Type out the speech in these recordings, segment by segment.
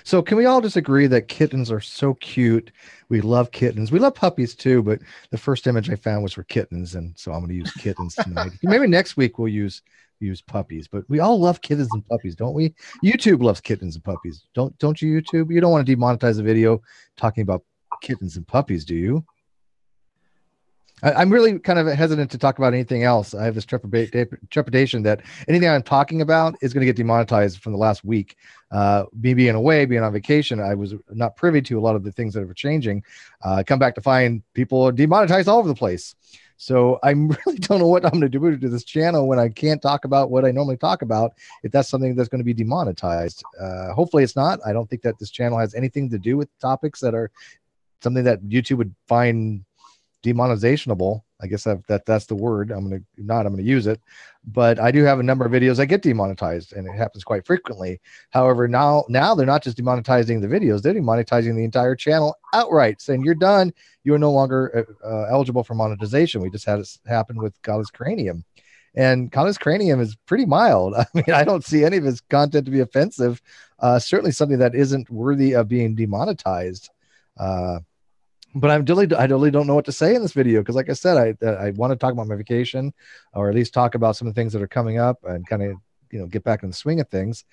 So can we all just agree that kittens are so cute? We love kittens. We love puppies too, but the first image I found was for kittens, and so I'm going to use kittens tonight. Maybe next week we'll use puppies, but we all love kittens and puppies, don't we? YouTube loves kittens and puppies. Don't you, YouTube? You don't want to demonetize a video talking about kittens and puppies, do you? I'm really kind of hesitant to talk about anything else. I have this trepidation that anything I'm talking about is going to get demonetized from the last week. Me being away, being on vacation, I was not privy to a lot of the things that are changing. Come back to find people are demonetized all over the place. So I really don't know what I'm going to do to this channel when I can't talk about what I normally talk about, if that's something that's going to be demonetized. Hopefully it's not. I don't think that this channel has anything to do with topics that are something that YouTube would find demonetizationable. I guess that's the word. I'm going to use it, but I do have a number of videos that get demonetized, and it happens quite frequently. However, now they're not just demonetizing the videos, they're demonetizing the entire channel outright, saying you're done. You are no longer eligible for monetization. We just had it happen with Godless Cranium, and Godless Cranium is pretty mild. I mean, I don't see any of his content to be offensive. Certainly something that isn't worthy of being demonetized. But I really don't know what to say in this video, because like I said, I want to talk about my vacation, or at least talk about some of the things that are coming up and kind of get back in the swing of things.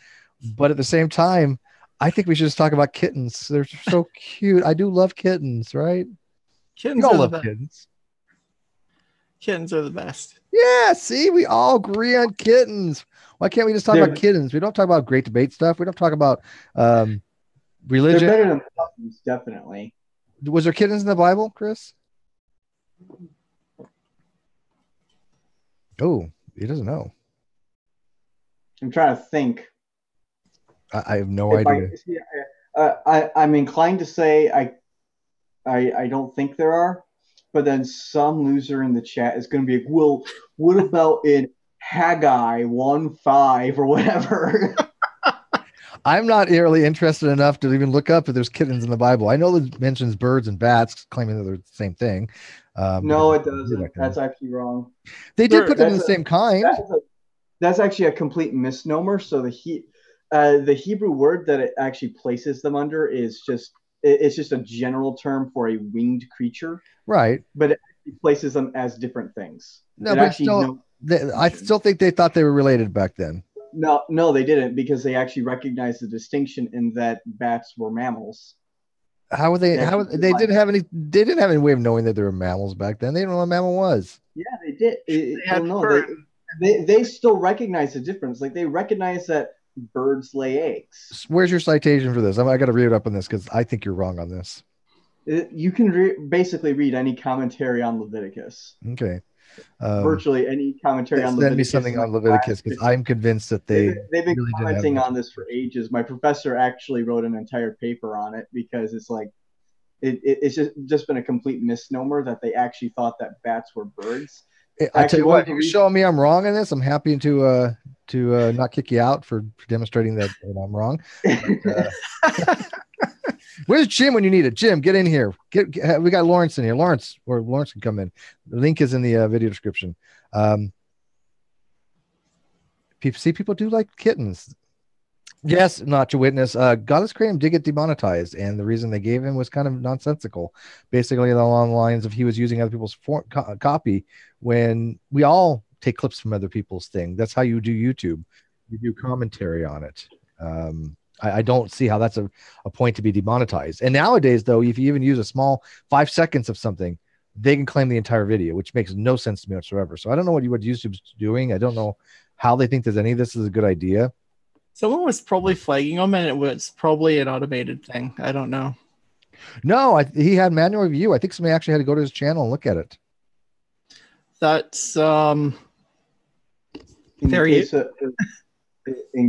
But at the same time, I think we should just talk about kittens. They're so cute. I do love kittens, right? Kittens all love kittens. Kittens are the best. Yeah, see, we all agree on kittens. Why can't we just talk about kittens? We don't talk about great debate stuff. We don't talk about religion. They're better than puppies, definitely. Was there kittens in the Bible, Chris? Oh, he doesn't know. I'm trying to think. I have no idea. I'm inclined to say I don't think there are, but then some loser in the chat is going to be like, well, what about in Haggai 1:5 or whatever? I'm not really interested enough to even look up if there's kittens in the Bible. I know it mentions birds and bats, claiming that they're the same thing. No, it doesn't. That's actually wrong. They did put them in the same kind. That's actually a complete misnomer. So the Hebrew word that it actually places them under is just a general term for a winged creature, right? But it places them as different things. No, but I still think they thought they were related back then. No, they didn't, because they actually recognized the distinction in that bats were mammals. How were they? They didn't have any way of knowing that they were mammals back then. They didn't know what a mammal was. Yeah, they did. They still recognize the difference. Like, they recognize that birds lay eggs. Where's your citation for this? I got to read it up on this, because I think you're wrong on this. You can basically read any commentary on Leviticus. Okay. Virtually any commentary on Leviticus. Send me something on Leviticus, because I'm convinced that they've been really commenting on this for ages. My professor actually wrote an entire paper on it, because it's like it's just been a complete misnomer that they actually thought that bats were birds. I tell you what, you're showing me I'm wrong in this. I'm happy to not kick you out for demonstrating that I'm wrong. But, where's Jim when you need it? Jim, get in here. We got Lawrence in here. Lawrence can come in. The link is in the video description. People do like kittens. Yes, not to witness. Godless Cranium did get demonetized, and the reason they gave him was kind of nonsensical. Basically, along the lines of he was using other people's copy, when we all take clips from other people's thing. That's how you do YouTube. You do commentary on it. I don't see how that's a point to be demonetized. And nowadays, though, if you even use a small 5 seconds of something, they can claim the entire video, which makes no sense to me whatsoever. So I don't know what YouTube's doing. I don't know how they think that any of this is a good idea. Someone was probably flagging him, and it was probably an automated thing. I don't know. No, he had manual review. I think somebody actually had to go to his channel and look at it. That's in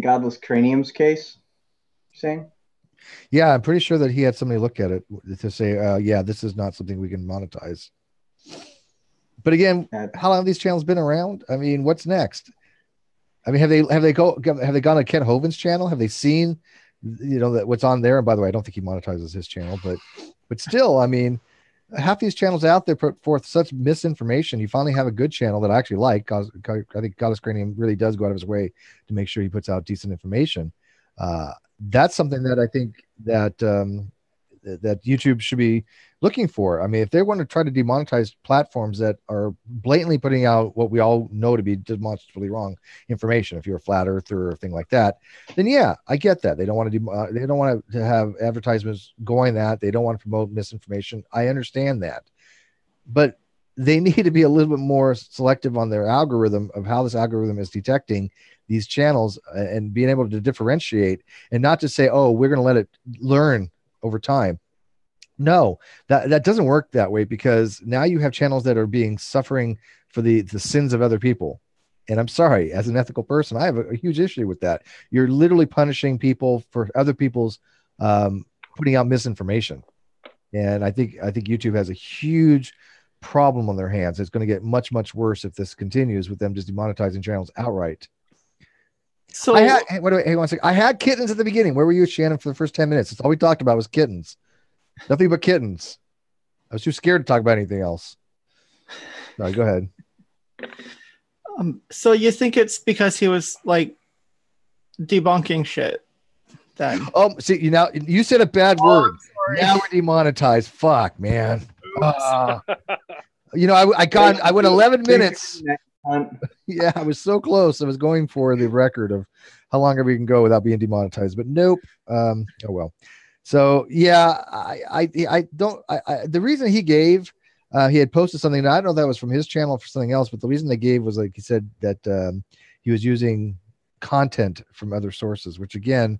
Godless Cranium's case, you're saying? Yeah, I'm pretty sure that he had somebody look at it to say, yeah, this is not something we can monetize. But again, how long have these channels been around? I mean, what's next? I mean, have they gone to Ken Hovind's channel? Have they seen, that what's on there? And by the way, I don't think he monetizes his channel, but still, I mean, half these channels out there put forth such misinformation. You finally have a good channel that I actually like. I think Godless Cranium really does go out of his way to make sure he puts out decent information. That's something that I think that that YouTube should be looking for. I mean, if they want to try to demonetize platforms that are blatantly putting out what we all know to be demonstrably wrong information, if you're a flat earther or a thing like that, then yeah, I get that. They don't want to they don't want to have advertisements going that. They don't want to promote misinformation. I understand that. But they need to be a little bit more selective on their algorithm of how this algorithm is detecting these channels and being able to differentiate, and not to say, oh, we're going to let it learn over time. No, that doesn't work that way, because now you have channels that are being suffering for the sins of other people. And I'm sorry, as an ethical person, I have a huge issue with that. You're literally punishing people for other people's putting out misinformation. And I think YouTube has a huge problem on their hands. It's going to get much, much worse if this continues with them just demonetizing channels outright. So I had, hey, hang on a second. I had Kittens at the beginning. Where were you, Shannon, for the first 10 minutes? That's all we talked about was Kittens. Nothing but Kittens. I was too scared to talk about anything else. All right, go ahead. So you think it's because he was like debunking shit then? Oh, see, you said a bad word. Now we're demonetized. Fuck, man. I went 11 minutes. Yeah, I was so close. I was going for the record of how long we can go without being demonetized, but nope. Oh well. So yeah, the reason he gave, he had posted something, and I don't know if that was from his channel or for something else, but the reason they gave was, like he said, that he was using content from other sources, which again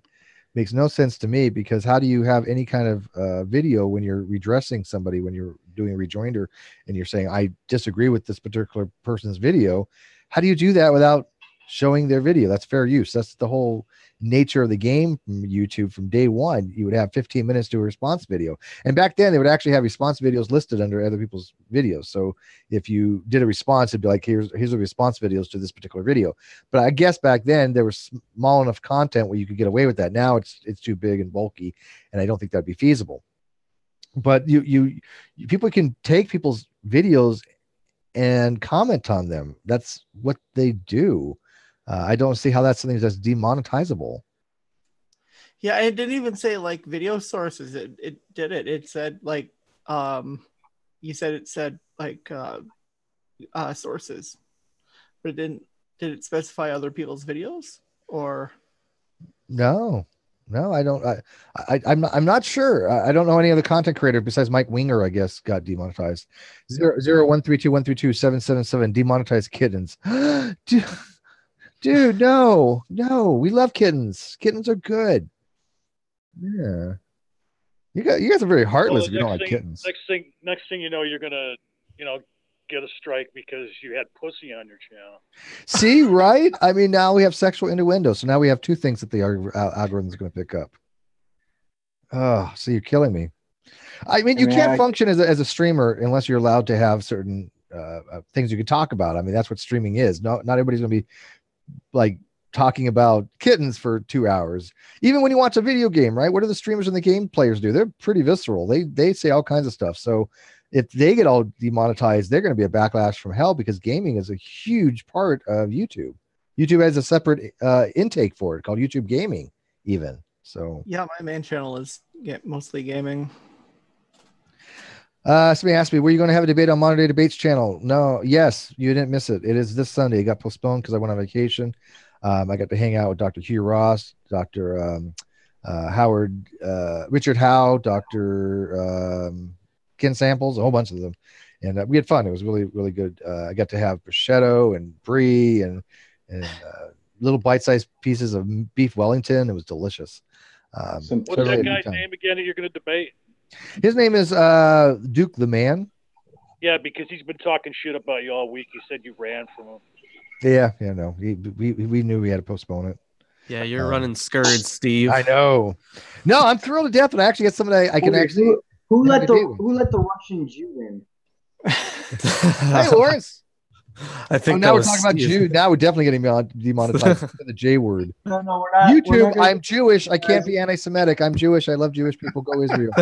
makes no sense to me, because how do you have any kind of video when you're redressing somebody, when you're doing a rejoinder and you're saying, I disagree with this particular person's video? How do you do that without showing their video? That's fair use. That's the whole nature of the game from YouTube. From day one, you would have 15 minutes to a response video, and back then they would actually have response videos listed under other people's videos. So if you did a response, it'd be like, here's the response videos to this particular video. But I guess back then there was small enough content where you could get away with that. Now it's too big and bulky, and I don't think that'd be feasible. But you people can take people's videos and comment on them. That's what they do. I don't see how that's something that's demonetizable. Yeah, it didn't even say like video sources. It did it. It said like you said it said like sources, but it didn't. Did it specify other people's videos or? No, I don't. I'm not sure. I don't know any other content creator besides Mike Winger, I guess, got demonetized. 00132132777 demonetized Kittens. Dude, no, we love kittens. Kittens are good. Yeah, you guys are very heartless if you don't like kittens. Next thing you know, you're gonna, get a strike because you had pussy on your channel. See, right? I mean, now we have sexual innuendo, so now we have two things that the algorithm is going to pick up. Oh, so you're killing me. I mean, you can't function as a streamer unless you're allowed to have certain things you can talk about. I mean, that's what streaming is. Not everybody's going to be like talking about kittens for 2 hours. Even when you watch a video game, right? What do the streamers and the game players do? They're pretty visceral. They say all kinds of stuff. So if they get all demonetized, they're going to be a backlash from hell, because gaming is a huge part of YouTube. YouTube has a separate intake for it called YouTube Gaming even. So yeah, my main channel is mostly gaming. Somebody asked me, were you going to have a debate on Modern Day Debates channel? No. Yes, you didn't miss it. It is this Sunday. It got postponed because I went on vacation. I got to hang out with Dr. Hugh Ross, Dr. Howard, Richard Howe, Dr. Ken Samples, a whole bunch of them. And we had fun. It was really, really good. I got to have prosciutto and brie and little bite-sized pieces of beef Wellington. It was delicious. What's that guy's name again that you're going to debate? His name is Duke the Man. Yeah, because he's been talking shit about you all week. He said you ran from him. Yeah, no. We knew we had to postpone it. Yeah, you're running scourge, Steve. I know. No, I'm thrilled to death that I actually get somebody I can actually. Who let the Russian Jew in? Hey, Lawrence. I think now we're talking about Jew. Now we're definitely getting demonetized for the J word. No, we're not. YouTube, I'm Jewish. I can't be anti-Semitic. I'm Jewish. I love Jewish people. Go Israel.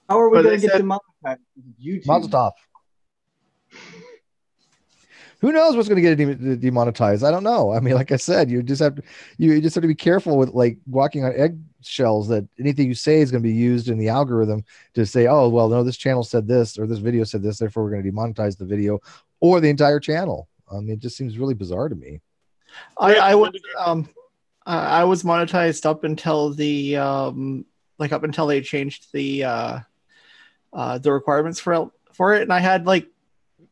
How are we going to get demonetized? YouTube. Mazel tov. Who knows what's going to get it demonetized? I don't know. I mean, like I said, you just have to be careful with like walking on eggshells that anything you say is going to be used in the algorithm to say, oh, well, no, this channel said this or this video said this, therefore we're going to demonetize the video or the entire channel. It just seems really bizarre to me. I was monetized up until the up until they changed the requirements for it, and I had like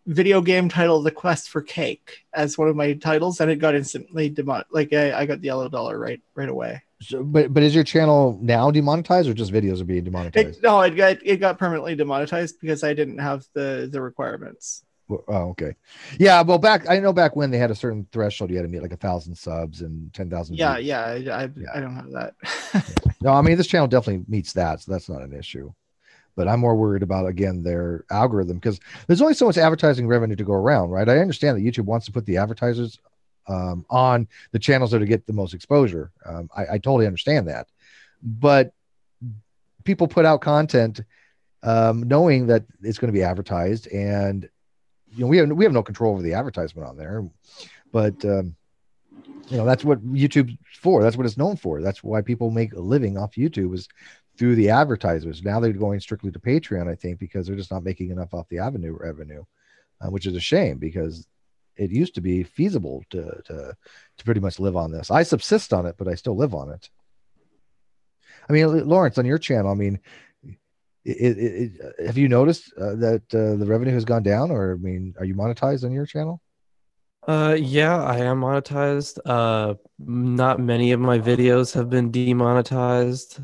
video game title The Quest for Cake as one of my titles, and it got instantly I got the yellow dollar right away. So, but is your channel now demonetized or just videos are being demonetized? It got permanently demonetized because I didn't have the requirements. Oh, okay. Yeah, well, I know back when they had a certain threshold, you had to meet like 1,000 subs and 10,000. Yeah, I don't have that. No, I mean this channel definitely meets that, so that's not an issue. But I'm more worried about, again, their algorithm, because there's only so much advertising revenue to go around, right? I understand that YouTube wants to put the advertisers on the channels that get the most exposure. I totally understand that. But people put out content knowing that it's going to be advertised, and we have no control over the advertisement on there. But that's what YouTube's for. That's what it's known for. That's why people make a living off YouTube, is through the advertisers. Now they're going strictly to Patreon, I think, because they're just not making enough off the revenue, which is a shame, because it used to be feasible to pretty much live on this. I subsist on it, but I still live on it. I mean, Lawrence, on your channel, I mean, have you noticed that the revenue has gone down, or I mean, are you monetized on your channel? Yeah, I am monetized. Not many of my videos have been demonetized.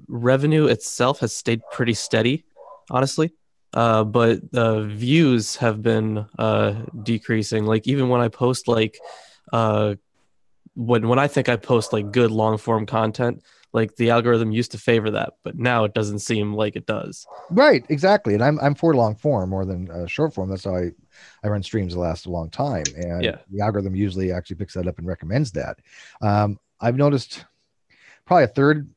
Revenue itself has stayed pretty steady, honestly. But the views have been decreasing. Like even when I post like when I think I post like good long form content, like the algorithm used to favor that, but now it doesn't seem like it does. Right, exactly. And I'm for long form more than short form. That's how I run streams that last a long time, and the algorithm usually actually picks that up and recommends that. I've noticed probably a third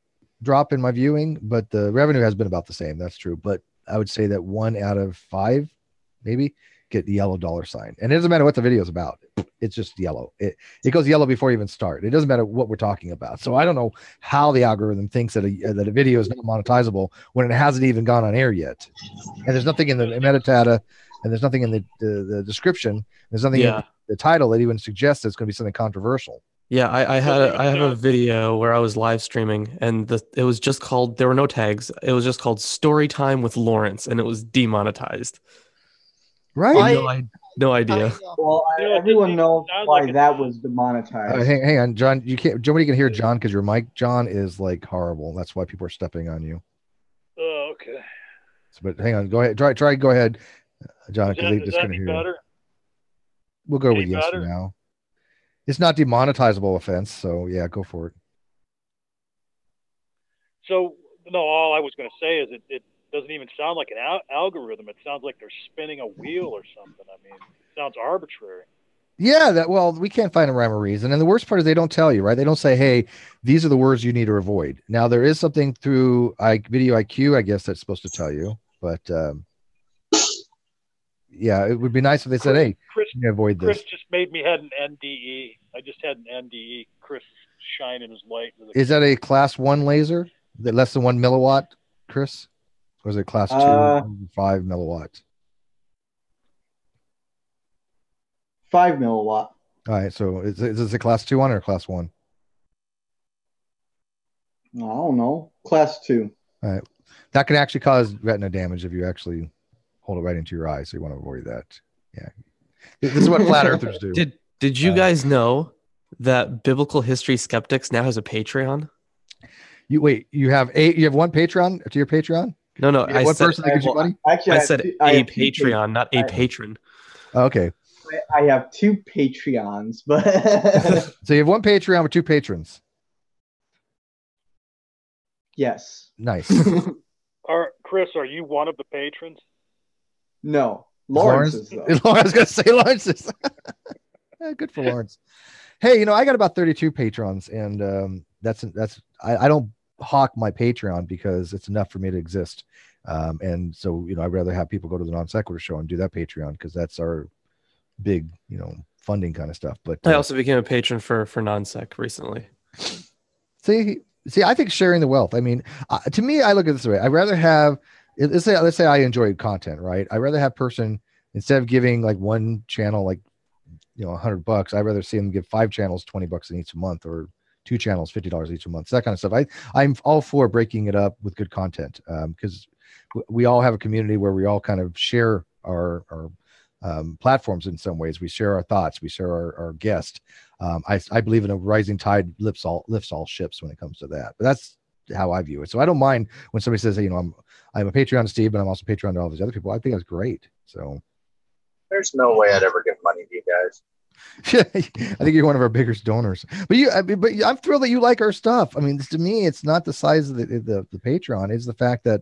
drop in my viewing, but the revenue has been about the same. That's true. But I would say that 1 out of 5 maybe get the yellow dollar sign, and it doesn't matter what the video is about. It's just yellow. It goes yellow before you even start. It doesn't matter what we're talking about. So I don't know how the algorithm thinks that a video is not monetizable when it hasn't even gone on air yet, and there's nothing in the metadata, and there's nothing in the description. There's nothing in the title that even suggests it's going to be something controversial. Yeah, I have a video where I was live streaming, and it was just called, there were no tags. It was just called Story Time with Lawrence, and it was demonetized. Right? No idea. Well, everyone knows why that was demonetized. Hang on, John. You can't. Nobody can hear John because your mic, John, is like horrible. That's why people are stepping on you. Oh, okay. But hang on. Go ahead. Try. Go ahead, John, because they just couldn't hear you. We'll go with yes for now. It's not demonetizable offense, so yeah, go for it. So no, all I was going to say is it doesn't even sound like an algorithm. It sounds like they're spinning a wheel or something. I mean, it sounds arbitrary. Yeah, well, we can't find a rhyme or reason. And the worst part is they don't tell you, right? They don't say, hey, these are the words you need to avoid. Now, there is something through Video IQ, I guess, that's supposed to tell you. But yeah, it would be nice if they said, hey, you avoid this. Chris just made me had an NDE. I just had an NDE. Chris shining his light. Is that a class 1 laser? That less than 1 milliwatt, Chris? Or is it class 2, 5 milliwatt? 5 milliwatt. All right. So is this a class 2 one or class 1? I don't know. Class 2. All right. That can actually cause retina damage if you actually hold it right into your eye. So you want to avoid that. Yeah. This is what flat earthers do. Did you guys know that Biblical History Skeptics now has a Patreon? You have one Patreon to your Patreon? No. One person that gives you money? Actually, I said a Patreon, not a patron. Okay. I have 2 Patreons, but so you have one Patreon with 2 patrons. Yes. Nice. Chris, are you one of the patrons? No. Lawrence is. I was going to say Lawrence is. Good for Lawrence. Hey, I got about 32 patrons, and I don't hawk my Patreon because it's enough for me to exist. And so, I'd rather have people go to the Non Sequitur show and do that Patreon because that's our big, funding kind of stuff. But I also became a patron for non-sec recently. see, I think sharing the wealth. I mean, to me, I look at it this way. I'd rather have, let's say I enjoy content, right? I'd rather have person, instead of giving like one channel, like, $100, I'd rather see them give 5 channels, $20 in each month, or 2 channels, $50 each a month. So that kind of stuff. I'm all for breaking it up with good content, because we all have a community where we all kind of share our platforms in some ways. We share our thoughts, we share our guests. I believe in a rising tide lifts all ships when it comes to that. But that's how I view it. So I don't mind when somebody says, I'm a Patreon to Steve, but I'm also Patreon to all these other people. I think that's great. So there's no way I'd ever give money to you guys. I think you're one of our biggest donors, but I'm thrilled that you like our stuff. I mean, to me, it's not the size of the Patreon. It's the fact that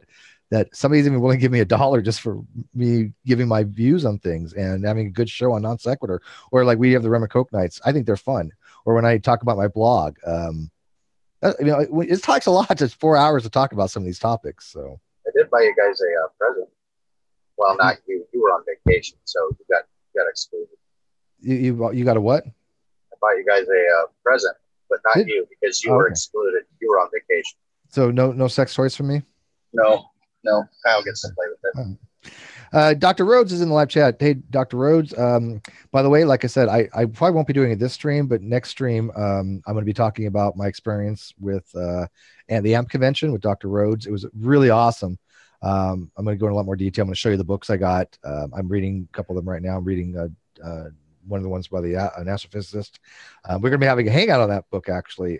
somebody's even willing to give me $1 just for me giving my views on things and having a good show on Non Sequitur, or like we have the Rum and Coke nights. I think they're fun. Or when I talk about my blog, it takes a lot, just 4 hours to talk about some of these topics. So I did buy you guys a present. Well, not you. You were on vacation, so you got excluded. You got a what? I bought you guys a present, but not you, because you were excluded. You were on vacation. So no sex toys from me? No. Kyle gets to play with it. Dr. Rhodes is in the live chat. Hey, Dr. Rhodes. By the way, like I said, I probably won't be doing it this stream, but next stream, I'm going to be talking about my experience with and the AMP convention with Dr. Rhodes. It was really awesome. I'm going to go into a lot more detail. I'm going to show you the books I got. I'm reading a couple of them right now. I'm reading one of the ones by an astrophysicist. We're going to be having a hangout on that book, actually,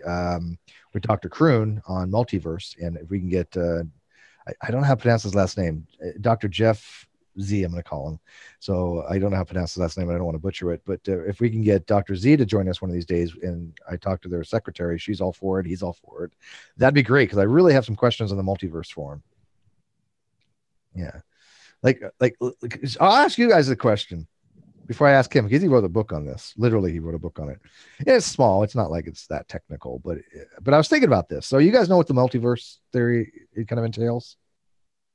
with Dr. Kroon on multiverse. And if we can get, I don't know how to pronounce his last name, Dr. Jeff Z, I'm going to call him. So I don't know how to pronounce his last name. I don't want to butcher it. But if we can get Dr. Z to join us one of these days, and I talked to their secretary, she's all for it, he's all for it, that'd be great, because I really have some questions on the multiverse forum. Yeah. Like I'll ask you guys a question before I ask him, because he wrote a book on this. Literally, he wrote a book on it. And it's small. It's not like it's that technical, but I was thinking about this. So you guys know what the multiverse theory it kind of entails?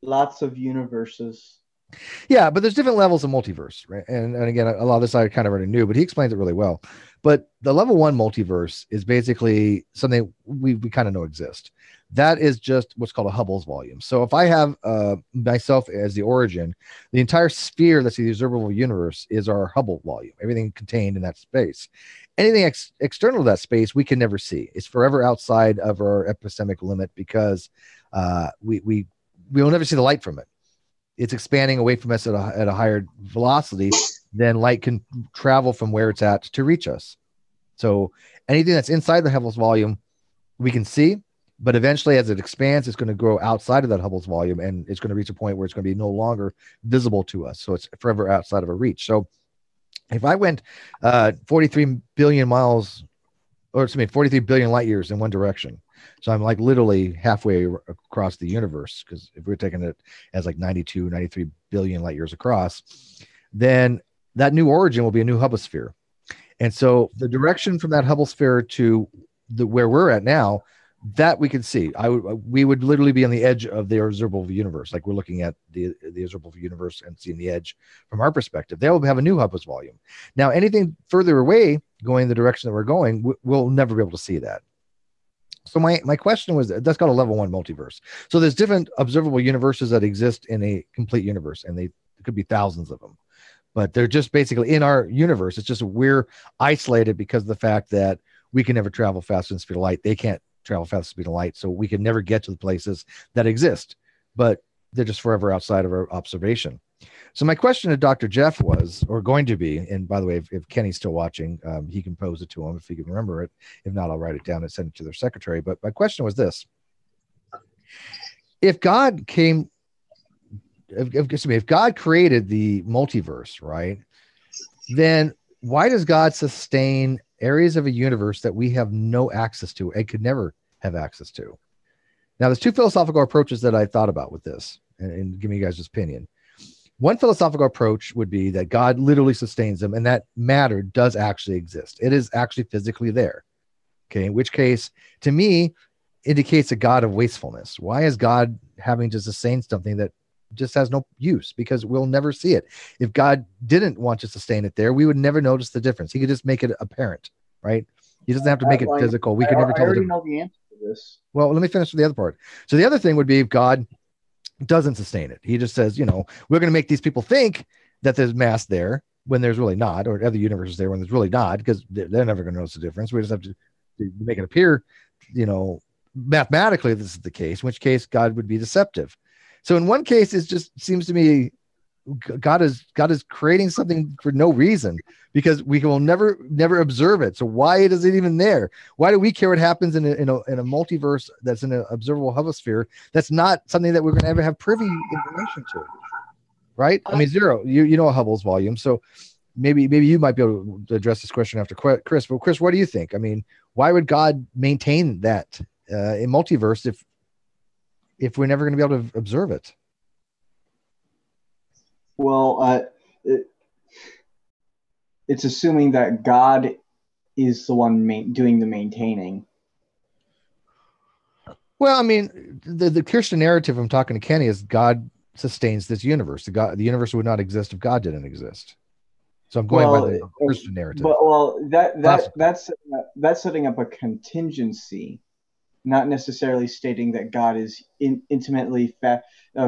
Lots of universes. Yeah, but there's different levels of multiverse, right? And again, a lot of this I kind of already knew, but he explains it really well. But the level 1 multiverse is basically something we kind of know exists. That is just what's called a Hubble's volume. So if I have myself as the origin, the entire sphere that's the observable universe is our Hubble volume, everything contained in that space. Anything external to that space, we can never see. It's forever outside of our epistemic limit, because we will never see the light from it. It's expanding away from us at a higher velocity than light can travel from where it's at to reach us. So anything that's inside the Hubble's volume, we can see, but eventually as it expands, it's going to grow outside of that Hubble's volume, and it's going to reach a point where it's going to be no longer visible to us. So it's forever outside of our reach. So if I went 43 billion miles, or 43 billion light years in one direction, so I'm like literally halfway across the universe, because if we're taking it as like 93 billion light years across, then that new origin will be a new Hubble sphere. And so the direction from that Hubble sphere to where we're at now, that we can see. We would literally be on the edge of the observable universe. Like we're looking at the observable universe and seeing the edge from our perspective. They will have a new Hubble's volume. Now, anything further away going the direction that we're going, we'll never be able to see that. So my question was, that's called a level 1 multiverse. So there's different observable universes that exist in a complete universe, and there could be thousands of them, but they're just basically in our universe. It's just we're isolated because of the fact that we can never travel faster than the speed of light. They can't travel faster than the speed of light, so we can never get to the places that exist, but they're just forever outside of our observation. So my question to Dr. Jeff was, or going to be, and by the way, if Kenny's still watching, he can pose it to him if he can remember it. If not, I'll write it down and send it to their secretary. But my question was this: if God created the multiverse, right, then why does God sustain areas of a universe that we have no access to and could never have access to? Now, there's 2 philosophical approaches that I thought about with this, and give me you guys' opinion. One philosophical approach would be that God literally sustains them, and that matter does actually exist. It is actually physically there. Okay, in which case, to me, indicates a God of wastefulness. Why is God having to sustain something that just has no use because we'll never see it. If God didn't want to sustain it there, we would never notice the difference. He could just make it apparent, right? He doesn't have to make it physical. We could never tell I already the difference. know the answer to this. Well, let me finish with the other part. So the other thing would be if God doesn't sustain it. He just says, we're going to make these people think that there's mass there when there's really not, or other universes there when there's really not, because they're never going to notice the difference. We just have to make it appear, mathematically this is the case, in which case God would be deceptive. So in one case, it just seems to me God is creating something for no reason because we will never observe it. So why is it even there? Why do we care what happens in a multiverse that's in an observable Hubble sphere? That's not something that we're going to ever have privy information to, right? I mean, zero. You know Hubble's volume, so maybe you might be able to address this question after Chris. But Chris, what do you think? I mean, why would God maintain that in multiverse if we're never going to be able to observe it? Well, it's assuming that God is the one doing the maintaining. Well, I mean, the Christian narrative I'm talking to Kenny is God sustains this universe. The universe would not exist if God didn't exist. So I'm going by the Christian narrative. But that's setting up a contingency, not necessarily stating that God is intimately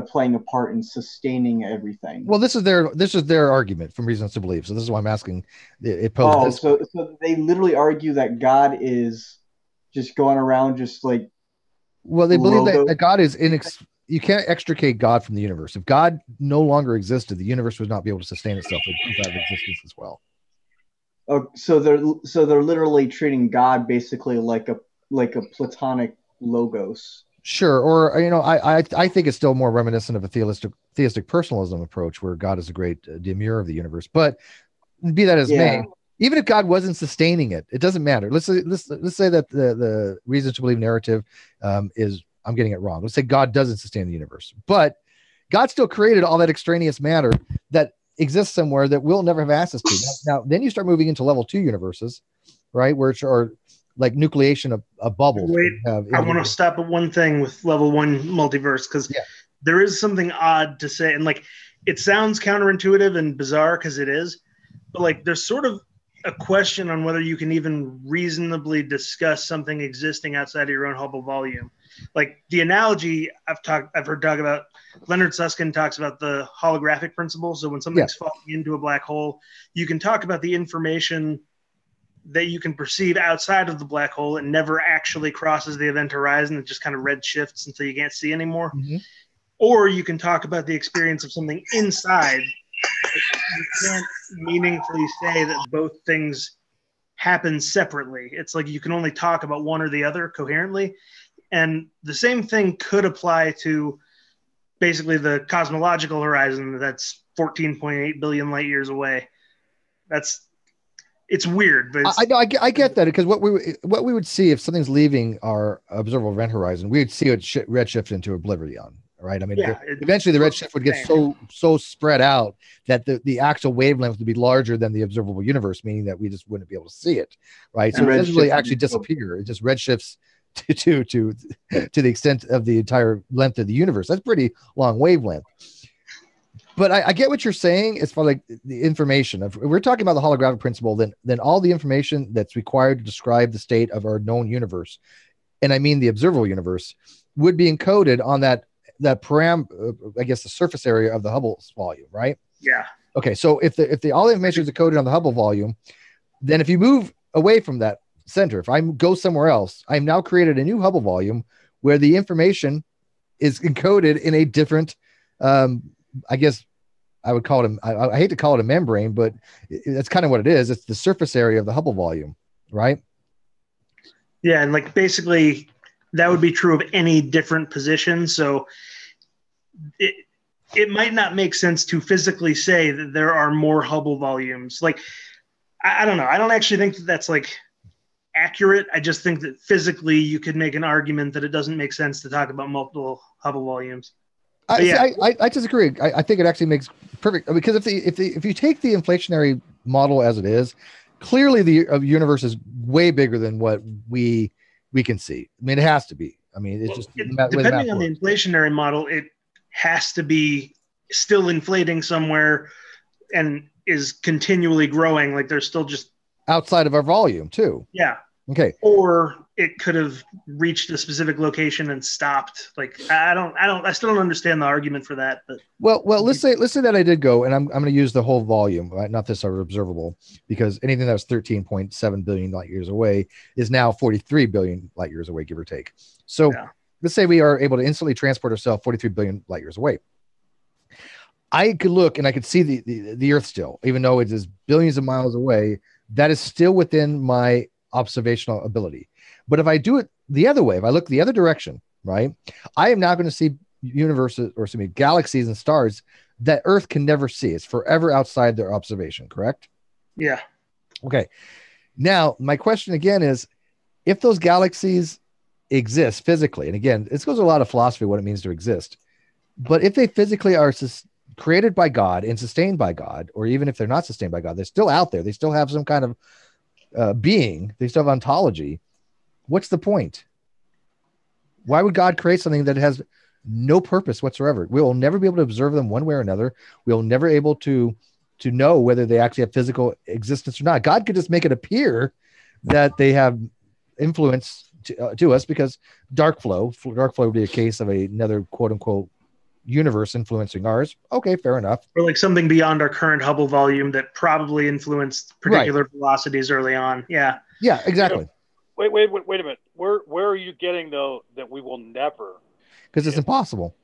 playing a part in sustaining everything. Well, this is their argument from Reasons to Believe. So this is why I'm asking. So they literally argue that God is just going around just like. Well, they believe that God is you can't extricate God from the universe. If God no longer existed, the universe would not be able to sustain itself. It would have existence as well. Oh, so they're literally treating God basically like a platonic logos. Sure, or I think it's still more reminiscent of a theistic personalism approach, where God is a great demure of the universe. But be that as may, even if God wasn't sustaining it, it doesn't matter. Let's say that the Reason to Believe narrative is, I'm getting it wrong. Let's say God doesn't sustain the universe, but God still created all that extraneous matter that exists somewhere that we'll never have access to. Now then you start moving into level 2 universes, right, which are like nucleation of bubbles. Wait, I want to stop at one thing with level 1 multiverse, because there is something odd to say, and like it sounds counterintuitive and bizarre because it is, but like there's sort of a question on whether you can even reasonably discuss something existing outside of your own Hubble volume. Like the analogy I've heard talk about, Leonard Susskind talks about the holographic principle. So when something's falling into a black hole, you can talk about the information that you can perceive outside of the black hole and never actually crosses the event horizon. It just kind of red shifts until you can't see anymore. Mm-hmm. Or you can talk about the experience of something inside. You can't meaningfully say that both things happen separately. It's like you can only talk about one or the other coherently. And the same thing could apply to basically the cosmological horizon that's 14.8 billion light years away. It's weird, but I get that, because what we would see if something's leaving our observable event horizon, we would see it redshift into oblivion, right? I mean, eventually the redshift would get so spread out that the actual wavelength would be larger than the observable universe, meaning that we just wouldn't be able to see it, right? So it doesn't really actually disappear. It just redshifts to the extent of the entire length of the universe. That's pretty long wavelength. But I get what you're saying as far like the information. If we're talking about the holographic principle, then all the information that's required to describe the state of our known universe, and I mean the observable universe, would be encoded on that I guess the surface area of the Hubble volume, right? Yeah. Okay, so if all the information is encoded on the Hubble volume, then if you move away from that center, if I go somewhere else, I've now created a new Hubble volume where the information is encoded in a different I guess I would call it I hate to call it a membrane, but that's kind of what it is. It's the surface area of the Hubble volume, right? Yeah, and like basically that would be true of any different position. So it might not make sense to physically say that there are more Hubble volumes. Like I don't know. I don't actually think that that's like accurate. I just think that physically you could make an argument that it doesn't make sense to talk about multiple Hubble volumes. I disagree. I think it actually makes perfect, because if you take the inflationary model as it is, clearly the universe is way bigger than what we can see. I mean, it has to be. I mean, it's just depending on the inflationary model, it has to be still inflating somewhere and is continually growing. Like there's still just outside of our volume too. Yeah. Okay. Or it could have reached a specific location and stopped. Like I still don't understand the argument for that. But well, let's say that I did go, and I'm going to use the whole volume, right? Not this observable, because anything that was 13.7 billion light years away is now 43 billion light years away, give or take. So let's say we are able to instantly transport ourselves 43 billion light years away. I could look and I could see the Earth still, even though it is billions of miles away. That is still within my observational ability. But if I do it the other way, if I look the other direction, right, I am now going to see universes, or excuse me, galaxies and stars that Earth can never see. It's forever outside their observation, correct? Yeah. Okay. Now, my question again is, if those galaxies exist physically, and again, this goes a lot of philosophy, what it means to exist, but if they physically are created by God and sustained by God, or even if they're not sustained by God, they're still out there. They still have some kind of being. They still have ontology. What's the point? Why would God create something that has no purpose whatsoever? We will never be able to observe them one way or another. We'll never able to know whether they actually have physical existence or not. God could just make it appear that they have influence to us, because dark flow would be a case of another quote unquote universe influencing ours. Okay, fair enough. Or like something beyond our current Hubble volume that probably influenced particular velocities early on. Yeah. Yeah, exactly. Wait a minute. Where are you getting though that we will never? Because it's impossible.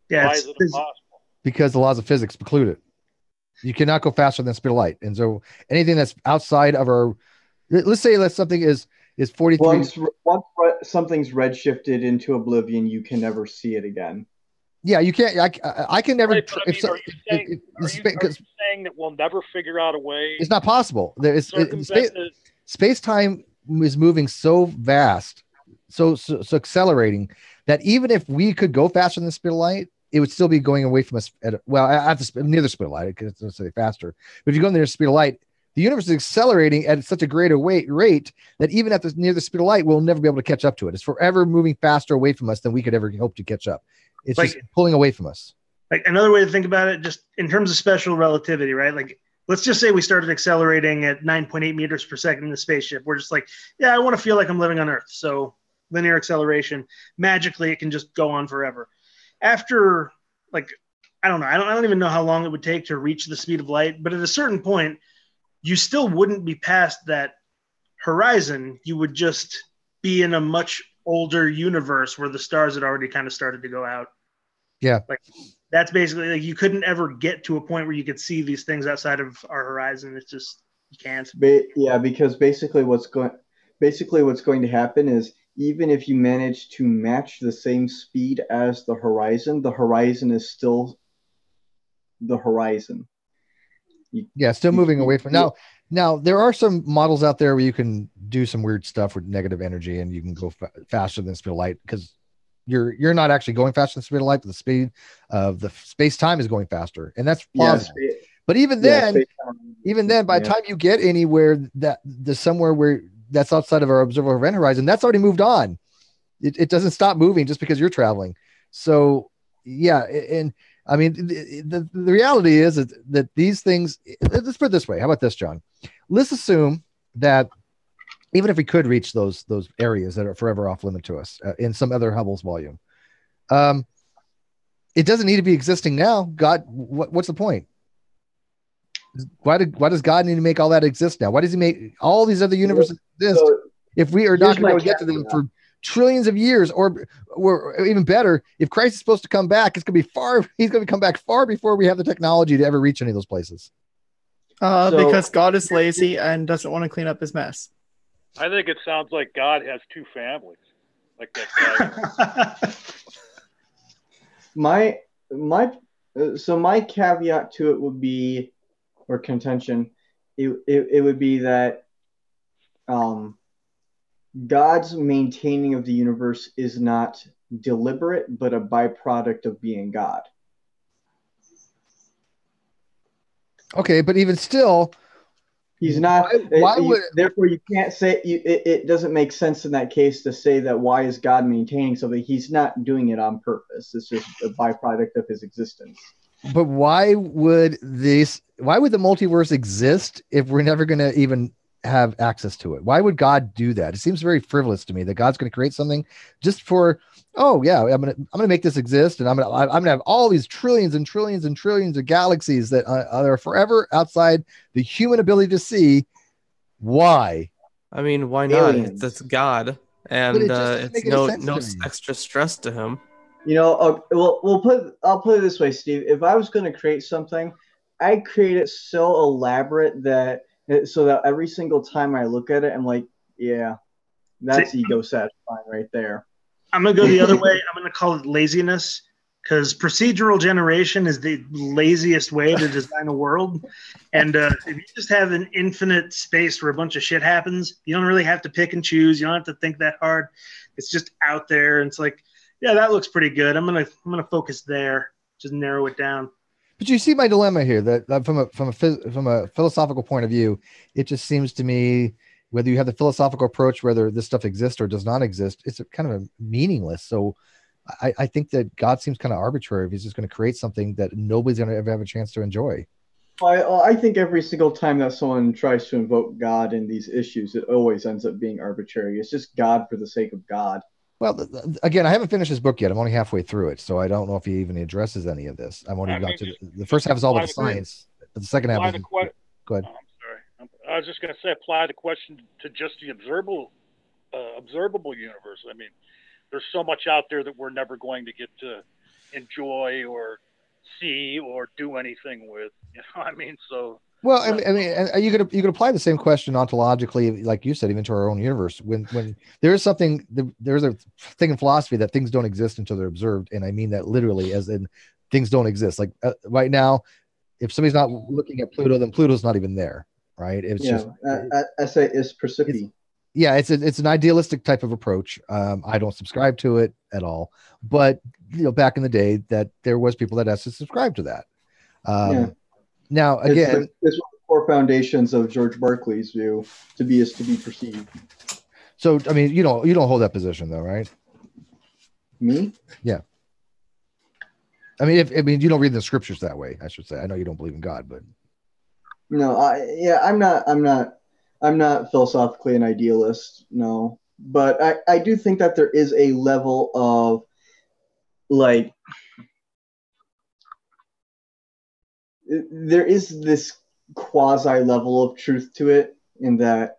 Yeah. Why is it impossible? Because the laws of physics preclude it. You cannot go faster than the speed of light. And so anything that's outside of our, let's say that something is 43. Once something's redshifted into oblivion, you can never see it again. Yeah, you can't. I can never. Right, are you saying that we'll never figure out a way? It's not possible. Space-time is moving so vast, so accelerating, that even if we could go faster than the speed of light, it would still be going away from us near the speed of light. Because let's say faster. But if you go near the speed of light, the universe is accelerating at such a greater rate that even at near the speed of light, we'll never be able to catch up to it. It's forever moving faster away from us than we could ever hope to catch up. It's like, just pulling away from us. Like another way to think about it, just in terms of special relativity, right? Like, let's just say we started accelerating at 9.8 meters per second in the spaceship. We're just like, yeah, I want to feel like I'm living on Earth. So linear acceleration, magically, it can just go on forever. After, like, I don't know. I don't even know how long it would take to reach the speed of light. But at a certain point, you still wouldn't be past that horizon. You would just be in a much older universe where the stars had already kind of started to go out. Yeah. Like that's basically, like, you couldn't ever get to a point where you could see these things outside of our horizon. It's just, you can't. Yeah, because basically what's going to happen is, even if you manage to match the same speed as the horizon is still the horizon. Still moving away from now. There are some models out there where you can do some weird stuff with negative energy, and you can go faster than the speed of light, because you're not actually going faster than the speed of light, but the speed of the space-time is going faster, and that's plausible. But even then, by the time you get anywhere that there's somewhere where that's outside of our observable event horizon, that's already moved on. It doesn't stop moving just because you're traveling. So yeah, and I mean, the reality is that these things, let's put it this way. How about this, John? Let's assume that even if we could reach those areas that are forever off limit to us in some other Hubble's volume, it doesn't need to be existing now. God, what's the point? Why does God need to make all that exist now? Why does he make all these other universes exist if we are not going to get to them for trillions of years, or even better, if Christ is supposed to come back, he's going to come back far before we have the technology to ever reach any of those places. Because God is lazy and doesn't want to clean up his mess. I think it sounds like God has two families, like that guy. My caveat to it would be, or contention, it would be that God's maintaining of the universe is not deliberate, but a byproduct of being God. Okay, but even still, He's not. Why would? Therefore, you can't say it doesn't make sense in that case to say that why is God maintaining something? He's not doing it on purpose. It's just a byproduct of his existence. But why would this? Why would the multiverse exist if we're never going to even have access to it? Why would God do that? It seems very frivolous to me that God's going to create something just for, oh yeah, I'm gonna make this exist, and I'm gonna have all these trillions and trillions and trillions of galaxies that are forever outside the human ability to see. Why? I mean, why not? Aliens. It's God, and it's no extra stress to him. You know, I'll put it this way, Steve. If I was going to create something, I'd create it so elaborate that every single time I look at it, I'm like, yeah, that's ego satisfying right there. I'm going to go the other way. I'm going to call it laziness, because procedural generation is the laziest way to design a world. And if you just have an infinite space where a bunch of shit happens, you don't really have to pick and choose. You don't have to think that hard. It's just out there. And it's like, yeah, that looks pretty good. I'm gonna focus there. Just narrow it down. But you see my dilemma here. That from a philosophical point of view, it just seems to me, whether you have the philosophical approach, whether this stuff exists or does not exist, it's kind of meaningless. So I think that God seems kind of arbitrary if he's just going to create something that nobody's going to ever have a chance to enjoy. I think every single time that someone tries to invoke God in these issues, it always ends up being arbitrary. It's just God for the sake of God. Well, again, I haven't finished his book yet. I'm only halfway through it, so I don't know if he even addresses any of this. I've only got to the first half is all about the science, but the second half is. Go ahead. Oh, I'm sorry. I was just going to say, apply the question to just the observable universe. I mean, there's so much out there that we're never going to get to enjoy or see or do anything with. You know, I mean, so. Well, I mean, you could apply the same question ontologically, like you said, even to our own universe. When there is something, there's a thing in philosophy that things don't exist until they're observed, and I mean that literally, as in things don't exist. Like right now, if somebody's not looking at Pluto, then Pluto's not even there, right? It's just essay is percipi. Yeah, it's an idealistic type of approach. I don't subscribe to it at all, but back in the day, that there was people that has to subscribe to that. Now, again, it's one of the core foundations of George Berkeley's view: to be is to be perceived. So, I mean, you don't hold that position, though, right? Me? Yeah. I mean, you don't read the scriptures that way. I should say. I know you don't believe in God, but no, I'm not philosophically an idealist. No, but I do think that there is a level of like. There is this quasi level of truth to it, in that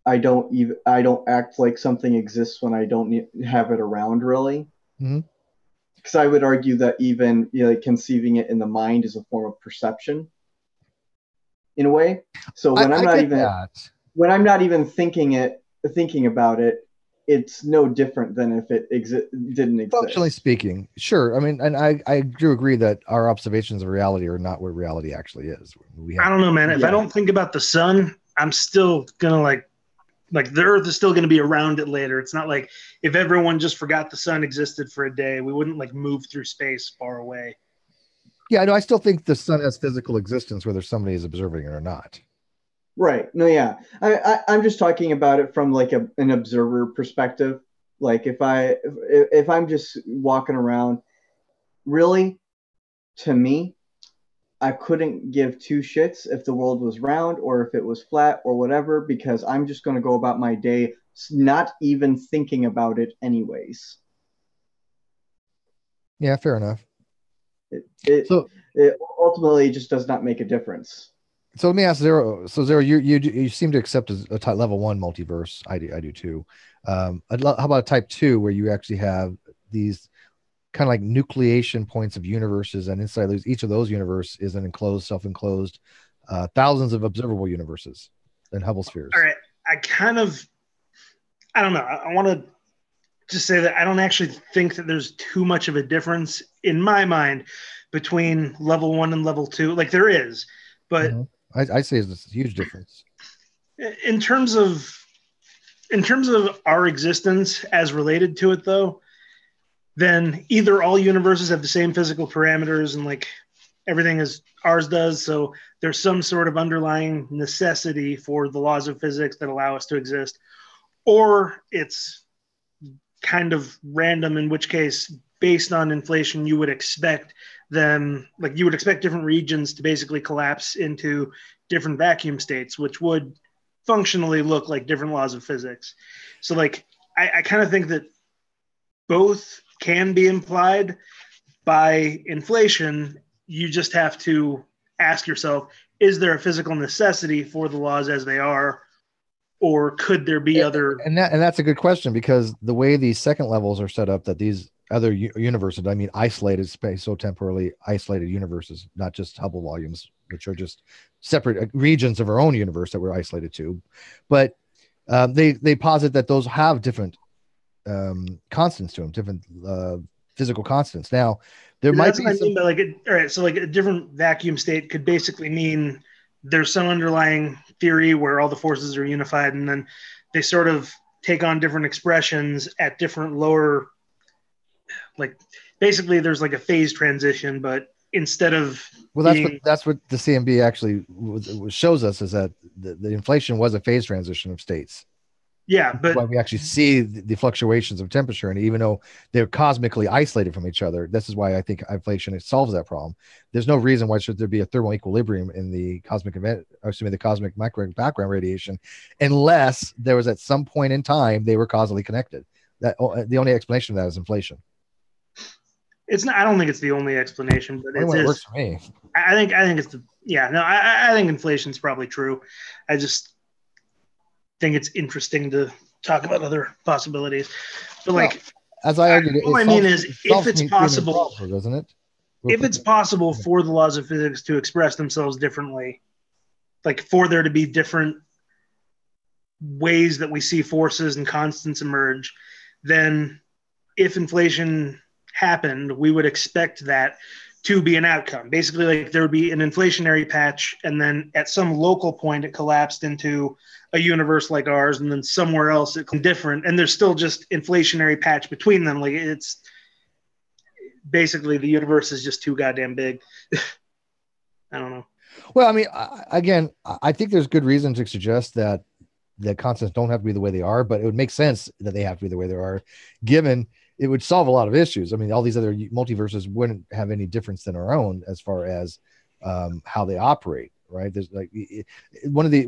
I don't act like something exists when I don't have it around, really. Because I would argue that even conceiving it in the mind is a form of perception, in a way. So when I'm not even thinking about it, it's no different than if it didn't exist. Functionally speaking, sure. I mean, and I do agree that our observations of reality are not what reality actually is. I don't know, man. If I don't think about the sun, I'm still gonna like the Earth is still gonna be around it later. It's not like if everyone just forgot the sun existed for a day, we wouldn't like move through space far away. Yeah, I still think the sun has physical existence, whether somebody is observing it or not. Right. No, yeah. I'm just talking about it from like an observer perspective. Like if I'm just walking around, really, to me, I couldn't give two shits if the world was round or if it was flat or whatever, because I'm just going to go about my day not even thinking about it anyways. Yeah, fair enough. It ultimately just does not make a difference. So let me ask Zero. So Zero, you seem to accept a level 1 multiverse. I do too. How about a type 2, where you actually have these kind of like nucleation points of universes, and inside each of those universes is an enclosed, self-enclosed, thousands of observable universes and Hubble spheres. All right, I don't know. I want to just say that I don't actually think that there's too much of a difference in my mind between level 1 and level 2. Like there is, but. Mm-hmm. I say it's a huge difference. In terms of our existence as related to it, though, then either all universes have the same physical parameters and like everything as ours does. So there's some sort of underlying necessity for the laws of physics that allow us to exist, or it's kind of random, in which case, based on inflation, you would expect different regions to basically collapse into different vacuum states, which would functionally look like different laws of physics. So like, I kind of think that both can be implied by inflation. You just have to ask yourself, is there a physical necessity for the laws as they are, or could there be other? And that's a good question, because the way these second levels are set up, that these other universes, I mean, isolated temporally isolated universes, not just Hubble volumes, which are just separate regions of our own universe that we're isolated to, but they posit that those have different constants to them, different physical constants. Now, there might be. I mean by like all right, so like a different vacuum state could basically mean there's some underlying theory where all the forces are unified, and then they sort of take on different expressions at different lower, like basically there's like a phase transition, but instead of that's what the CMB actually shows us, is that the inflation was a phase transition of states. Yeah, but why we actually see the fluctuations of temperature, and even though they're cosmically isolated from each other, this is why I think inflation solves that problem. There's no reason why should there be a thermal equilibrium in the cosmic event, or excuse me, the cosmic micro background radiation, unless there was at some point in time they were causally connected. That the only explanation of that is inflation. It's not. I don't think it's the only explanation, but it works for me. I think it's the I think inflation's probably true. I just think it's interesting to talk about other possibilities, but like, as I argued, all I mean is, if it's possible, doesn't it? If it's possible for the laws of physics to express themselves differently, like for there to be different ways that we see forces and constants emerge, then if inflation happened, we would expect that to be an outcome. Basically, like there would be an inflationary patch, and then at some local point it collapsed into a universe like ours, and then somewhere else it's different, and there's still just inflationary patch between them. Like it's basically the universe is just too goddamn big. I don't know. Well, I mean, again, I think there's good reason to suggest that the constants don't have to be the way they are, but it would make sense that they have to be the way they are, given it would solve a lot of issues. I mean, all these other multiverses wouldn't have any difference than our own as far as how they operate, right? There's like one of the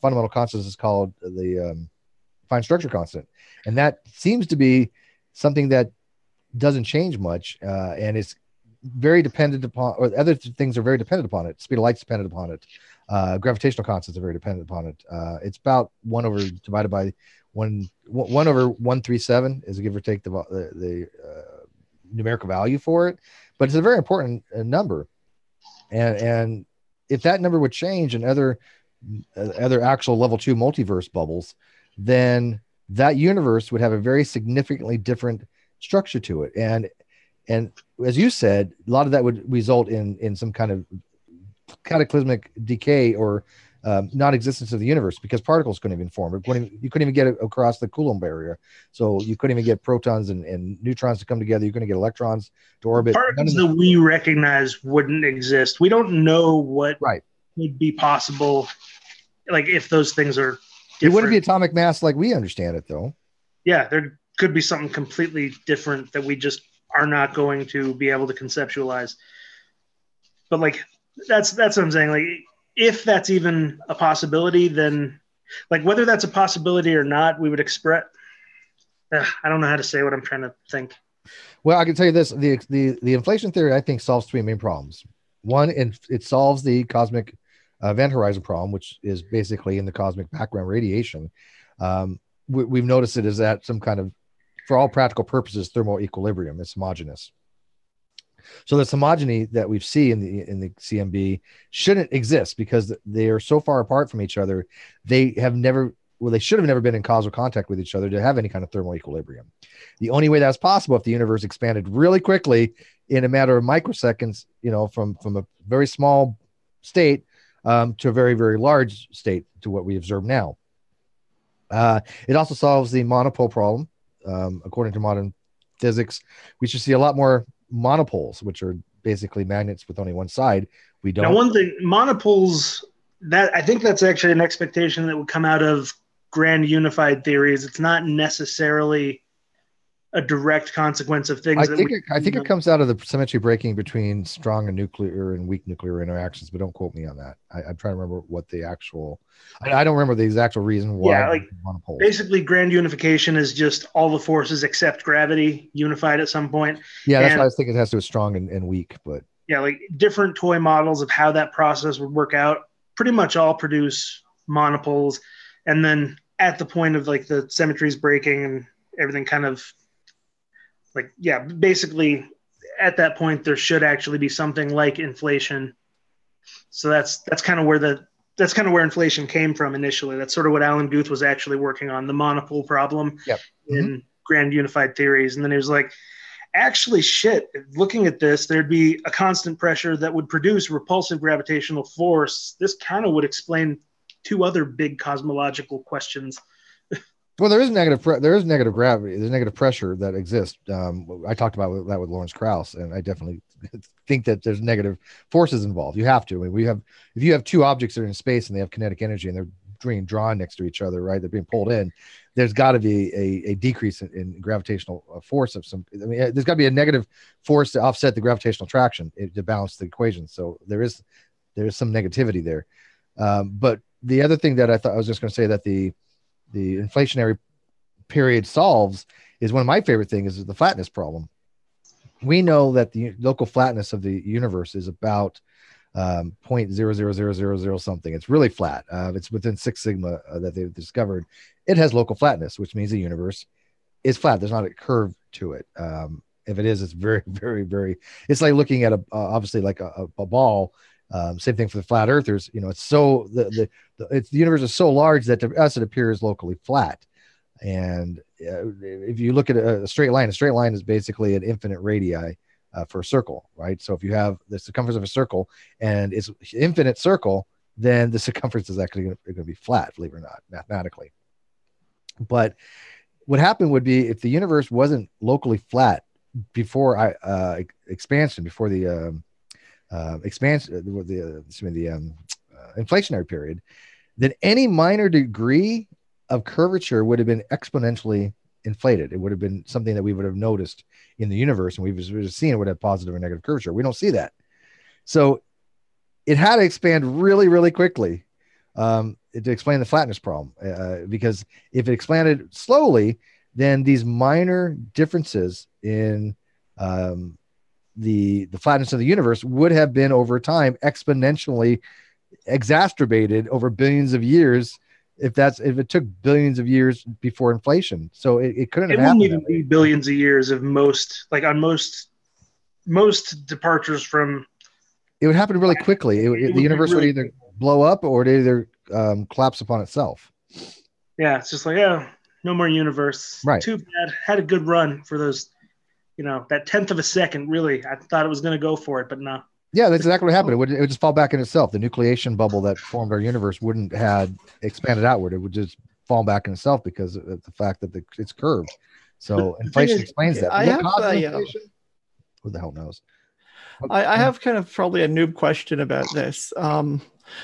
fundamental constants is called the fine structure constant, and that seems to be something that doesn't change much, and it's very dependent upon, or other things are very dependent upon it. Speed of light's dependent upon it. Gravitational constants are very dependent upon it. It's about 1 over divided by 1 over 137 is a give or take the numerical value for it, but it's a very important number. And if that number would change in other actual level 2 multiverse bubbles, then that universe would have a very significantly different structure to it. And as you said, a lot of that would result in some kind of cataclysmic decay or non-existence of the universe, because particles couldn't even form. You couldn't even get across the Coulomb barrier, so you couldn't even get protons and neutrons to come together. You couldn't get electrons to orbit. Particles that we recognize wouldn't exist. We don't know what would be possible, like if those things are different. It wouldn't be atomic mass like we understand it, though. Yeah, there could be something completely different that we just are not going to be able to conceptualize. But like that's what I'm saying. Like, if that's even a possibility, then like whether that's a possibility or not, we would express. I don't know how to say what I'm trying to think. Well, I can tell you this: the inflation theory, I think, solves 3 main problems. One, it solves the cosmic event horizon problem, which is basically in the cosmic background radiation. We've noticed it is at some kind of, for all practical purposes, thermal equilibrium. It's homogeneous. So this homogeny that we see in the CMB shouldn't exist, because they are so far apart from each other. They should have never been in causal contact with each other to have any kind of thermal equilibrium. The only way that's possible, if the universe expanded really quickly in a matter of microseconds, from a very small state to a very, very large state to what we observe now. It also solves the monopole problem. According to modern physics, we should see a lot more monopoles, which are basically magnets with only one side. We don't. Now, one thing, monopoles, that I think that's actually an expectation that would come out of grand unified theories. It's not necessarily a direct consequence of things. I think it comes out of the symmetry breaking between strong and nuclear and weak nuclear interactions, but don't quote me on that. I'm trying to remember what the actual. I don't remember the exact reason why. Yeah, like basically, grand unification is just all the forces except gravity unified at some point. Yeah, that's why I was thinking it has to do with strong and weak, but yeah, like different toy models of how that process would work out. Pretty much all produce monopoles, and then at the point of like the symmetries breaking and everything kind of. Like, yeah, basically at that point, there should actually be something like inflation. So that's kind of where inflation came from initially. That's sort of what Alan Guth was actually working on, the monopole problem in grand unified theories. And then he was like, actually, looking at this, there'd be a constant pressure that would produce repulsive gravitational force. This kind of would explain two other big cosmological questions. Well, there is negative gravity. There's negative pressure that exists. I talked about that with Lawrence Krauss, and I definitely think that there's negative forces involved. You have to. I mean, if you have two objects that are in space and they have kinetic energy and they're being drawn next to each other, right? They're being pulled in. There's got to be a decrease in gravitational force of some. I mean, there's got to be a negative force to offset the gravitational attraction to balance the equation. So there is some negativity there. But the other thing that I was just going to say that the inflationary period solves is one of my favorite things is the flatness problem. We know that the local flatness of the universe is about 0.00000 something. It's really flat. It's within 6 sigma that they've discovered. It has local flatness, which means the universe is flat. There's not a curve to it. If it is, it's very, very, very. It's like looking at obviously like a ball. Same thing for the flat earthers. It's so the universe is so large that to us it appears locally flat. And if you look at a straight line is basically an infinite radii for a circle, right? So if you have the circumference of a circle and it's infinite circle, then the circumference is actually going to be flat, believe it or not, mathematically. But what happened would be if the universe wasn't locally flat before expansion, before the inflationary period, then any minor degree of curvature would have been exponentially inflated. It would have been something that we would have noticed in the universe, and we've seen it would have positive or negative curvature. We don't see that. So it had to expand really, really quickly to explain the flatness problem. Because if it expanded slowly, then these minor differences in the flatness of the universe would have been over time exponentially exacerbated over billions of years. If it took billions of years before inflation, so it couldn't have happened. It wouldn't even be billions of years of most departures from. It would happen really quickly. The universe would either blow up or it either collapse upon itself. Yeah, it's just like, no more universe. Right. Too bad. Had a good run for those. That 1/10 of a second. Really, I thought it was going to go for it, but no. Yeah, that's exactly what happened. It would just fall back in itself. The nucleation bubble that formed our universe wouldn't have expanded outward. It would just fall back in itself because of the fact that it's curved. So inflation explains that. Who the hell knows? I have kind of probably a noob question about this.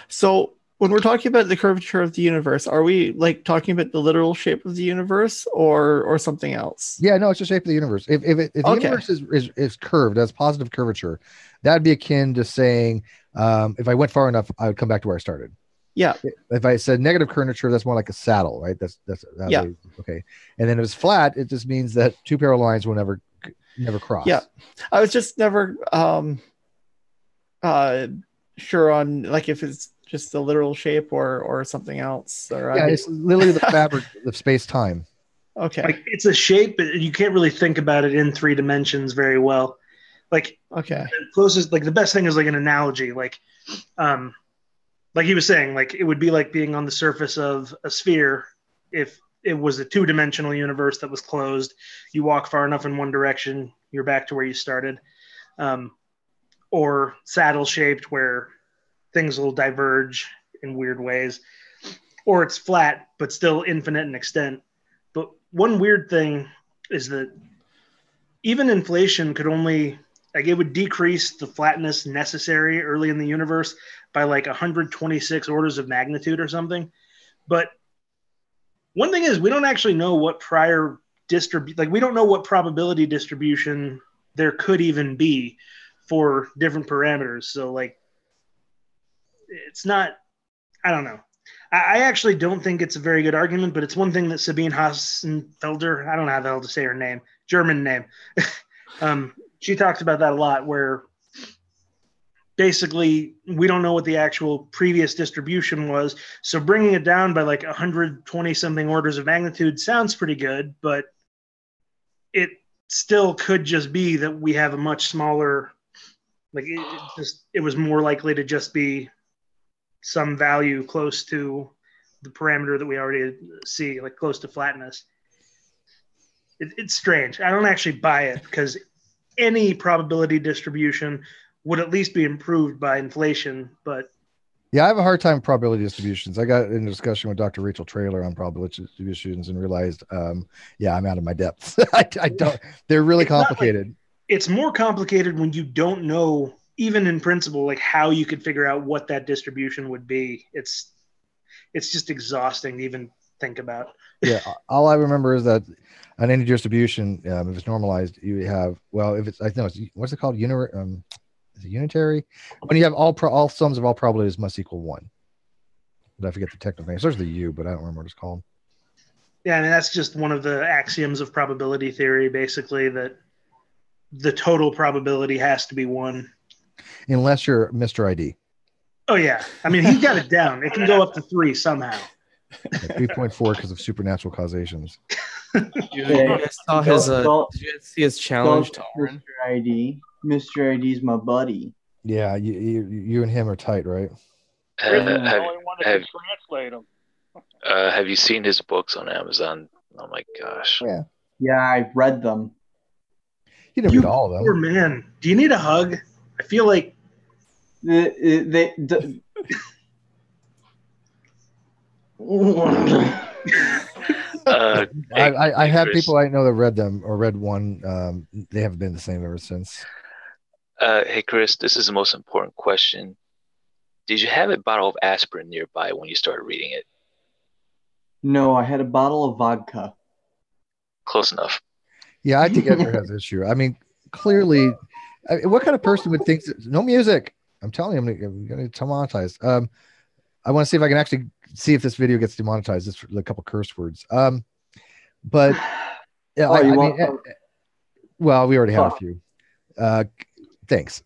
So when we're talking about the curvature of the universe, are we like talking about the literal shape of the universe or something else? Yeah, no, it's the shape of the universe. If the universe is curved, has positive curvature, that'd be akin to saying, if I went far enough, I would come back to where I started. Yeah. If I said negative curvature, that's more like a saddle, right? That's okay. And then if it's flat, it just means that two parallel lines will never cross. Yeah, I was just never sure on like if it's just the literal shape or something else. It's literally the fabric of space-time. Okay. Like it's a shape, but you can't really think about it in 3 dimensions very well. Like, okay. The closest, like the best thing is like an analogy. Like he was saying, like it would be like being on the surface of a sphere if it was a 2-dimensional universe that was closed. You walk far enough in one direction, you're back to where you started. Or saddle shaped where things will diverge in weird ways, or it's flat but still infinite in extent. But one weird thing is that even inflation could only Like it would decrease the flatness necessary early in the universe by like 126 orders of magnitude or something. But one thing is, we don't actually know what prior we don't know what probability distribution there could even be for different parameters. So like, it's not, I don't know. I actually don't think it's a very good argument, but it's one thing that Sabine Hassenfelder, I don't know how the hell to say her name, German name. She talks about that a lot, where basically we don't know what the actual previous distribution was. So bringing it down by like 120 something orders of magnitude sounds pretty good, but it still could just be that we have a much smaller, like it was more likely to just be some value close to the parameter that we already see, like close to flatness. It's strange. I don't actually buy it, because any probability distribution would at least be improved by inflation. But yeah, I have a hard time with probability distributions. I got in a discussion with Dr. Rachel Traylor on probability distributions and realized, yeah, I'm out of my depths. I don't. They're really complicated. It's more complicated when you don't know, even in principle, like how you could figure out what that distribution would be. It's just exhausting to even think about. Yeah, all I remember is that on any distribution, if it's normalized, you have, well, if it's, I know it's, what's it called? Is it unitary? When you have all sums of all probabilities must equal 1. But I forget the technical name. It starts with the U, but I don't remember what it's called. Yeah, I mean, that's just one of the axioms of probability theory, basically, that the total probability has to be 1. Unless you're Mr. ID. Oh, yeah. I mean, he got it down. It can go up to 3 somehow. 3.4 because of supernatural causations. You guys saw his, did you guys see his challenge to Mr. ID. Mr. ID's my buddy. Yeah, you and him are tight, right? The only one that can translate them. Have you seen his books on Amazon? Oh my gosh. Yeah, I've read them. You didn't read all of them. Poor man. Do you need a hug? I feel like I have people I know that read them or read one. They haven't been the same ever since. Hey Chris, this is the most important question. Did you have a bottle of aspirin nearby when you started reading it? No, I had a bottle of vodka. Close enough. Yeah, I think Edgar has an issue. I mean, clearly, what kind of person would think that, no music? I'm telling you, I'm going to demonetize. I want to see if I can actually see if this video gets demonetized. It's a couple curse words. But yeah, well, we already had a few. Thanks.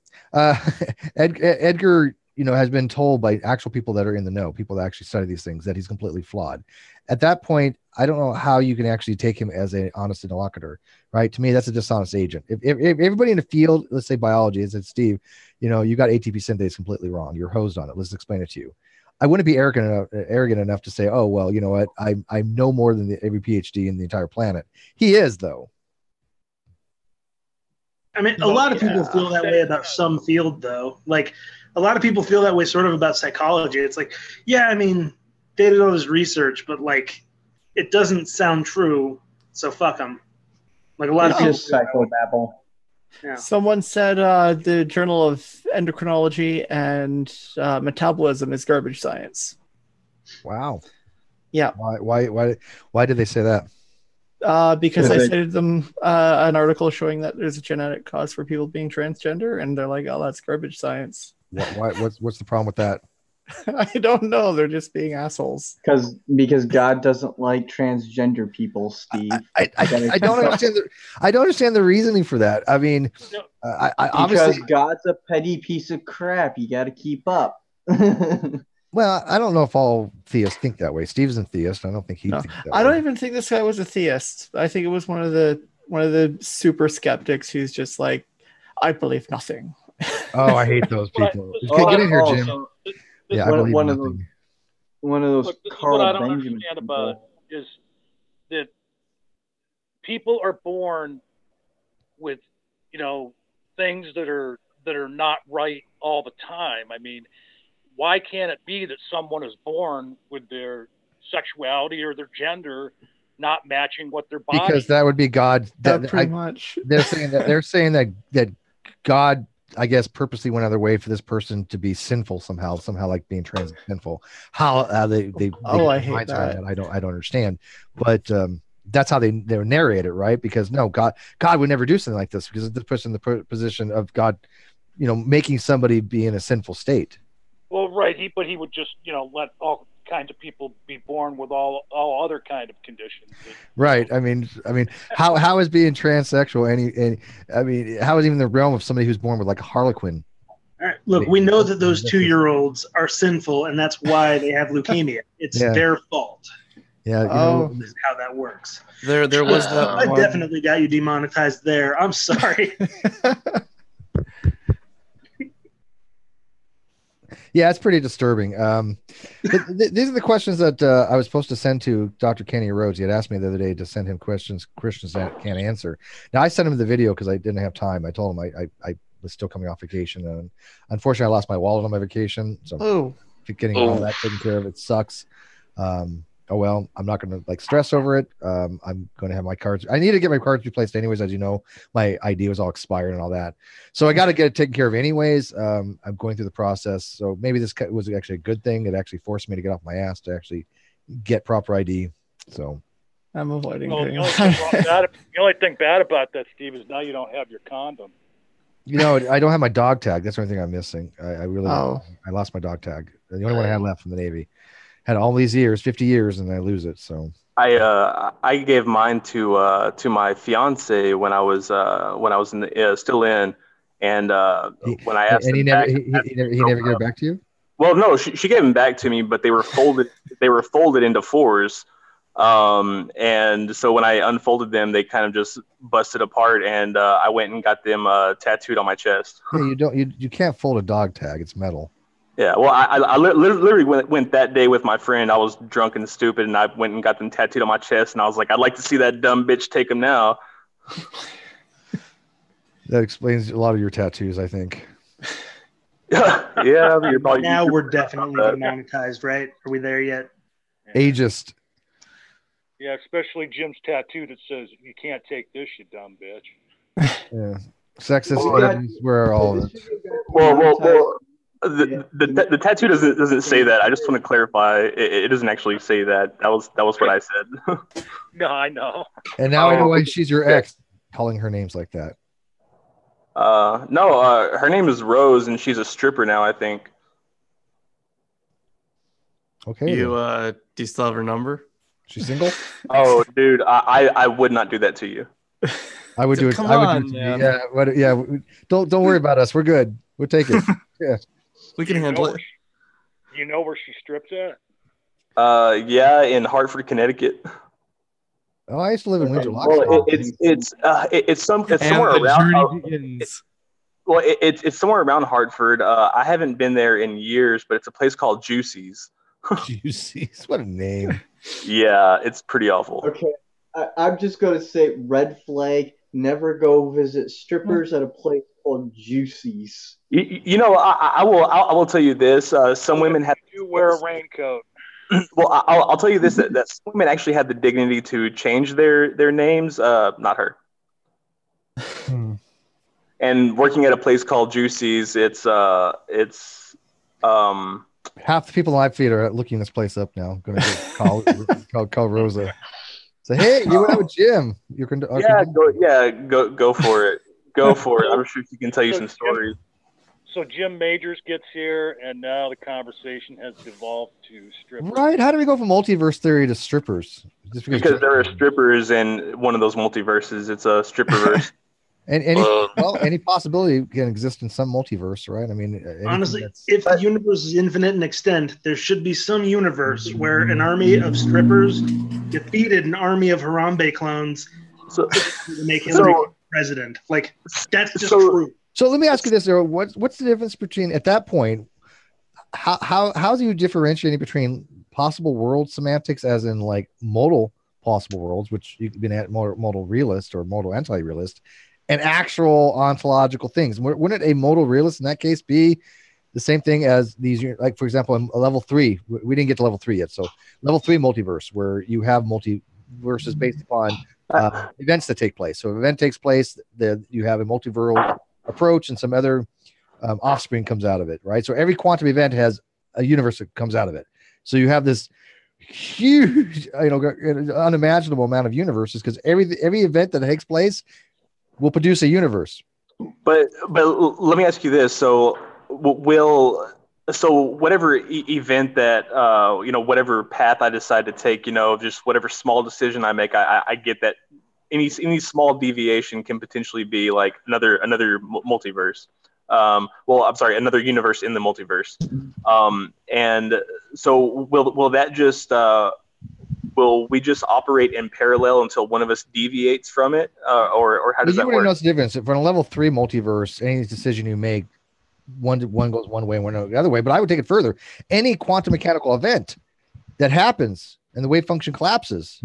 Edgar, has been told by actual people that are in the know, people that actually study these things, that he's completely flawed. At that point, I don't know how you can actually take him as an honest interlocutor, right? To me, that's a dishonest agent. If everybody in the field, let's say biology, as Steve, you got ATP synthase completely wrong. You're hosed on it. Let's explain it to you. I wouldn't be arrogant enough to say, oh, well, you know what? I know more than every PhD in the entire planet. He is, though. I mean, a lot of people feel that way about some field, though. Like, a lot of people feel that way sort of about psychology. It's like, yeah, I mean, they did all this research, but, like, it doesn't sound true, so fuck them. Like, a lot of people psychobabble. Yeah. Someone said the Journal of Endocrinology and Metabolism is garbage science. Wow. Yeah. Why did they say that? Because I cited them an article showing that there's a genetic cause for people being transgender, and they're like, "Oh, that's garbage science." What's the problem with that? I don't know. They're just being assholes. Because God doesn't like transgender people, Steve. I don't understand. I don't understand the reasoning for that. I mean, because God's a petty piece of crap. You got to keep up. Well, I don't know if all theists think that way. Steve's a theist. I don't think he thinks that way. I don't even think this guy was a theist. I think it was one of the super skeptics who's just like, I believe nothing. Oh, I hate those people. Get in here, Jim. Yeah, I believe nothing. One of those what I don't understand about it is that people are born with, things that are not right all the time. I mean, why can't it be that someone is born with their sexuality or their gender not matching what their body? Because that would be God. Pretty much. They're saying that God, I guess, purposely went out of their way for this person to be sinful somehow, like being trans sinful. How they I hate that. that. I don't understand, but that's how they narrate it, right? Because no, God would never do something like this, because this person in the position of God, making somebody be in a sinful state. Well, right. But he would just, let all kinds of people be born with all other kind of conditions. Right. I mean, how is being transsexual how is even the realm of somebody who's born with like a harlequin? All right. Look, we know that those 2-year-olds are sinful, and that's why they have leukemia. It's their fault. Yeah. This is how that works. There was that. I definitely got you demonetized there. I'm sorry. Yeah, it's pretty disturbing. These are the questions that I was supposed to send to Dr. Kenny Rhodes. He had asked me the other day to send him questions Christians that can't answer. Now, I sent him the video because I didn't have time. I told him I was still coming off vacation, and unfortunately, I lost my wallet on my vacation. So getting all that taken care of, it sucks. Oh well, I'm not going to stress over it. I'm going to have my cards. I need to get my cards replaced anyways. As you know, my ID was all expired and all that. So I got to get it taken care of anyways. I'm going through the process. So maybe this was actually a good thing. It actually forced me to get off my ass to actually get proper ID. So I'm avoiding the only thing bad about that, Steve, is now you don't have your condom. I don't have my dog tag. That's the only thing I'm missing. I lost my dog tag. The only one I had left from the Navy. Had all these years, 50 years, and I lose it. So I gave mine to my fiance when I was still in, and when I asked and he him never back, he never gave it back to you. Well, no, she gave them back to me, but they were folded. They were folded into fours, and so when I unfolded them, they kind of just busted apart, and I went and got them tattooed on my chest. Yeah, you can't fold a dog tag; it's metal. Yeah, well, I literally went that day with my friend. I was drunk and stupid, and I went and got them tattooed on my chest, and I was like, I'd like to see that dumb bitch take them now. That explains a lot of your tattoos, I think. Yeah, you're probably... Now we're definitely demonetized, right? Are we there yet? Ageist. Yeah, especially Jim's tattoo that says, "You can't take this, you dumb bitch." Yeah, sexist. We're all... Well. The tattoo doesn't say that. I just want to clarify. It doesn't actually say that. That was what I said. No, I know. And now I know why she's your ex, calling her names like that. No, her name is Rose, and she's a stripper now, I think. Okay. Do you still have her number? She's single? Oh, dude, I would not do that to you. I would do it. Come on, man. Yeah. Don't worry about us. We're good. We'll take it. Yeah. We can handle it. You know where she strips at? Yeah, in Hartford, Connecticut. Oh, I used to live in Windsor. Well, it's somewhere around. It's somewhere around Hartford. I haven't been there in years, but it's a place called Juicy's. Juicy's, what a name! Yeah, it's pretty awful. Okay, I'm just gonna say red flag. Never go visit strippers at a place called Juicy's. I will tell you this. Some women have to wear a raincoat. Well, I'll tell you this: that some women actually had the dignity to change their names. Not her. And working at a place called Juicy's, it's half the people on live feed are looking this place up now. Going to call Rosa. Say, hey, you went out with Jim. You can go for it. Go for it. I'm sure she can tell you some stories. So Jim Majors gets here, and now the conversation has devolved to strippers. Right? How do we go from multiverse theory to strippers? Just because there are strippers in one of those multiverses. It's a stripperverse. And any possibility can exist in some multiverse, right? I mean, honestly, if the universe is infinite in extent, there should be some universe where an army of strippers defeated an army of Harambe clones to make Hillary president. Like, that's just true. So let me ask you this: what's the difference between, at that point, how do you differentiate between possible world semantics, as in like modal possible worlds, which you can be at modal realist or modal anti-realist, and actual ontological things? Wouldn't a modal realist in that case be the same thing as these? Like, for example, in level 3, we didn't get to level 3 yet. So level 3 multiverse, where you have multiverses based upon events that take place. So if an event takes place, you have a multiverse approach and some other offspring comes out of it, right? So every quantum event has a universe that comes out of it. So you have this huge, unimaginable amount of universes, because every event that takes place will produce a universe. But let me ask you this: so whatever event that whatever path I decide to take, just whatever small decision I make, I get that any small deviation can potentially be like another multiverse. Another universe in the multiverse. And so will that just will we just operate in parallel until one of us deviates from it, or how does that work? You know the difference. For a level 3 multiverse, any decision you make, one goes one way, one the other way. But I would take it further. Any quantum mechanical event that happens and the wave function collapses,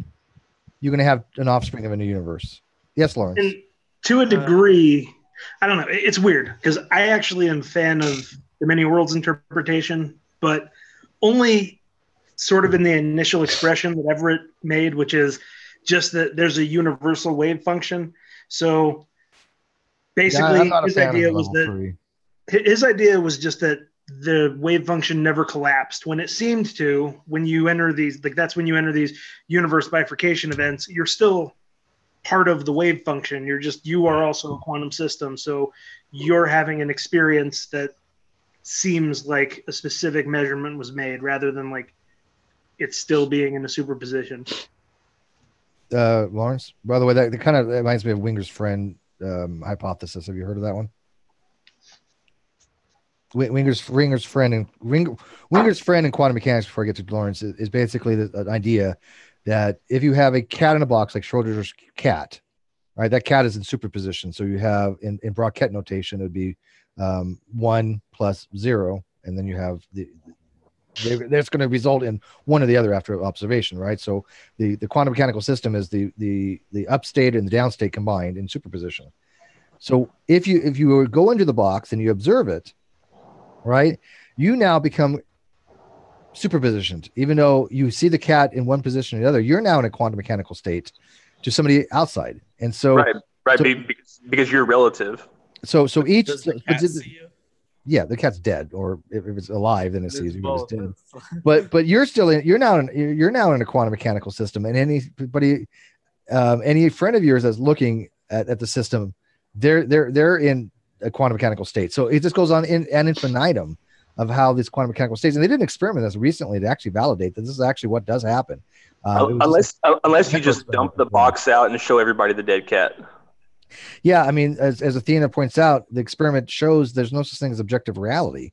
you're going to have an offspring of a new universe. Yes, Lawrence. And to a degree, I don't know. It's weird because I actually am a fan of the many worlds interpretation, but only sort of in the initial expression that Everett made, which is just that there's a universal wave function. So basically, his idea was just that the wave function never collapsed. When it seemed to, when you enter these, like that's when you enter these universe bifurcation events, you're still part of the wave function. You are also a quantum system. So you're having an experience that seems like a specific measurement was made rather than like it's still being in a superposition. Lawrence, by the way, that kind of reminds me of Winger's friend hypothesis. Have you heard of that one? Winger's friend in quantum mechanics, before I get to Lawrence, is basically an idea that if you have a cat in a box, like Schrodinger's cat, right? That cat is in superposition. So you have in Brockett notation, it would be 1 plus 0, and then you have that's going to result in one or the other after observation, right? So the quantum mechanical system is the upstate and the downstate combined in superposition. So if you go into the box and you observe it, right, you now become superpositioned. Even though you see the cat in one position or the other, you're now in a quantum mechanical state to somebody outside. And so right, because you're relative. So each Yeah, the cat's dead, or if it's alive, then it sees you. It's dead. But you're now in a quantum mechanical system, and any friend of yours that's looking at the system, they're in a quantum mechanical state. So it just goes on an infinitum of how these quantum mechanical states, and they did an experiment this recently to actually validate that this is actually what does happen. Unless you just dump the box out and show everybody the dead cat. Yeah, I mean, as Athena points out, the experiment shows there's no such thing as objective reality.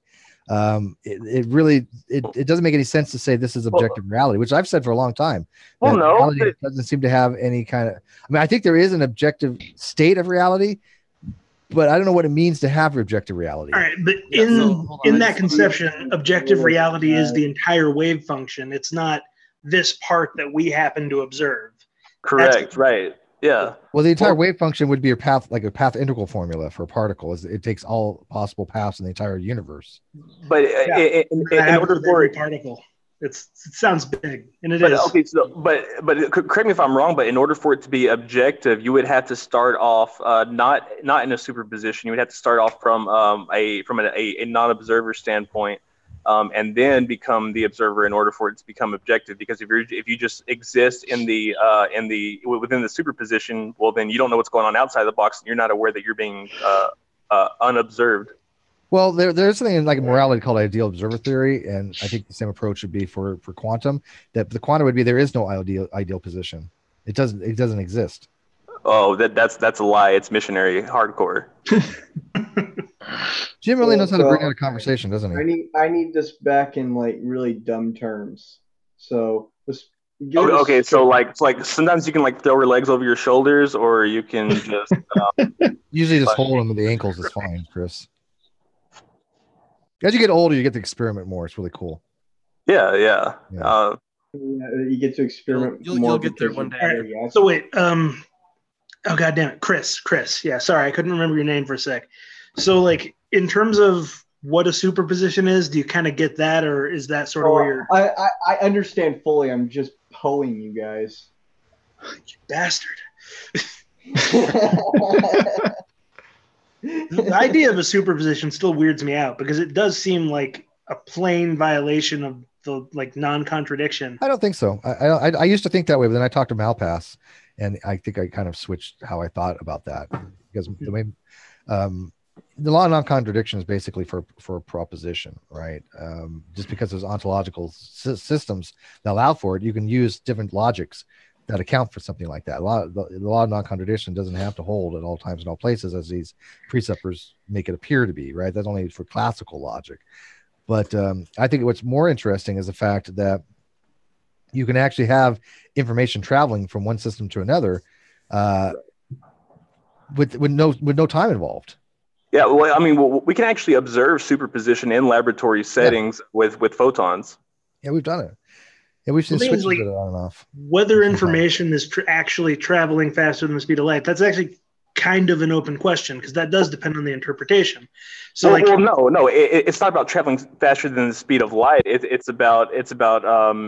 It doesn't make any sense to say this is objective reality, which I've said for a long time. Well, no, reality doesn't seem to have any kind of. I mean, I think there is an objective state of reality, but I don't know what it means to have objective reality. All right, but in that conception, objective reality is the entire wave function. It's not this part that we happen to observe. Correct. Right. Yeah. Well, the entire wave function would be a path, like a path integral formula for a particle. It takes all possible paths in the entire universe. But in order for a particle, it sounds big, and it is. Okay, but correct me if I'm wrong. But in order for it to be objective, you would have to start off not in a superposition. You would have to start off from a non-observer standpoint. And then become the observer in order for it to become objective. Because if you just exist within the superposition, well, then you don't know what's going on outside the box, and you're not aware that you're being unobserved. Well, there's something like morality called ideal observer theory, and I think the same approach would be for quantum. That the quantum would be there is no ideal position. It doesn't exist. Oh, that's a lie. It's missionary hardcore. Jim really knows how to bring out a conversation, doesn't he? I need this back in like really dumb terms. So let's okay. So like sometimes you can like throw your legs over your shoulders, or you can just usually just hold them with the ankles is fine, Chris. As you get older, you get to experiment more. It's really cool. Yeah. You get to experiment more. You'll get there one day. Right. So wait, oh god damn it, Chris. Yeah, sorry, I couldn't remember your name for a sec. So like in terms of what a superposition is, do you kind of get that, or is that sort of where you're? I understand fully. I'm just poing you guys. You bastard. The idea of a superposition still weirds me out because it does seem like a plain violation of the like non-contradiction. I don't think so. I used to think that way, but then I talked to Malpass, and I think I kind of switched how I thought about that, because the way the law of non-contradiction is basically for a proposition, right? Just because there's ontological systems that allow for it, you can use different logics that account for something like that. The law of non-contradiction doesn't have to hold at all times and all places, as these preceptors make it appear to be, right? That's only for classical logic. But I think what's more interesting is the fact that you can actually have information traveling from one system to another with no time involved. Yeah, well, I mean, we can actually observe superposition in laboratory settings with photons. Yeah, we've done it. Yeah, we've seen switches that are on and off. Whether information is actually traveling faster than the speed of light, that's actually kind of an open question, because that does depend on the interpretation. So, no, it's not about traveling faster than the speed of light. It's about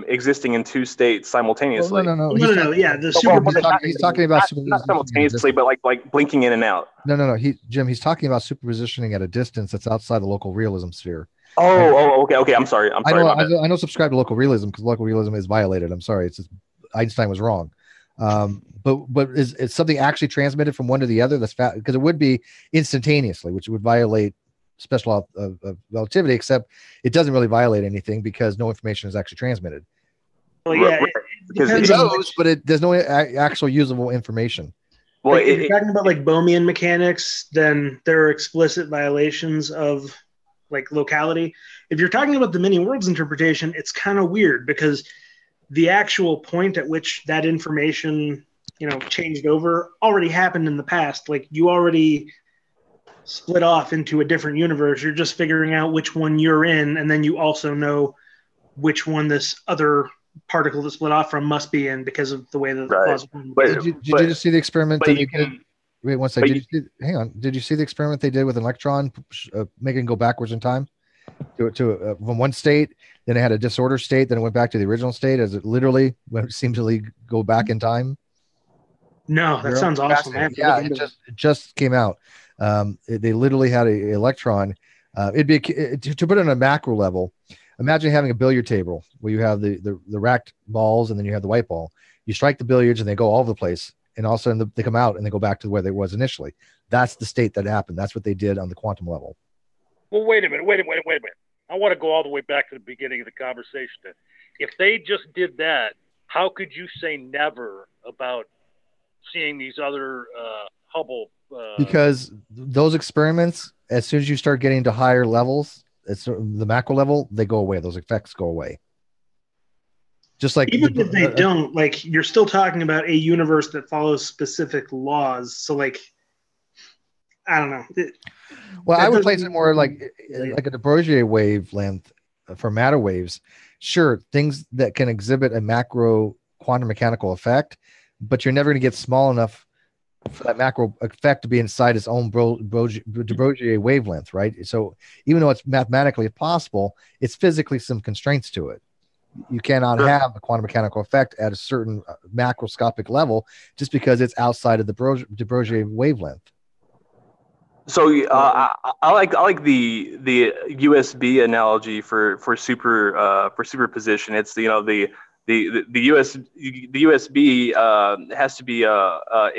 existing in two states simultaneously. No. He's talking about not simultaneously, but like blinking in and out. No. He's talking about superpositioning at a distance that's outside the local realism sphere. Okay. I'm sorry. I don't subscribe to local realism because local realism is violated. I'm sorry. It's just Einstein was wrong. But is something actually transmitted from one to the other? That's because it would be instantaneously, which would violate special law of relativity, except it doesn't really violate anything because no information is actually transmitted. Well, yeah, it goes, but there's no actual usable information. Well, if you're talking about like Bohmian mechanics, then there are explicit violations of like locality. If you're talking about the many worlds interpretation, it's kind of weird because the actual point at which that information, changed over already happened in the past. Like you already split off into a different universe. You're just figuring out which one you're in, and then you also know which one this other particle that split off from must be in because of the way that the laws. Did you just see the experiment that they did? Wait one second. Hang on. Did you see the experiment they did with an electron, making it go backwards in time to from one state? Then it had a disorder state. Then it went back to the original state. As it literally seemed to go back in time. No, that sounds awesome. Yeah, it just came out. They literally had an electron. It'd be to put it on a macro level. Imagine having a billiard table where you have the racked balls and then you have the white ball. You strike the billiards and they go all over the place. And all of a sudden they come out and they go back to where they was initially. That's the state that happened. That's what they did on the quantum level. Well, wait a minute. I want to go all the way back to the beginning of the conversation. If they just did that, how could you say never about seeing these other Hubble? Because those experiments, as soon as you start getting to higher levels, it's the macro level, they go away. Those effects go away. Just like even if they don't, like you're still talking about a universe that follows specific laws. So like, I don't know. I would place it more like a de Broglie wavelength for matter waves. Sure, things that can exhibit a macro quantum mechanical effect, but you're never going to get small enough for that macro effect to be inside its own de Broglie wavelength, right? So even though it's mathematically possible, it's physically some constraints to it. You cannot have a quantum mechanical effect at a certain macroscopic level just because it's outside of the de Broglie wavelength. So I like the USB analogy for superposition. It's the USB has to be what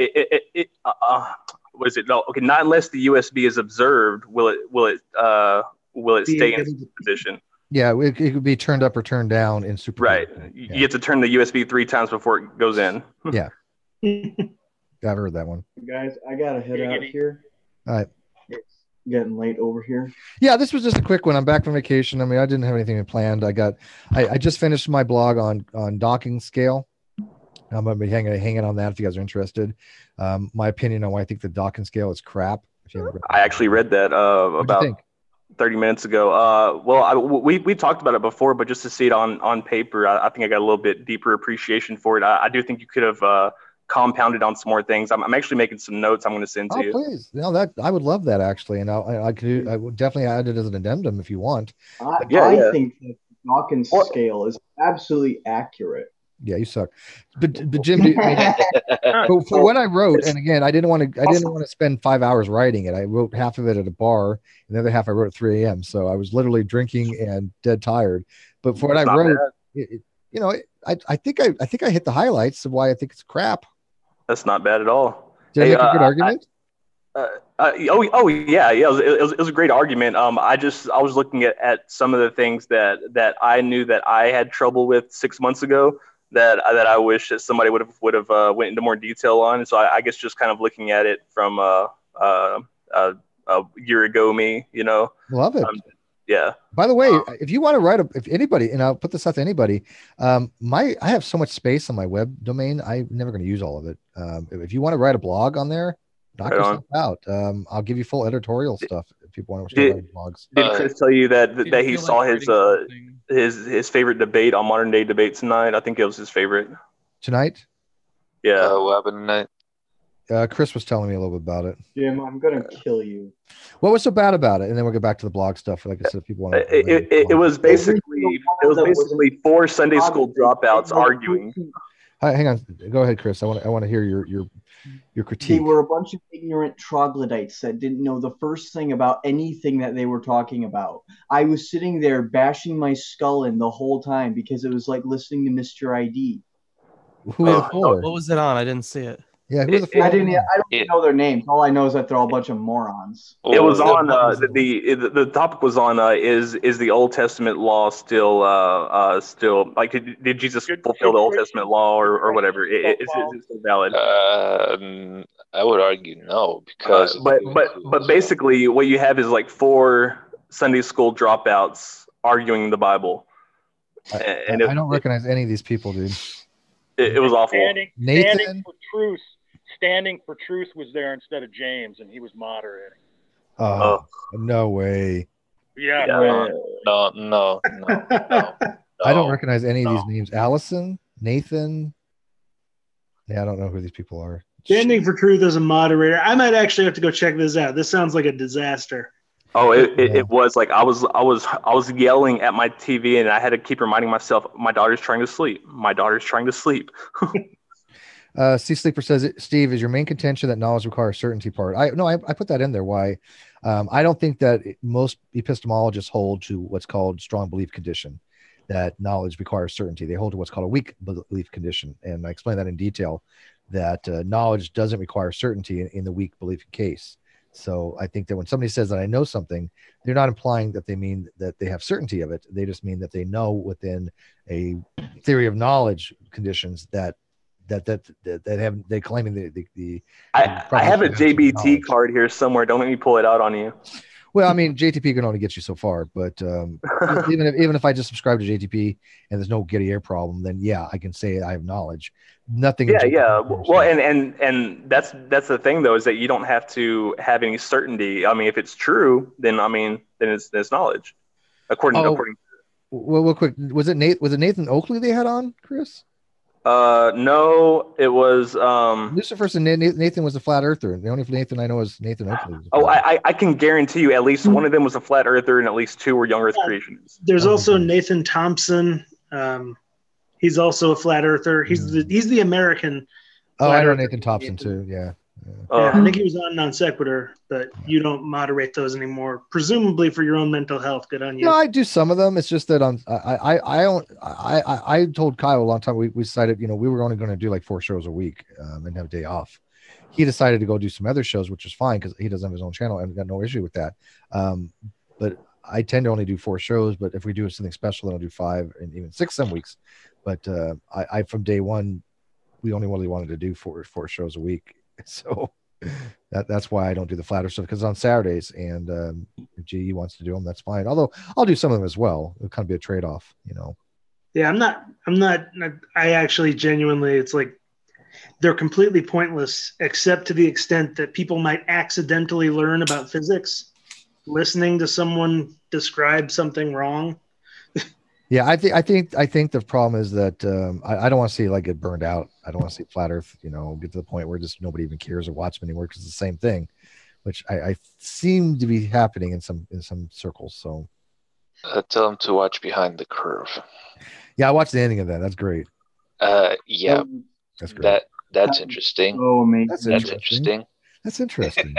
is it? No, okay, not unless the USB is observed will it stay in superposition. Yeah, it could be turned up or turned down in super. Right. You get to turn the USB 3 times before it goes in. Yeah. I've heard that one. Guys, I got to head out here. All right. It's getting late over here. Yeah, this was just a quick one. I'm back from vacation. I mean, I didn't have anything planned. I just finished my blog on docking scale. I'm going to be hanging on that if you guys are interested. My opinion on why I think the docking scale is crap. I actually read that about 30 minutes ago. We talked about it before, but just to see it on paper, I think I got a little bit deeper appreciation for it. I do think you could have compounded on some more things. I'm actually making some notes I'm going to send to you. Please. No, that I would love that actually. And I would definitely add it as an addendum if you want. I think that the Dawkins scale is absolutely accurate. Yeah, you suck. But Jim, for what I wrote, and again, I didn't want to spend 5 hours writing it. I wrote half of it at a bar, and the other half I wrote at 3 a.m. So I was literally drinking and dead tired. But for what I wrote, I think I hit the highlights of why I think it's crap. That's not bad at all. Did I make a good argument? Yeah, it was a great argument. I was looking at some of the things that I knew that I had trouble with 6 months ago that I wish that somebody would have went into more detail on. So I guess just kind of looking at it from a year ago me, Love it. Yeah. By the way, if you want to write if anybody, and I'll put this out to anybody, I have so much space on my web domain. I'm never going to use all of it. If you want to write a blog on there, knock yourself out. I'll give you full editorial stuff if people want to start writing blogs. Did Chris tell you that he saw his favorite debate on Modern Day Debate tonight? I think it was his favorite. Tonight? Yeah. What happened tonight? Chris was telling me a little bit about it. Jim, I'm gonna kill you. What was so bad about it? And then we'll get back to the blog stuff. Like I said, if people want to. It was basically 4 Sunday school dropouts arguing. Hang on, go ahead, Chris. I want to hear your critique. They were a bunch of ignorant troglodytes that didn't know the first thing about anything that they were talking about. I was sitting there bashing my skull in the whole time because it was like listening to Mr. ID. Who were the four? What was it on? I didn't see it. Yeah, who were the four? I don't even know their names. All I know is that they're all a bunch of morons. It was on the topic was on is the Old Testament law still like did Jesus fulfill the Old Testament law or whatever? Is it still valid? I would argue no, because but basically what you have is like 4 Sunday school dropouts arguing the Bible. I don't recognize any of these people, dude. It was awful. Standing for truth was there instead of James, and he was moderating. Oh, no way. Yeah. No. I don't recognize any of these names. Allison, Nathan. Yeah, I don't know who these people are. Standing for truth as a moderator. I might actually have to go check this out. This sounds like a disaster. Oh, it was like I was yelling at my TV, and I had to keep reminding myself, my daughter's trying to sleep. My daughter's trying to sleep. C Sleeper says, Steve, is your main contention that knowledge requires certainty part? I put that in there. Why? I don't think that most epistemologists hold to what's called strong belief condition, that knowledge requires certainty. They hold to what's called a weak belief condition. And I explain that in detail, that knowledge doesn't require certainty in the weak belief case. So I think that when somebody says that I know something, they're not implying that they mean that they have certainty of it. They just mean that they know within a theory of knowledge conditions that they claiming the I have a JBT card here somewhere. Don't let me pull it out on you. Well, I mean, JTP can only get you so far, but even if I just subscribe to JTP and there's no Getty Air problem, then yeah, I can say I have knowledge. Nothing. Yeah. Well, and that's the thing though, is that you don't have to have any certainty. I mean, if it's true, then it's knowledge. According. Well, real quick, was it Nathan Oakley they had on, Chris? No, it was Lucifer and Nathan was a flat earther. The only Nathan I know is Nathan Oakley. I can guarantee you at least one of them was a flat earther and at least 2 were young earth creationists. There's also Nathan Thompson. He's also a flat earther. He's the American. Oh, I know Nathan Thompson too. Yeah. I think he was on Non Sequitur, but you don't moderate those anymore, presumably for your own mental health. Good on you. No, I do some of them. It's just that I told Kyle a long time. We decided, we were only going to do like 4 shows a week and have a day off. He decided to go do some other shows, which is fine because he doesn't have his own channel and got no issue with that. But I tend to only do 4 shows. But if we do something special, then I'll do 5 and even 6 some weeks. But I from day one, we only really wanted to do 4 shows a week. So that's why I don't do the flatter stuff, because on Saturdays, and if GE wants to do them, that's fine. Although I'll do some of them as well. It'll kind of be a trade-off, Yeah, I'm not. I actually genuinely, it's like they're completely pointless, except to the extent that people might accidentally learn about physics listening to someone describe something wrong. Yeah, I think the problem is that I don't want to see like get burned out. I don't want to see flat Earth, get to the point where just nobody even cares or watch them anymore because it's the same thing, which I seem to be happening in some circles. So tell them to watch Behind the Curve. Yeah, I watched the ending of that. That's great. Yeah, That's great. that's interesting. Oh, amazing. That's That's interesting. That's interesting.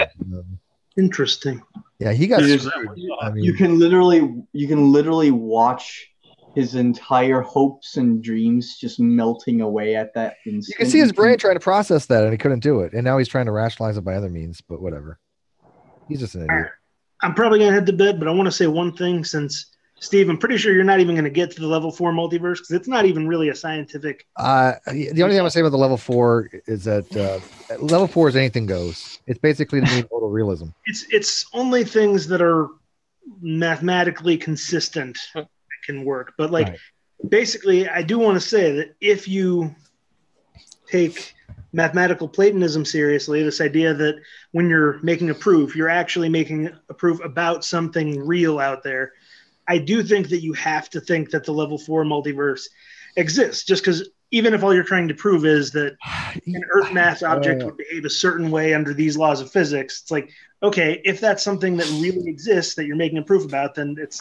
Interesting. Yeah, he got You screwed. I You mean, can literally watch his entire hopes and dreams just melting away at that instant. you can see his brain trying to process that, and he couldn't do it. And now he's trying to rationalize it by other means. But whatever. He's just an idiot. I'm probably going to head to bed, but I want to say one thing since, Steve, I'm pretty sure you're not even going to get to the level 4 multiverse because it's not even really a scientific. The only thing I'm going to say about the level 4 is that level 4 is anything goes. It's basically the mean total realism. It's only things that are mathematically consistent that can work. But like, basically, I do want to say that if you take mathematical Platonism seriously, this idea that when you're making a proof, you're actually making a proof about something real out there. I do think that you have to think that the level 4 multiverse exists, just because even if all you're trying to prove is that an Earth mass object would behave a certain way under these laws of physics, it's like, okay, if that's something that really exists that you're making a proof about, then it's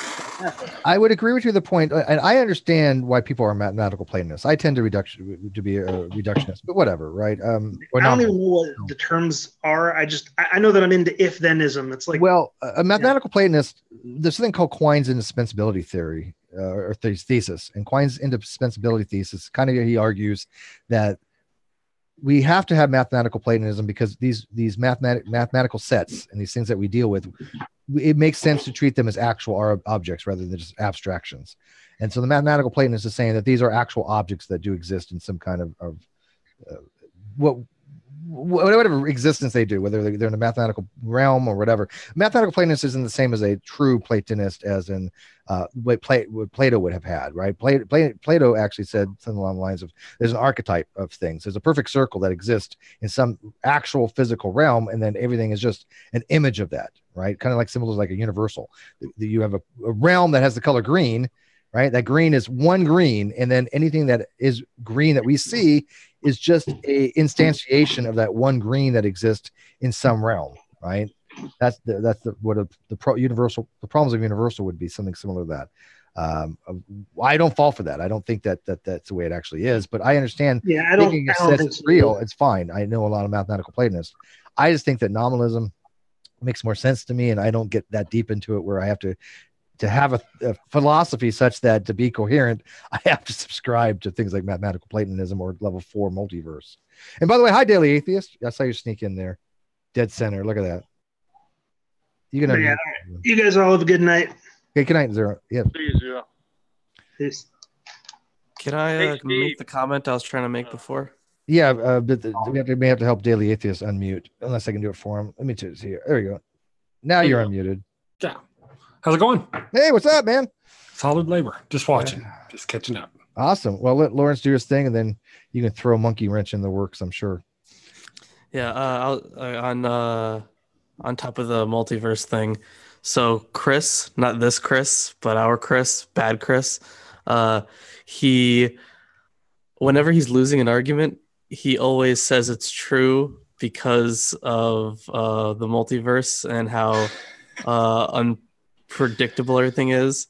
I would agree with you the point, and I understand why people are mathematical Platonists. I tend to be a reductionist, but whatever, right? I don't even know what the terms are. I know that I'm into if-thenism. It's like, well, a mathematical Platonist, there's something called Quine's indispensability theory or thesis, and Quine's indispensability thesis kind of, he argues that we have to have mathematical Platonism because these mathematical sets and these things that we deal with, it makes sense to treat them as actual objects rather than just abstractions. And so the mathematical Platonist is saying that these are actual objects that do exist in some kind of whatever existence they do, whether they're in the mathematical realm or whatever. Mathematical Platonist isn't the same as a true Platonist, as in what Plato would have had, right? Plato actually said something along the lines of, there's an archetype of things. There's a perfect circle that exists in some actual physical realm, and then everything is just an image of that, right? Kind of like symbols, like a universal. You have a realm that has the color green, right? That green is one green, and then anything that is green that we see is just a instantiation of that one green that exists in some realm, right? That's the problems of universal would be something similar to that. I don't fall for that. I don't think that that's the way it actually is, but I understand. Yeah, I don't think it's real. It's fine. I know a lot of mathematical Platonists. I just think that nominalism makes more sense to me, and I don't get that deep into it where I have to have a philosophy such that to be coherent, I have to subscribe to things like mathematical Platonism or level 4 multiverse. And by the way, hi, Daily Atheist. I saw you sneak in there. Dead center. Look at that. You can have you guys all have a good night. Okay, good night, Zero. Yeah. Please, yeah. Peace. Can I make the comment I was trying to make before? Yeah, but we may have to help Daily Atheist unmute, unless I can do it for him. Let me just see here. There we go. Now you're unmuted. Yeah. How's it going? Hey, what's up, man? Solid labor. Just watching. Just catching up. Awesome. Well, let Lawrence do his thing, and then you can throw a monkey wrench in the works, I'm sure. Yeah, on top of the multiverse thing. So Chris, not this Chris, but our Chris, bad Chris, whenever he's losing an argument, he always says it's true because of the multiverse and how unpredictable everything is,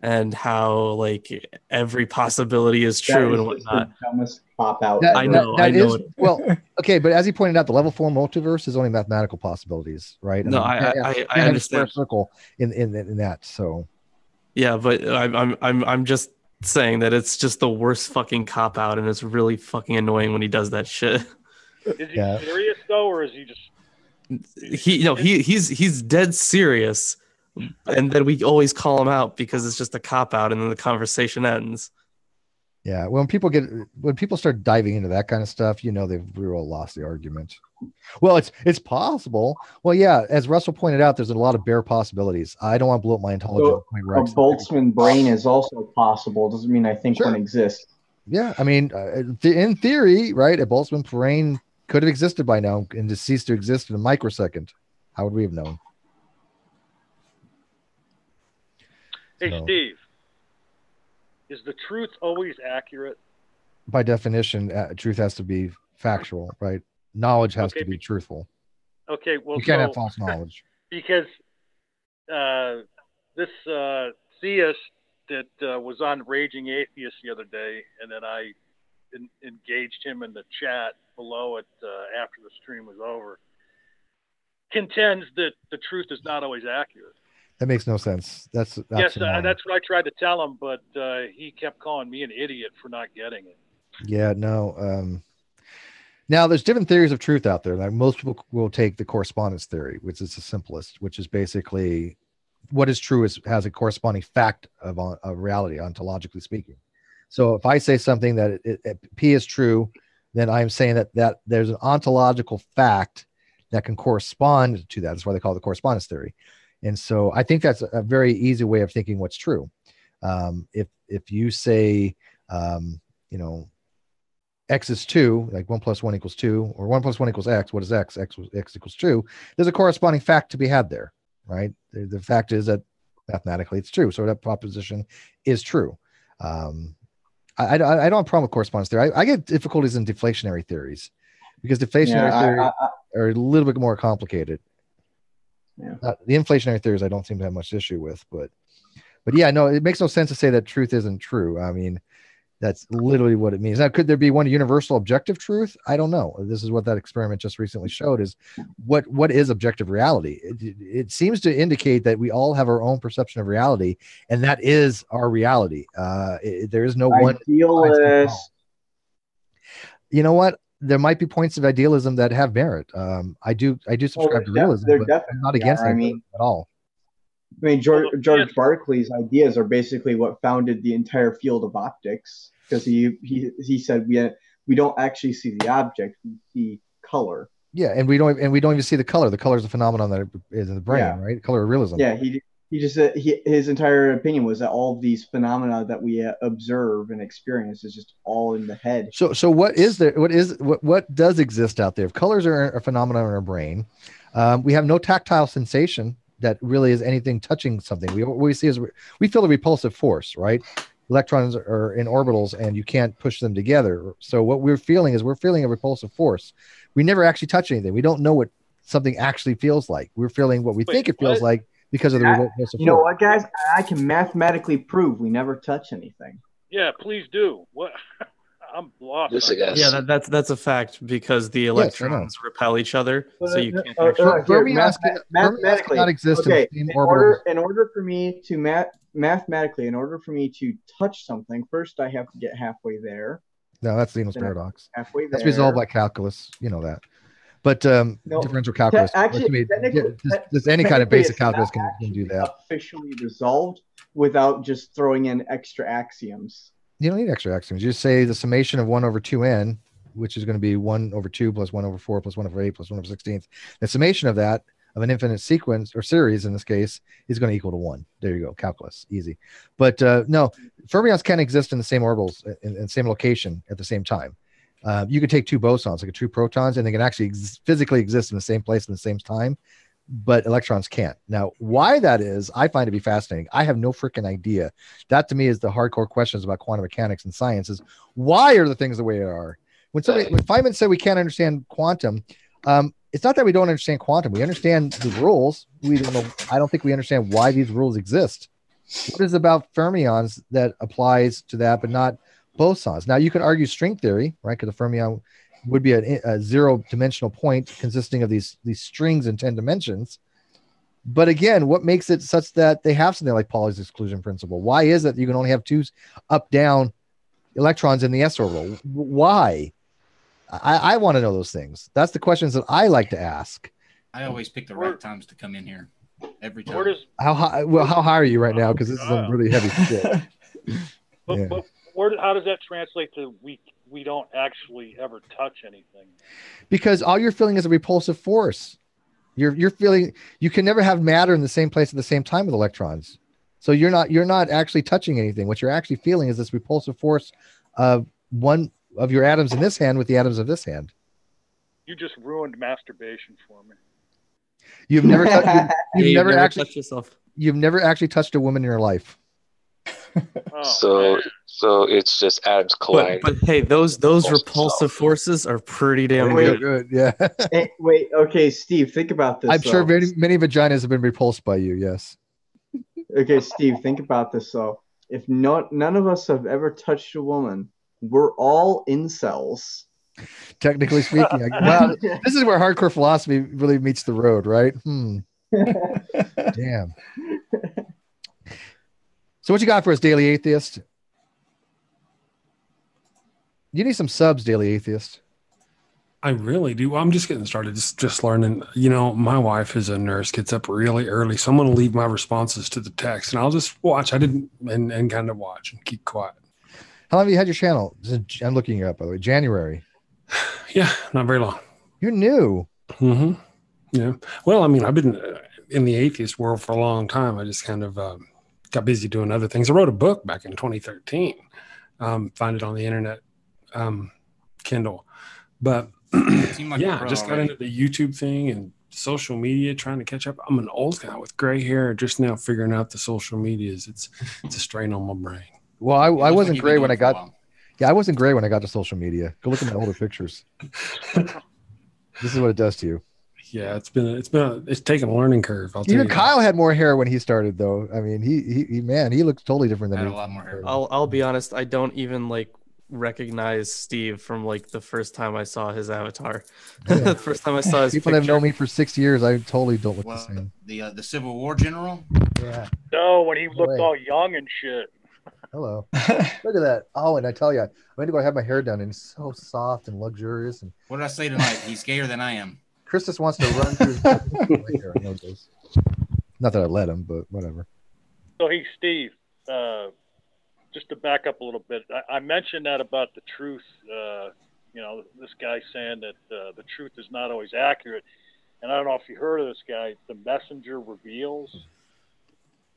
and how like every possibility is true and whatnot. Pop out. I know. Well, okay, but as he pointed out, the level 4 multiverse is only mathematical possibilities, right? No, I understand. Circle in that. So yeah, but I'm just saying that it's just the worst fucking cop out, and it's really fucking annoying when he does that shit. Is he serious though, or is he just? He's dead serious, and then we always call him out because it's just a cop out, and then the conversation ends. Yeah, when people start diving into that kind of stuff, they've real lost the argument. Well, it's possible. Well, yeah, as Russell pointed out, there's a lot of bare possibilities. I don't want to blow up my intelligence. So a Boltzmann brain is also possible. Doesn't mean I think one exists. Yeah, I mean, in theory, right? A Boltzmann brain could have existed by now and just ceased to exist in a microsecond. How would we have known? Hey, Steve. Is the truth always accurate? By definition, truth has to be factual, right? Knowledge has to be truthful. Okay, well, you can't have false knowledge. Because this theist that was on Raging Atheist the other day, and then I engaged him in the chat below it after the stream was over, contends that the truth is not always accurate. That makes no sense. That's yes, that's what I tried to tell him, but he kept calling me an idiot for not getting it. Yeah, no. Now, there's different theories of truth out there. Like most people will take the correspondence theory, which is the simplest, which is basically what is true has a corresponding fact of reality, ontologically speaking. So if I say something that P is true, then I'm saying that there's an ontological fact that can correspond to that. That's why they call it the correspondence theory. And so I think that's a very easy way of thinking what's true. If you say, X is 2, like 1 + 1 = 2, or 1 + 1 = X, what is X? X = 2. There's a corresponding fact to be had there, right? The fact is that mathematically it's true. So that proposition is true. I don't have a problem with correspondence theory. I get difficulties in deflationary theories because deflationary theories are a little bit more complicated. Yeah. The inflationary theories I don't seem to have much issue with, but yeah, no, it makes no sense to say that truth isn't true. I mean, that's literally what it means. Now, could there be one universal objective truth? I don't know. This is what that experiment just recently showed, is what is objective reality? It seems to indicate that we all have our own perception of reality, and that is our reality. There is no one idealist. You know what? There might be points of idealism that have merit. I do subscribe to realism, but I'm not against it at all. I mean, George Berkeley's ideas are basically what founded the entire field of optics, because he said we don't actually see the object, we see color. Yeah, and we don't even see the color. The color is a phenomenon that is in the brain, right? Color realism. Yeah, he just said his entire opinion was that all of these phenomena that we observe and experience is just all in the head. So what is there? What does exist out there? If colors are a phenomenon in our brain, we have no tactile sensation that really is anything touching something. What we see is we feel a repulsive force, right? Electrons are in orbitals and you can't push them together. So what we're feeling is a repulsive force. We never actually touch anything. We don't know what something actually feels like. We're feeling what we think it feels like because of the repulsive force. You know what, guys? I can mathematically prove we never touch anything. Yeah, please do. What? I'm lost. Yeah, that's a fact, because the electrons repel each other, so you can't. Mathematically not exist okay, in order for me to mathematically, in order for me to touch something, first I have to get halfway there. No, that's Zeno's paradox. Halfway there. That's resolved by calculus. You know that. But differential calculus. Actually, just any kind of basic calculus can do that. Officially resolved without just throwing in extra axioms. You don't need extra axioms. You just say the summation of 1/2n, which is going to be 1/2 + 1/4 + 1/8 + 1/16. The summation of that, of an infinite sequence or series in this case, is going to equal to 1. There you go. Calculus. Easy. But no, fermions can't exist in the same orbitals in the same location at the same time. You could take two bosons, like two protons, and they can actually physically exist in the same place in the same time, but electrons can't. Now, why that is, I find to be fascinating. I have no freaking idea. That to me is the hardcore questions about quantum mechanics and science, is why are the things the way they are? When Feynman said we can't understand quantum, it's not that we don't understand quantum. We understand the rules. We don't know. I don't think we understand why these rules exist. What is about fermions that applies to that, but not bosons? Now, you can argue string theory, right? Because a fermion would be a zero-dimensional point consisting of these strings in 10 dimensions. But again, what makes it such that they have something like Pauli's exclusion principle? Why is it you can only have two up-down electrons in the s orbital? Why? I want to know those things. That's the questions that I like to ask. I always pick the right times to come in here. Every time. How high are you right now? Because this is some really heavy shit. But how does that translate to we don't actually ever touch anything? Because all you're feeling is a repulsive force. You're feeling, you can never have matter in the same place at the same time with electrons. So you're not actually touching anything. What you're actually feeling is this repulsive force of one of your atoms in this hand with the atoms of this hand. You just ruined masturbation for me. You've never touched yourself. You've never actually touched a woman in your life. So it's just atoms colliding. But hey, those repulsive forces are pretty damn good. Yeah. Hey, wait, okay, Steve, think about this. I'm sure many vaginas have been repulsed by you. Yes. Okay, Steve, think about this. So, if none of us have ever touched a woman, we're all incels. Technically speaking, wow, this is where hardcore philosophy really meets the road, right? Damn. So what you got for us, Daily Atheist? You need some subs, Daily Atheist. I really do. I'm just getting started, just learning. You know, my wife is a nurse, gets up really early, so I'm going to leave my responses to the text, and I'll just watch. I didn't, and kind of watch and keep quiet. How long have you had your channel? I'm looking you up, by the way. January. Yeah, not very long. You're new. Mm-hmm. Yeah. Well, I mean, I've been in the atheist world for a long time. I just kind of got busy doing other things. I wrote a book back in 2013. Find it on the internet, Kindle. But like yeah, just got into the YouTube thing and social media, trying to catch up. I'm an old guy with gray hair, just now figuring out the social medias. It's a strain on my brain. Well, I wasn't gray when I got. Yeah, I wasn't gray when I got to social media. Go look at my older pictures. This is what it does to you. Yeah, it's taken a learning curve. Even Kyle had more hair when he started, though. I mean, he looks totally different than I had me. a lot more hair. I'll be honest. I don't even recognize Steve from the first time I saw his avatar. Yeah. The first time I saw his people picture. that have known me for 6 years, I totally don't look the same. The Civil War general. Yeah. No, when he looked all young and shit. Hello. Look at that. Oh, and I tell you, I went to go have my hair done, and it's so soft and luxurious. And what did I say tonight? He's gayer than I am. Chris just wants to run through his hair. Not that I let him, but whatever. So, hey, Steve, just to back up a little bit, I mentioned that about the truth. This guy saying that the truth is not always accurate. And I don't know if you heard of this guy, The Messenger Reveals.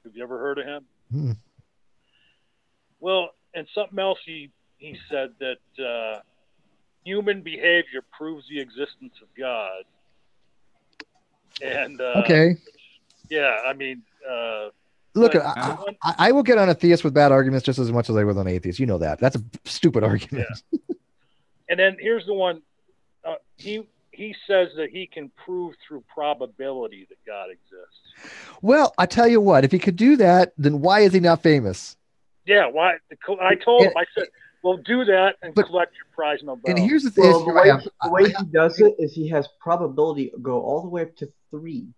Have you ever heard of him? Well, and something else he said that human behavior proves the existence of God. And okay. Yeah, I mean, look, I will get on a theist with bad arguments just as much as I will on atheists. You know that. That's a stupid argument. Yeah. And then here's the one. He says that he can prove through probability that God exists. Well, I tell you what, if he could do that, then why is he not famous? Yeah, why? I told him, I said, well, do that and collect your prize Nobel. And here's the thing. Well, the way he does it is he has probability go all the way up to 3.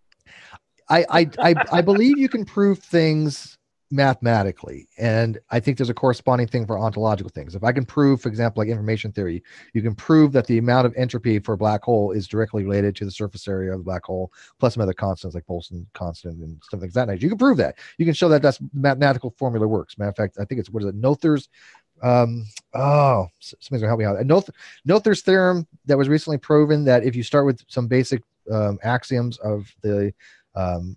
I believe you can prove things mathematically, and I think there's a corresponding thing for ontological things. If I can prove, for example, like information theory, you can prove that the amount of entropy for a black hole is directly related to the surface area of the black hole, plus some other constants like Boltzmann constant and stuff like that. You can prove that. You can show that that's mathematical formula works. Matter of fact, I think it's Noether's. Somebody's gonna help me out. Noether's theorem that was recently proven that if you start with some basic axioms of the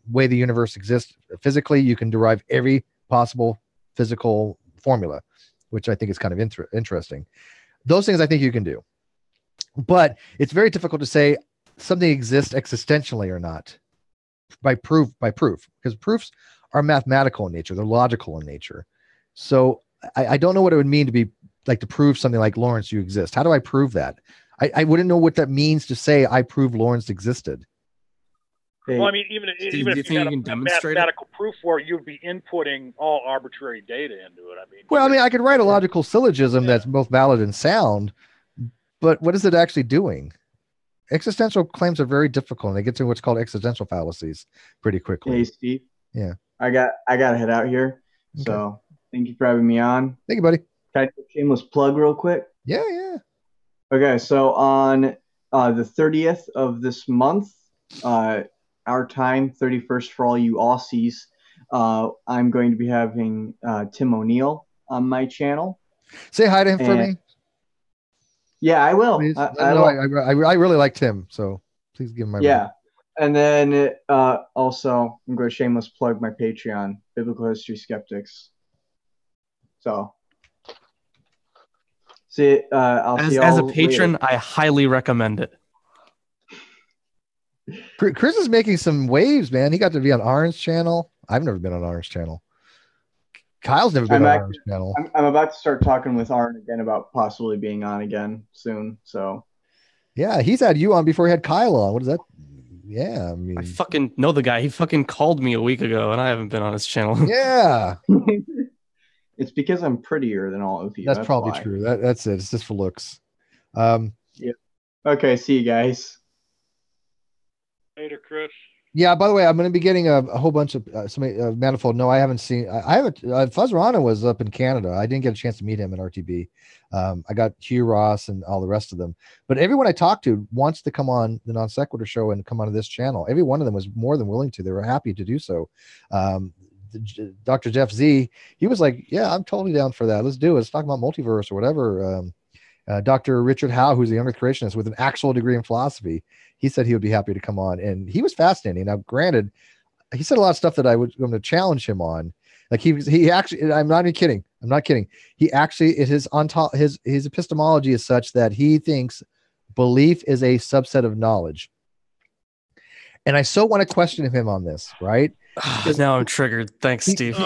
way the universe exists physically, you can derive every possible physical formula, which I think is kind of interesting. Those things I think you can do, but it's very difficult to say something exists existentially or not by proof, because proofs are mathematical in nature. They're logical in nature. So I don't know what it would mean to be to prove something like Lawrence, you exist. How do I prove that? I wouldn't know what that means to say I prove Lawrence existed. Well, I mean, even if you had a mathematical proof for it, you'd be inputting all arbitrary data into it. I could write a logical syllogism that's both valid and sound, but what is it actually doing? Existential claims are very difficult, and they get to what's called existential fallacies pretty quickly. Hey, Steve. Yeah. I got to head out here. Okay. So thank you for having me on. Thank you, buddy. Can I do a shameless plug real quick? Yeah. Okay, so on the 30th of this month, our time, 31st for all you Aussies, I'm going to be having Tim O'Neill on my channel. Say hi to him for me. Yeah, I will. I really like Tim, so please give him my love. And then also, I'm going to shameless plug my Patreon, Biblical History Skeptics. So, I'll see you all as a patron, later. I highly recommend it. Chris is making some waves, man. He got to be on Aaron's channel. I've never been on Aaron's channel. Kyle's never been on Aaron's channel. I'm about to start talking with Aaron again about possibly being on again soon. So, yeah, he's had you on before he had Kyle on. What is that? Yeah, I fucking know the guy. He fucking called me a week ago, and I haven't been on his channel. Yeah. It's because I'm prettier than all of you. That's probably why. true. That's it. It's just for looks. Yeah. Okay. See you guys. Later, Chris. Yeah. By the way, I'm going to be getting a whole bunch of manifold. No, I haven't seen. I haven't. Fuzzrana was up in Canada. I didn't get a chance to meet him at RTB. I got Hugh Ross and all the rest of them. But everyone I talked to wants to come on the Non Sequitur show and come onto this channel. Every one of them was more than willing to. They were happy to do so. Dr. Jeff Z, he was like, "Yeah, I'm totally down for that. Let's do it. Let's talk about multiverse or whatever." Dr. Richard Howe, who's a younger creationist with an actual degree in philosophy, he said he would be happy to come on, and he was fascinating. Now, granted, he said a lot of stuff that I was going to challenge him on. Like he actually, I'm not even kidding. I'm not kidding. He actually, his epistemology is such that he thinks belief is a subset of knowledge. And I so want to question him on this, right? Now I'm triggered. Thanks, Steve.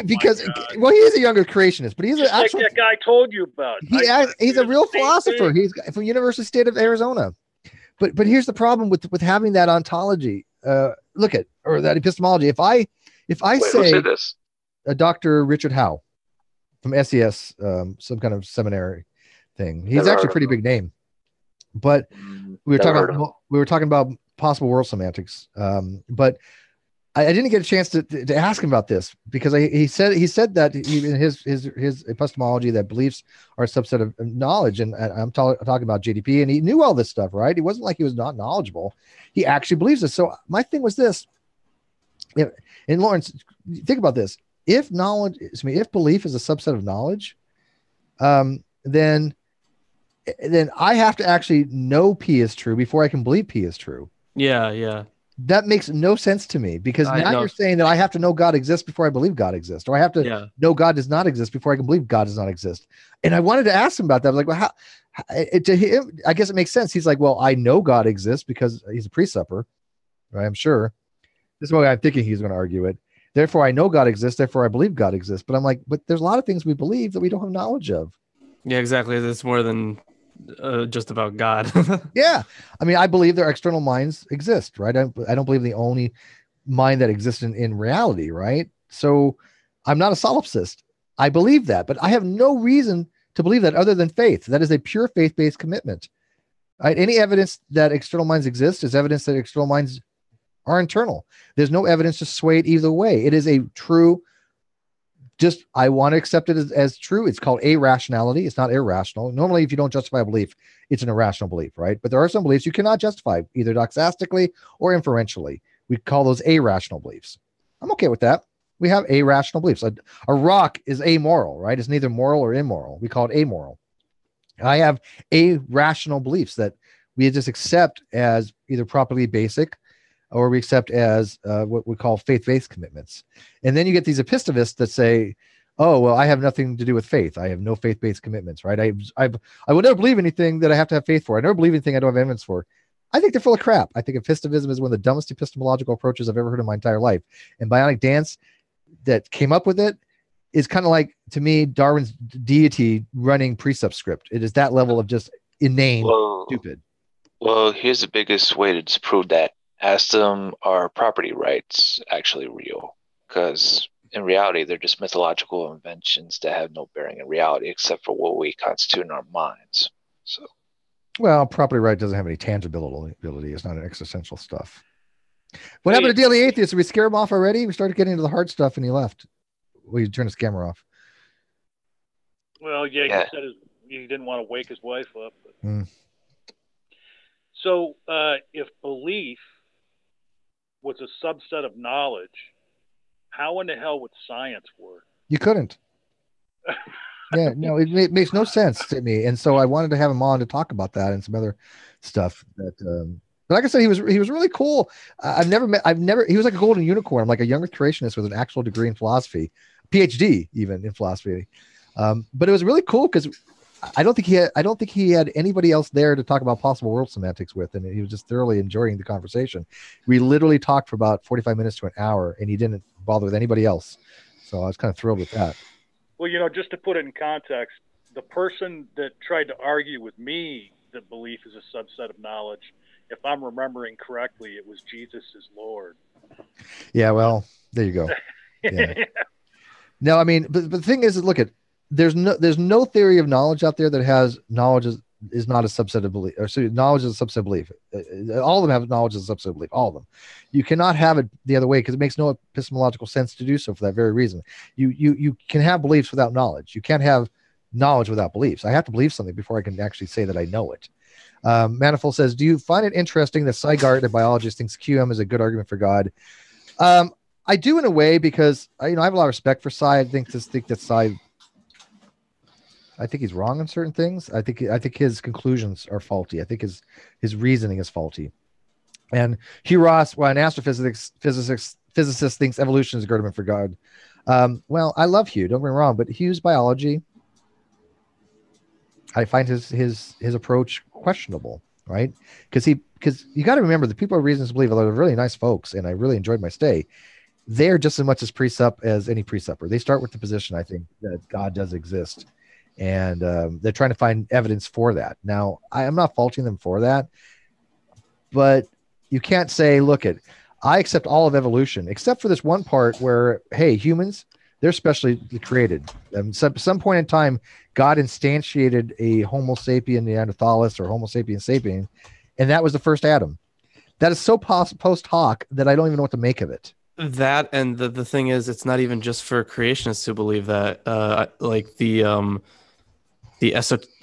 Because well, he is a younger creationist, but he's just like that guy told you about. He's a real philosopher. He's from University State of Arizona. But here's the problem with having that ontology. Look at or that epistemology. If I say this? Dr. Richard Howe from SES, some kind of seminary thing. He's actually a pretty big name. But we were talking about possible world semantics. But I didn't get a chance to ask him about this because he said that in his epistemology that beliefs are a subset of knowledge, and I'm talking about JDP, and he knew all this stuff, right? He wasn't like he was not knowledgeable. He actually believes this. So my thing was this, and Lawrence, think about this: if belief is a subset of knowledge, then I have to actually know P is true before I can believe P is true. Yeah. That makes no sense to me because now you're saying that I have to know God exists before I believe God exists, or I have to know God does not exist before I can believe God does not exist. And I wanted to ask him about that. I was like, well, to him, I guess it makes sense. He's like, well, I know God exists because he's a pre-supper, right? I'm sure. This is why I'm thinking he's going to argue it. Therefore, I know God exists. Therefore, I believe God exists. But I'm like, but there's a lot of things we believe that we don't have knowledge of. Yeah, exactly. It's more than just about God. Yeah. I mean, I believe their external minds exist, right? I don't believe the only mind that exists in reality, right? So I'm not a solipsist. I believe that, but I have no reason to believe that other than faith. That is a pure faith-based commitment. Right? Any evidence that external minds exist is evidence that external minds are internal. There's no evidence to sway it either way. It is a true, just I want to accept it as true. It's called irrationality. It's not irrational. Normally, if you don't justify a belief, it's an irrational belief, right? But there are some beliefs you cannot justify, either doxastically or inferentially. We call those irrational beliefs. I'm okay with that. We have irrational beliefs. A rock is amoral, right? It's neither moral or immoral. We call it amoral. I have irrational beliefs that we just accept as either properly basic or we accept as what we call faith-based commitments. And then you get these epistemists that say, oh, well, I have nothing to do with faith. I have no faith-based commitments, right? I will never believe anything that I have to have faith for. I never believe anything I don't have evidence for. I think they're full of crap. I think epistemism is one of the dumbest epistemological approaches I've ever heard in my entire life. And Bionic Dance that came up with it is kind of like, to me, Darwin's deity running precept script. It is that level of just inane, stupid. Well, here's the biggest way to disprove that. Ask them, are property rights actually real? Because in reality, they're just mythological inventions that have no bearing in reality except for what we constitute in our minds. So, well, property right doesn't have any tangibility. It's not an existential stuff. What happened to Daily Atheist? Did we scare him off already? We started getting into the hard stuff and he left. Well, you turned his camera off. Well, yeah. He said he didn't want to wake his wife up. But... So if belief was a subset of knowledge, how in the hell would science work? You couldn't. Yeah, no, it makes no sense to me. And so I wanted to have him on to talk about that and some other stuff that, but like I said, he was really cool. He was like a golden unicorn. I'm like a younger creationist with an actual degree in philosophy, PhD even in philosophy. But it was really cool because I don't think he had anybody else there to talk about possible world semantics with, and he was just thoroughly enjoying the conversation. We literally talked for about 45 minutes to an hour, and he didn't bother with anybody else. So I was kind of thrilled with that. Well, just to put it in context, the person that tried to argue with me that belief is a subset of knowledge, if I'm remembering correctly, it was Jesus is Lord. Yeah, well, there you go. Yeah. No, I mean, but the thing is, look at there's no theory of knowledge out there that has knowledge is not a subset of belief, or so knowledge is a subset of belief. All of them have knowledge as a subset of belief. All of them. You cannot have it the other way because it makes no epistemological sense to do so for that very reason. You can have beliefs without knowledge. You can't have knowledge without beliefs. I have to believe something before I can actually say that I know it. Manifold says, do you find it interesting that Sygart, a biologist, thinks QM is a good argument for God? I do in a way because I have a lot of respect for Cy. I think that Cy, I think he's wrong on certain things. I think his conclusions are faulty. I think his reasoning is faulty. And Hugh Ross, an astrophysicist, thinks evolution is a good argument for God. Well, I love Hugh. Don't get me wrong, but Hugh's biology, I find his approach questionable, right? Because you got to remember the people have reasons to believe, although they're really nice folks, and I really enjoyed my stay. They're just as much as precept as any preceptor. They start with the position, I think, that God does exist, and they're trying to find evidence for that. Now, I'm not faulting them for that, but you can't say, look, I accept all of evolution except for this one part where, hey, humans, they're specially created. Some point in time, God instantiated a Homo sapien Neanderthalis or Homo sapien sapien, and that was the first Adam. That is so post hoc that I don't even know what to make of it. That, and the thing is, it's not even just for creationists who believe that. Like the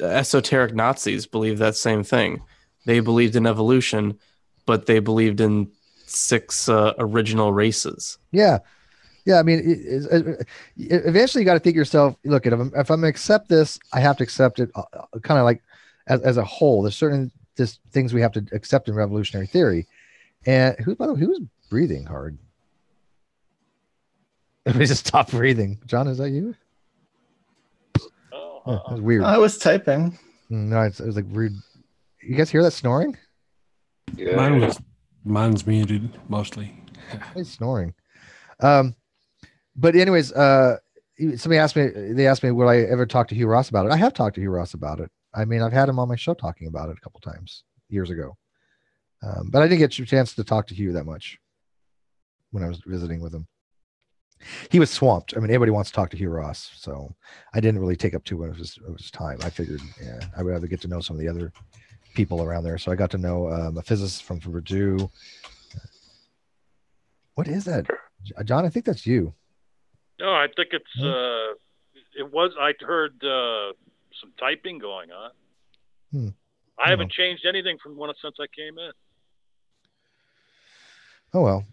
esoteric Nazis believe that same thing. They believed in evolution, but they believed in 6 original races. Yeah. I mean, eventually you got to think to yourself, look, if I'm going to accept this, I have to accept it kind of like as a whole. There's certain things we have to accept in revolutionary theory. And who's breathing hard? Everybody just stopped breathing. John, is that you? Oh, that was weird. I was typing. No, it was like rude. You guys hear that snoring? Yeah. Mine's muted mostly. It's snoring. But anyways, somebody asked me, would I ever talk to Hugh Ross about it? I have talked to Hugh Ross about it. I mean, I've had him on my show talking about it a couple times years ago. But I didn't get a chance to talk to Hugh that much when I was visiting with him. He was swamped. I mean, everybody wants to talk to Hugh Ross, so I didn't really take up too much of his time. I figured, I would rather get to know some of the other people around there. So I got to know a physicist from Purdue. What is that, John? I think that's you. No, I think it's it was. I heard some typing going on. I haven't changed anything from since I came in. Oh well.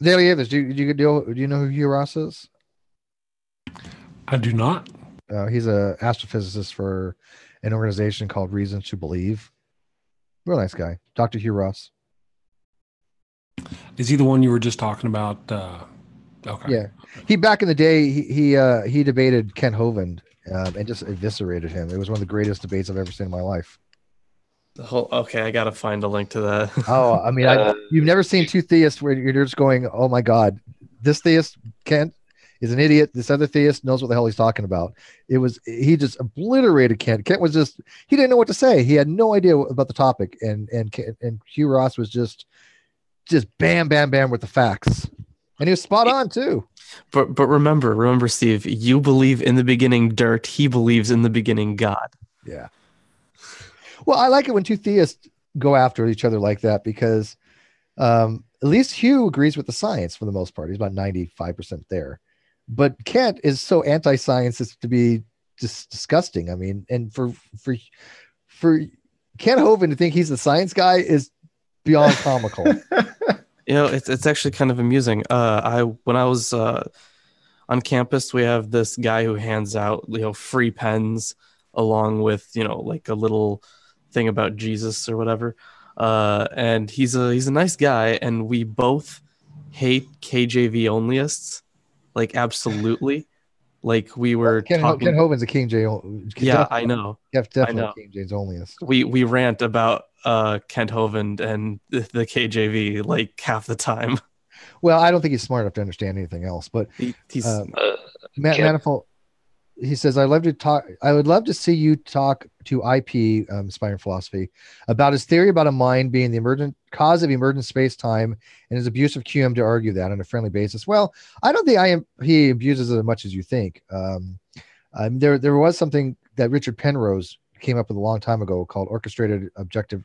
Daily Evans, do you know who Hugh Ross is? I do not. He's an astrophysicist for an organization called Reasons to Believe. Real nice guy, Dr. Hugh Ross. Is he the one you were just talking about? Okay. Yeah, he back in the day he debated Kent Hovind and just eviscerated him. It was one of the greatest debates I've ever seen in my life. Okay, I gotta find a link to that. Oh, I mean, you've never seen two theists where you're just going, oh my God, this theist, Kent, is an idiot. This other theist knows what the hell he's talking about. He just obliterated Kent. Kent was he didn't know what to say. He had no idea about the topic. And Hugh Ross was just bam, bam, bam with the facts. And he was spot on too. But remember, Steve, you believe in the beginning dirt. He believes in the beginning God. Yeah. Well, I like it when two theists go after each other like that because at least Hugh agrees with the science for the most part. He's about 95% there. But Kent is so anti-science as to be just disgusting. I mean, and for Kent Hovind to think he's the science guy is beyond comical. It's actually kind of amusing. When I was on campus, we have this guy who hands out free pens along with like a little thing about Jesus or whatever. And he's a nice guy, and we both hate KJV onlyists, like absolutely. Like we were talking. Ken Hovind's a King J. Yeah, I know. Definitely King James onlyist. We rant about Kent Hovind and the KJV like half the time. Well, I don't think he's smart enough to understand anything else. But he's Manifold. he says, I would love to see you talk to IP, Inspiring Philosophy, about his theory about a mind being the emergent cause of emergent space-time and his abuse of QM to argue that on a friendly basis. Well, I don't think he abuses it as much as you think. There was something that Richard Penrose came up with a long time ago called orchestrated objective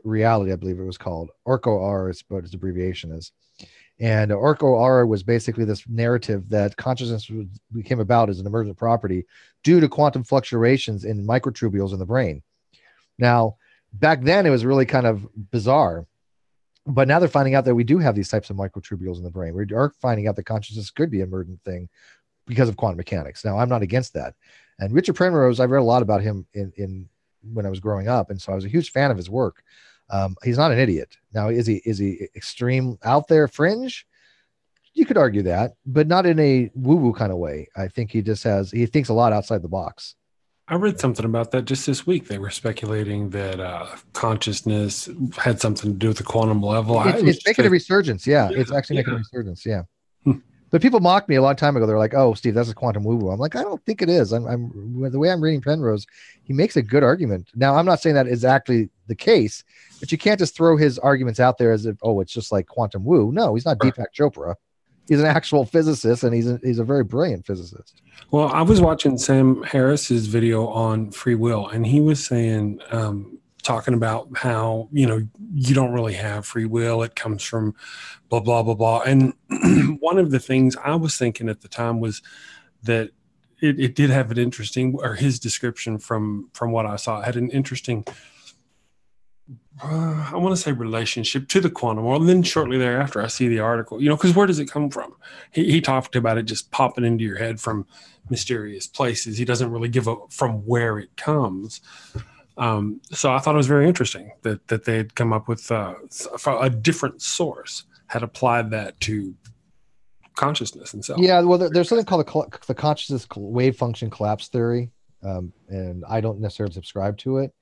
reality, I believe it was called. ORCO-R is what its abbreviation is. And ORCO-R was basically this narrative that consciousness became about as an emergent property due to quantum fluctuations in microtubules in the brain. Now, back then it was really kind of bizarre, but now they're finding out that we do have these types of microtubules in the brain. We are finding out that consciousness could be an emergent thing because of quantum mechanics. Now, I'm not against that. And Richard Penrose, I've read a lot about him in when I was growing up, and so I was a huge fan of his work. He's not an idiot. Now, is he extreme out there fringe? You could argue that, but not in a woo-woo kind of way. I think he thinks a lot outside the box. I read something about that just this week. They were speculating that consciousness had something to do with the quantum level. It's making a resurgence. Yeah, it's actually making a resurgence. Yeah. But people mocked me a long time ago. They're like, "Oh, Steve, that's a quantum woo-woo." I'm like, I don't think it is. The way I'm reading Penrose, he makes a good argument. Now, I'm not saying that is actually the case, but you can't just throw his arguments out there as if, oh, it's just like quantum woo. No, he's not Deepak Chopra. He's an actual physicist, and he's a very brilliant physicist. Well, I was watching Sam Harris's video on free will, and he was saying, talking about how, you don't really have free will. It comes from blah, blah, blah, blah. And one of the things I was thinking at the time was that it did have an interesting, or his description from what I saw had an interesting, I want to say, relationship to the quantum world. And then shortly thereafter, I see the article, because where does it come from? He talked about it just popping into your head from mysterious places. He doesn't really give from where it comes. So I thought it was very interesting that they had come up with a different source, had applied that to consciousness and so. Yeah, well, there's something called the consciousness wave function collapse theory, and I don't necessarily subscribe to it,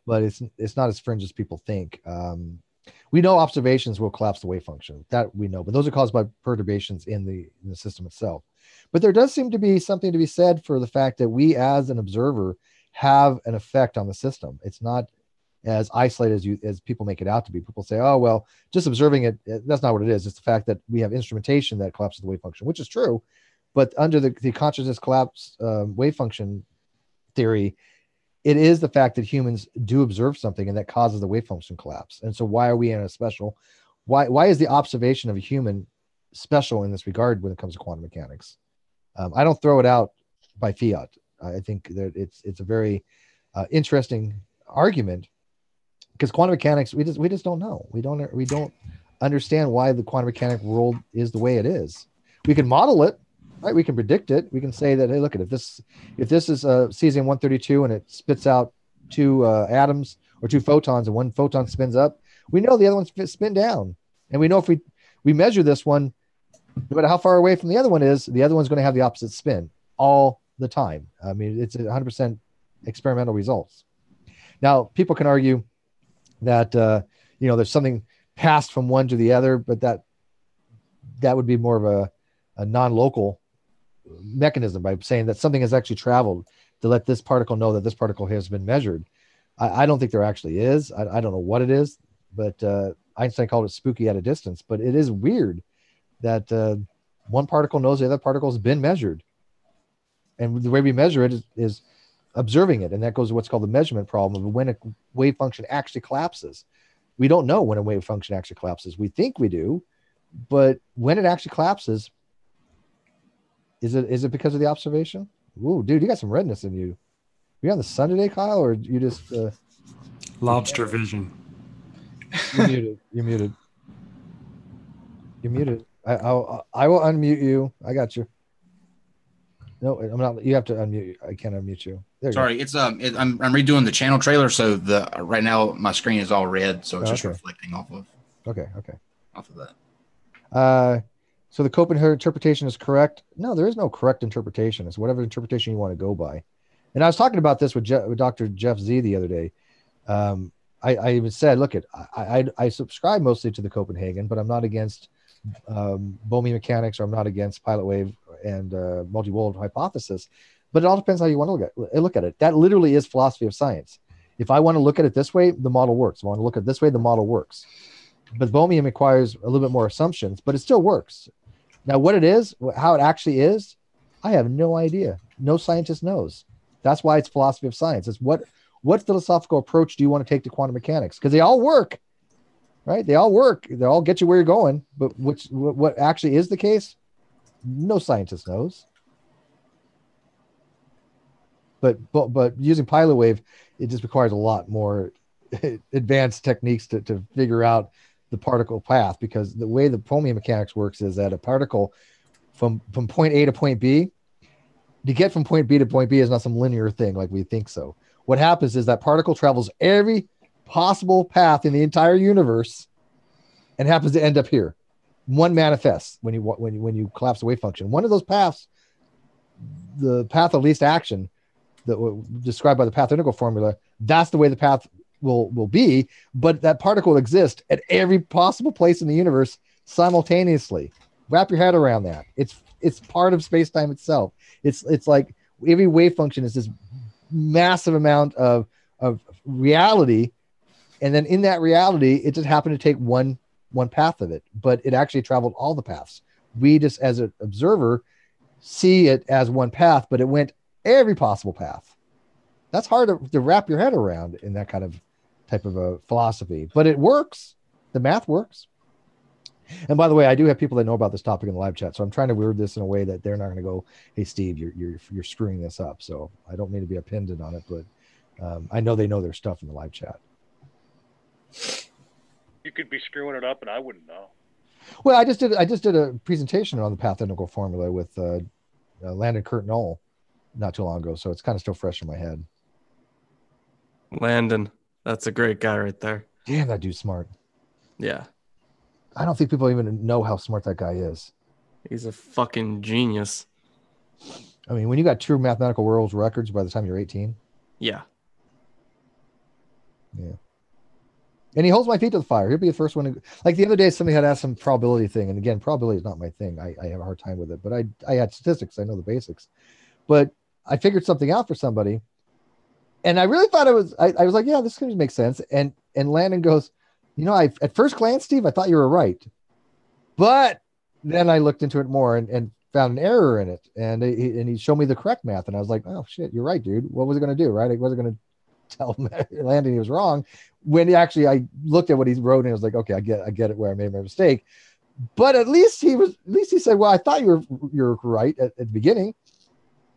but it's not as fringe as people think. We know observations will collapse the wave function, that we know, but those are caused by perturbations in the system itself. But there does seem to be something to be said for the fact that we, as an observer, have an effect on the system. It's not as isolated as people make it out to be. People say, oh, well, just observing it, that's not what it is. It's the fact that we have instrumentation that collapses the wave function, which is true. But under the consciousness collapse wave function theory, it is the fact that humans do observe something and that causes the wave function collapse. And so why are we in a special, why is the observation of a human special in this regard when it comes to quantum mechanics? I don't throw it out by fiat. I think that it's a very interesting argument, because quantum mechanics, we just don't know. We don't understand why the quantum mechanic world is the way it is. We can model it, right? We can predict it. We can say that, hey, look at if this is cesium-132 and it spits out two atoms or two photons, and one photon spins up, we know the other one's spin down, and we know if we measure this one, no matter how far away from the other one is, the other one's going to have the opposite spin all the time. I mean, it's 100% experimental results. Now, people can argue that there's something passed from one to the other, but that would be more of a non-local mechanism, by saying that something has actually traveled to let this particle know that this particle has been measured. I don't think there actually is. I don't know what it is, but Einstein called it spooky at a distance. But it is weird that one particle knows the other particle has been measured. And the way we measure it is observing it. And that goes to what's called the measurement problem of when a wave function actually collapses. We don't know when a wave function actually collapses. We think we do, but when it actually collapses, is it because of the observation? Ooh, dude, you got some redness in you. You on the sun today, Kyle, or you just lobster vision? You're muted. I will unmute you. I got you. No, I'm not. You have to unmute. I can't unmute you. Sorry, it's I'm redoing the channel trailer, so right now my screen is all red, so it's just reflecting off of. Okay. Off of that. So the Copenhagen interpretation is correct. No, there is no correct interpretation. It's whatever interpretation you want to go by. And I was talking about this with Dr. Jeff Z the other day. I even said, look, I subscribe mostly to the Copenhagen, but I'm not against Bohmian mechanics, or I'm not against pilot wave and multi-world hypothesis, but it all depends how you want to look at it. That literally is philosophy of science. If I want to look at it this way, the model works. If I want to look at it this way, the model works. But Bohmian requires a little bit more assumptions, but it still works. Now, what it is, how it actually is, I have no idea. No scientist knows. That's why it's philosophy of science. It's what philosophical approach do you want to take to quantum mechanics? Because they all work, right? They all work. They all get you where you're going. But what actually is the case, no scientist knows. But using pilot wave, it just requires a lot more advanced techniques to figure out the particle path, because the way the Bohmian mechanics works is that a particle from point A to point B, to get from point B to point B is not some linear thing like we think so. What happens is that particle travels every possible path in the entire universe and happens to end up here. One manifests when you collapse the wave function. One of those paths, the path of least action, that described by the path integral formula, that's the way the path will be, but that particle will exist at every possible place in the universe simultaneously. Wrap your head around that. It's part of space-time itself. It's like every wave function is this massive amount of reality, and then in that reality, it just happened to take one path of it, but it actually traveled all the paths. We just, as an observer, see it as one path, but it went every possible path. That's hard to wrap your head around in that kind of type of a philosophy, but it works. The math works. And by the way, I do have people that know about this topic in the live chat, so I'm trying to word this in a way that they're not going to go, "Hey, Steve, you're screwing this up." So I don't mean to be a pendant on it, but I know they know their stuff in the live chat. You could be screwing it up, and I wouldn't know. Well, I just did a presentation on the path integral formula with Landon Kurt Knoll not too long ago, so it's kind of still fresh in my head. Landon, that's a great guy right there. Damn, that dude's smart. Yeah. I don't think people even know how smart that guy is. He's a fucking genius. I mean, when you got true mathematical world records by the time you're 18. Yeah. Yeah. And he holds my feet to the fire. He'll be the first one to, like the other day, somebody had asked some probability thing. And again, probability is not my thing. I have a hard time with it, but I had statistics. I know the basics, but I figured something out for somebody. And I really thought I was like, yeah, this could make sense. And Landon goes, at first glance, Steve, I thought you were right. But then I looked into it more and found an error in it. And he showed me the correct math. And I was like, oh shit, you're right, dude. What was it going to do? Right. I wasn't going to tell Landon he was wrong. When I looked at what he wrote and I was like, okay, I get it where I made my mistake. But at least he said, well, I thought you were right at the beginning.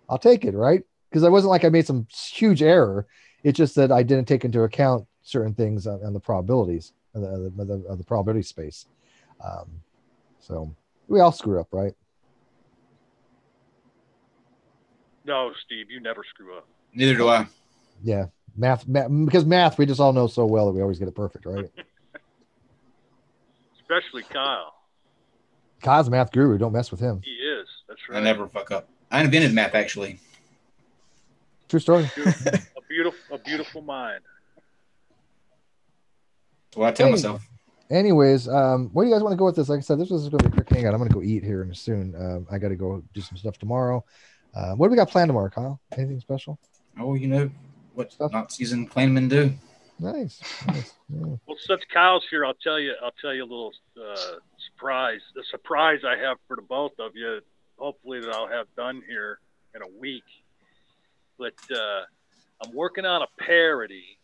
I'll take it. Right. Because I wasn't like I made some huge error. It's just that I didn't take into account certain things on the probabilities of the probability space. So we all screw up, right? No, Steve, you never screw up. Neither do I. Yeah. Math, because math, we just all know so well that we always get it perfect, right? Especially Kyle. Kyle's a math guru. Don't mess with him. He is. That's right. I never fuck up. I invented math, actually. True story. A beautiful mind. That's what I tell myself. Anyways, where do you guys want to go with this? Like I said, this was going to be a quick hangout. I'm going to go eat here soon. I got to go do some stuff tomorrow. What do we got planned tomorrow, Kyle? Anything special? Oh, what not season Planman do. Nice. Yeah. Well, since Kyle's here, I'll tell you a little surprise. The surprise I have for the both of you, hopefully that I'll have done here in a week. But I'm working on a parody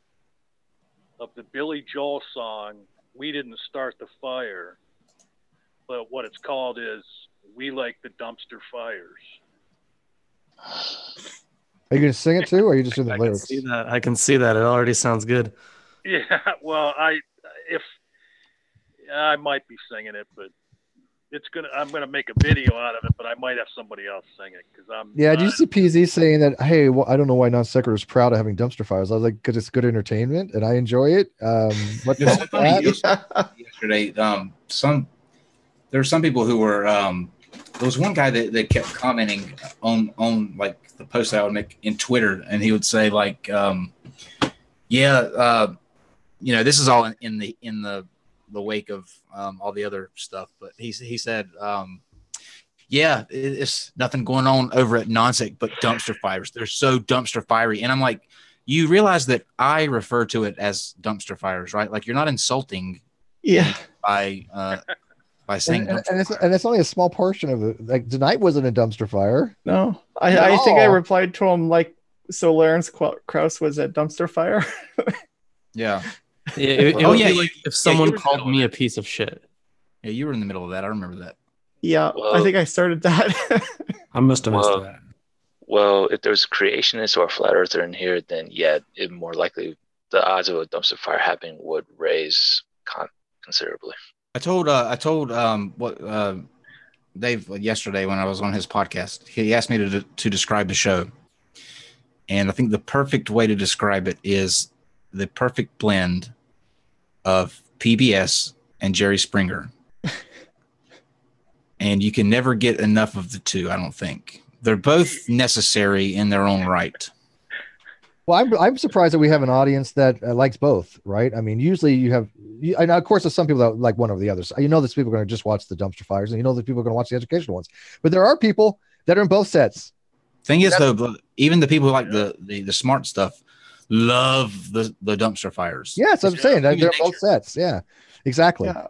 of the Billy Joel song, "We Didn't Start the Fire." But what it's called is "We Like the Dumpster Fires." Are you going to sing it too, or are you just doing the lyrics? I can see that. It already sounds good. Yeah, well, I might be singing it, but I'm gonna make a video out of it, but I might have somebody else sing it because I'm. Yeah, did you see PZ saying that? Hey, well, I don't know why non sequitur is proud of having dumpster fires. I was like, because it's good entertainment and I enjoy it. What's wrong with that? Yesterday, there were some people who were. There was one guy that kept commenting on like the post I would make in Twitter, and he would say like, this is all in the the wake of all the other stuff. But he said, yeah, it's nothing going on over at Nonsec but dumpster fires. They're so dumpster fiery. And I'm like, you realize that I refer to it as dumpster fires, right? Like, you're not insulting by saying and it's only a small portion of it. Like, tonight wasn't a dumpster fire. No, I think I replied to him like, so Lawrence Krauss was a dumpster fire. Yeah. It would be like if someone called me a piece of shit. Yeah, you were in the middle of that. I remember that. Yeah, well, I think I started that. I must have missed that. Well, if there's a creationist or a flat earther in here, then yeah, it more likely the odds of a dumpster fire happening would raise considerably. I told Dave yesterday when I was on his podcast. He asked me to describe the show, and I think the perfect way to describe it is the perfect blend of PBS and Jerry Springer. And you can never get enough of the two, I don't think. They're both necessary in their own right. Well, I'm surprised that we have an audience that likes both, right? I mean, usually you have, and of course, there's some people that like one over the other. So you know, there's people are going to just watch the dumpster fires, and you know, that people are going to watch the educational ones. But there are people that are in both sets. Thing is, though, even the people who like the smart stuff love the dumpster fires. Yeah, that's what I'm saying. They're both sets. Yeah, exactly. Yeah.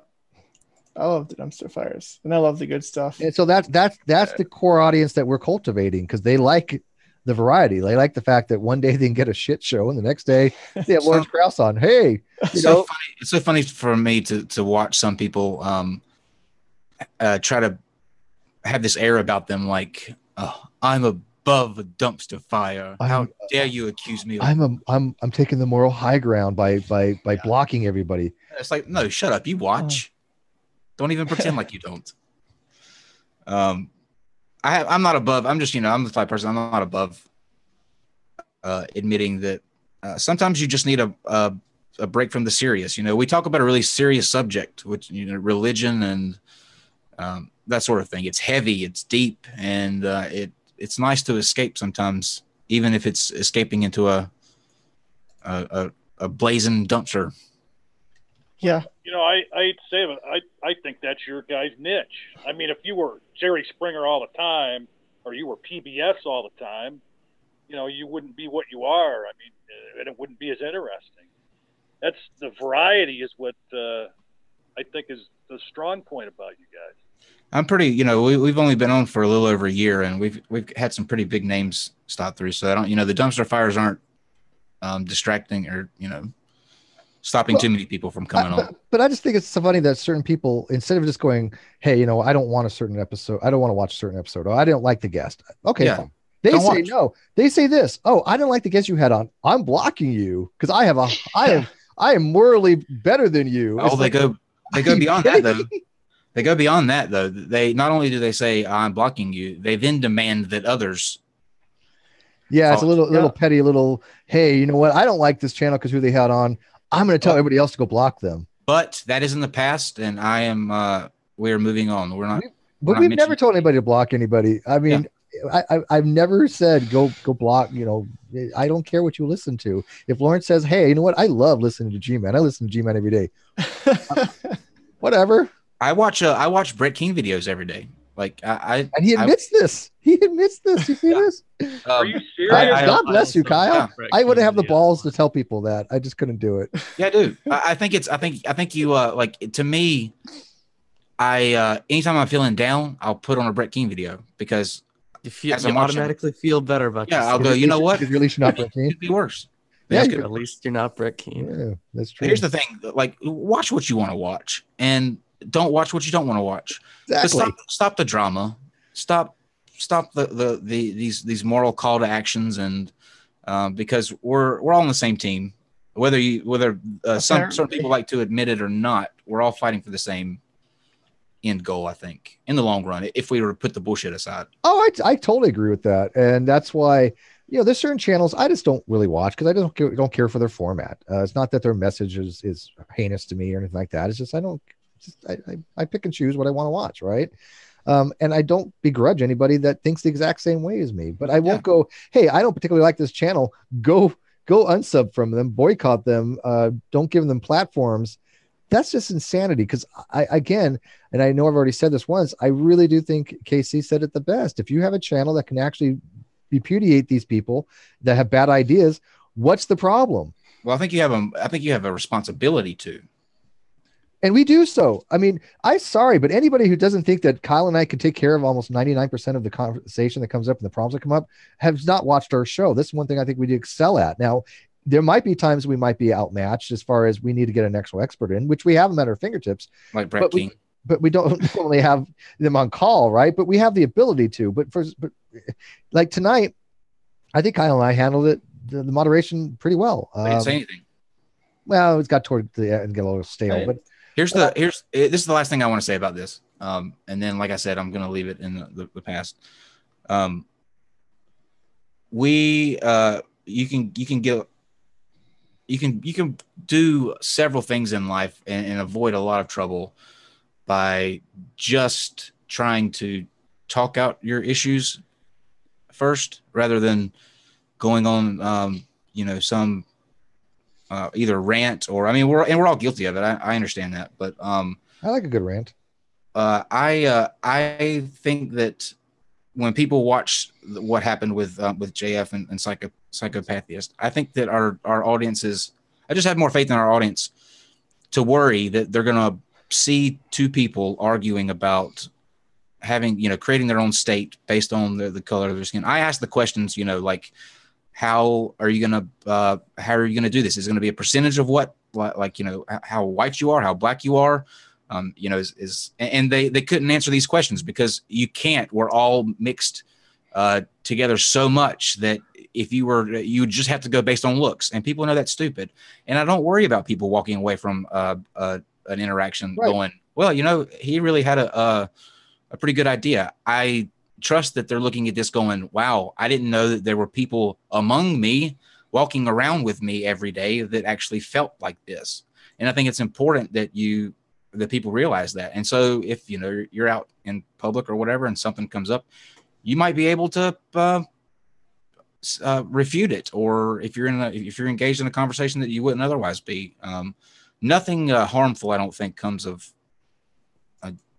I love the dumpster fires, and I love the good stuff. And so that's the core audience that we're cultivating, because they like the variety. They like the fact that one day they can get a shit show, and the next day they have Lawrence Krauss on. Hey, it's so funny. It's so funny for me to watch some people try to have this air about them, like, oh, I'm above a dumpster fire. How dare you accuse me? I'm taking the moral high ground by blocking everybody. It's like, no, shut up. You watch. Don't even pretend like you don't. I'm not above. I'm just, I'm the type of person. I'm not above admitting that sometimes you just need a break from the serious. We talk about a really serious subject, which religion and that sort of thing. It's heavy, it's deep, and it's nice to escape sometimes, even if it's escaping into a blazing dumpster. Yeah. I hate to say it, but I think that's your guy's niche. I mean, if you were Jerry Springer all the time, or you were PBS all the time, you wouldn't be what you are. I mean, and it wouldn't be as interesting. That's the variety is what I think is the strong point about you guys. I'm pretty, we've only been on for a little over a year, and we've had some pretty big names stop through. So I don't, the dumpster fires aren't distracting or, stopping too many people from coming on. But I just think it's so funny that certain people, instead of just going, hey, I don't want a certain episode. I don't want to watch a certain episode. Or I don't like the guest. Okay, fine. They don't say no. They say this. Oh, I didn't like the guest you had on. I'm blocking you because I am morally better than you. Oh, they go beyond that though. They go beyond that though. They not only do they say I'm blocking you, they then demand that others. Yeah, it's a little petty. Hey, you know what? I don't like this channel because who they had on. I'm going to tell everybody else to go block them. But that is in the past, and I am. We are moving on. We've never told anybody to block anybody. I mean, I've never said go block. I don't care what you listen to. If Lawrence says, "Hey, you know what? I love listening to G-Man. I listen to G-Man every day." Whatever. I watch Brett King videos every day. Like and he admits this. He admits this. You see this? Are you serious? God bless you, Kyle. I wouldn't have the balls to tell people that. I just couldn't do it. Yeah, dude. I think you like, to me. Anytime I'm feeling down, I'll put on a Brett King video because you automatically feel better about yourself. I'll go. You know what? At least you're not Brett King. It'd be worse. Yeah, at least you're not Brett King. Yeah, that's true. But here's the thing: like, watch what you want to watch, and don't watch what you don't want to watch. Exactly. Stop the drama. Stop these moral call to actions, and because we're all on the same team, whether certain people like to admit it or not, we're all fighting for the same end goal. I think in the long run, if we were to put the bullshit aside. Oh, I totally agree with that, and that's why there's certain channels I just don't really watch because I don't care for their format. It's not that their message is heinous to me or anything like that. It's just I pick and choose what I want to watch, right? And I don't begrudge anybody that thinks the exact same way as me, but I won't go, hey, I don't particularly like this channel. Go unsub from them, boycott them, don't give them platforms. That's just insanity. Because again, and I know I've already said this once, I really do think KC said it the best. If you have a channel that can actually repudiate these people that have bad ideas, what's the problem? Well, I think you have a responsibility to. And we do so. I mean, I'm sorry, but anybody who doesn't think that Kyle and I can take care of almost 99% of the conversation that comes up and the problems that come up has not watched our show. This is one thing I think we do excel at. Now, there might be times we might be outmatched as far as we need to get an actual expert in, which we have them at our fingertips. Like Brett King. But we don't normally have them on call, right? But we have the ability to. But like tonight, I think Kyle and I handled it, the moderation pretty well. I didn't say anything. Well, it's got toward the end and get a little stale, but. This is the last thing I want to say about this. And then, like I said, I'm going to leave it in the past. You can do several things in life and avoid a lot of trouble by just trying to talk out your issues first, rather than going on, some either rant or, I mean, we're all guilty of it. I understand that, but I like a good rant. I think that when people watch what happened with JF and Psychopathist, I think that our audiences, I just have more faith in our audience to worry that they're going to see two people arguing about having, creating their own state based on the color of their skin. I ask the questions, like, how are you gonna do this? Is it gonna be a percentage of what, like, how white you are, how black you are? And they couldn't answer these questions because you can't. We're all mixed together so much that if you just have to go based on looks, and people know that's stupid. And I don't worry about people walking away from an interaction going, well, he really had a pretty good idea. I trust that they're looking at this going, wow, I didn't know that there were people among me walking around with me every day that actually felt like this. And I think it's important that people realize that. And so if you're out in public or whatever and something comes up, you might be able to refute it, or if you're engaged in a conversation that you wouldn't otherwise be. Nothing harmful, I don't think, comes of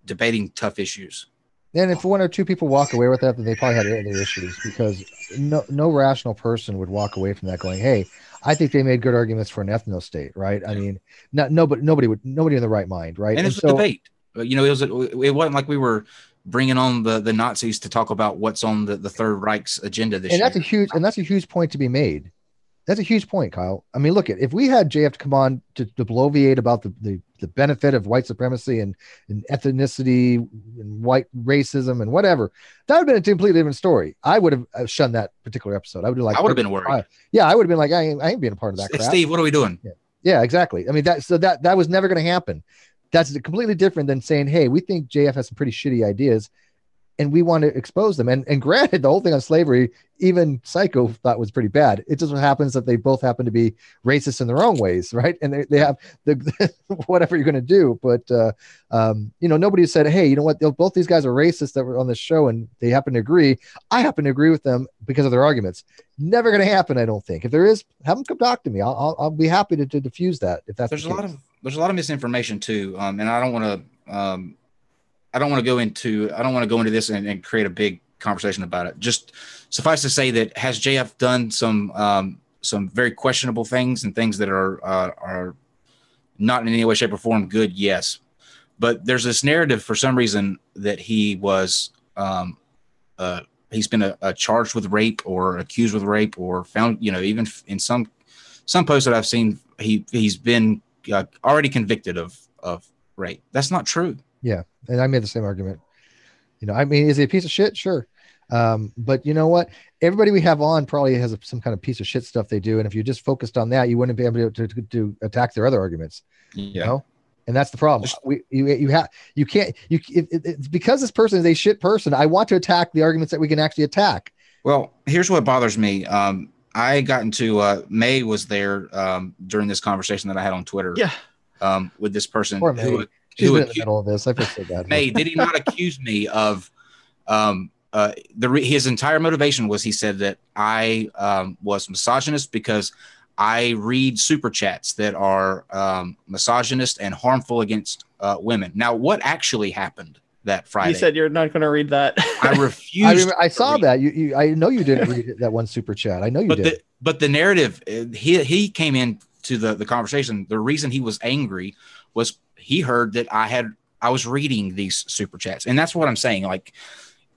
debating tough issues. And if one or two people walk away with that, then they probably had other issues, because no rational person would walk away from that going, hey, I think they made good arguments for an ethno state, right? I mean, nobody in the right mind, right? And it's a debate. It wasn't like we were bringing on the Nazis to talk about what's on the Third Reich's agenda this year. That's a huge point to be made. That's a huge point, Kyle. I mean, look, if we had JF to come on to bloviate about the benefit of white supremacy and ethnicity and white racism and whatever, that would have been a completely different story. I would have shunned that particular episode. I would have been worried. Yeah, I would have been like, I ain't being a part of that crap. Steve, what are we doing? Yeah, exactly. I mean, that was never going to happen. That's completely different than saying, hey, we think JF has some pretty shitty ideas and we want to expose them. And granted, the whole thing on slavery, even Psycho thought was pretty bad. It just happens that they both happen to be racist in their own ways, right? And they have the whatever you're going to do. But nobody said, hey, you know what? Both these guys are racist that were on this show, and they happen to agree. I happen to agree with them because of their arguments. Never going to happen, I don't think. If there is, have them come talk to me. I'll be happy to diffuse that. If that's there's a lot of misinformation too, and I don't want to go into this and create a big conversation about it. Just suffice to say that has JF done some very questionable things and things that are not in any way, shape, or form good? Yes, but there's this narrative for some reason that he was he's been charged with rape or accused with rape or found, even in some posts that I've seen, he's been already convicted of rape. That's not true. Yeah. And I made the same argument. I mean, is he a piece of shit? Sure. But you know what? Everybody we have on probably has some kind of piece of shit stuff they do. And if you just focused on that, you wouldn't be able to attack their other arguments. Yeah. And that's the problem. It's because this person is a shit person. I want to attack the arguments that we can actually attack. Well, here's what bothers me. I got into May was there during this conversation that I had on Twitter. Yeah. With this person She's in the middle of this. I feel so bad. May, did he not accuse me of his entire motivation was he said that I was misogynist because I read super chats that are misogynist and harmful against women. Now, what actually happened that Friday? You said you're not going to read that. I refused. I saw that. I know you didn't read that one super chat. I know you did. But the narrative, he came into the conversation. The reason he was angry was he heard that I was reading these super chats, and that's what I'm saying. Like,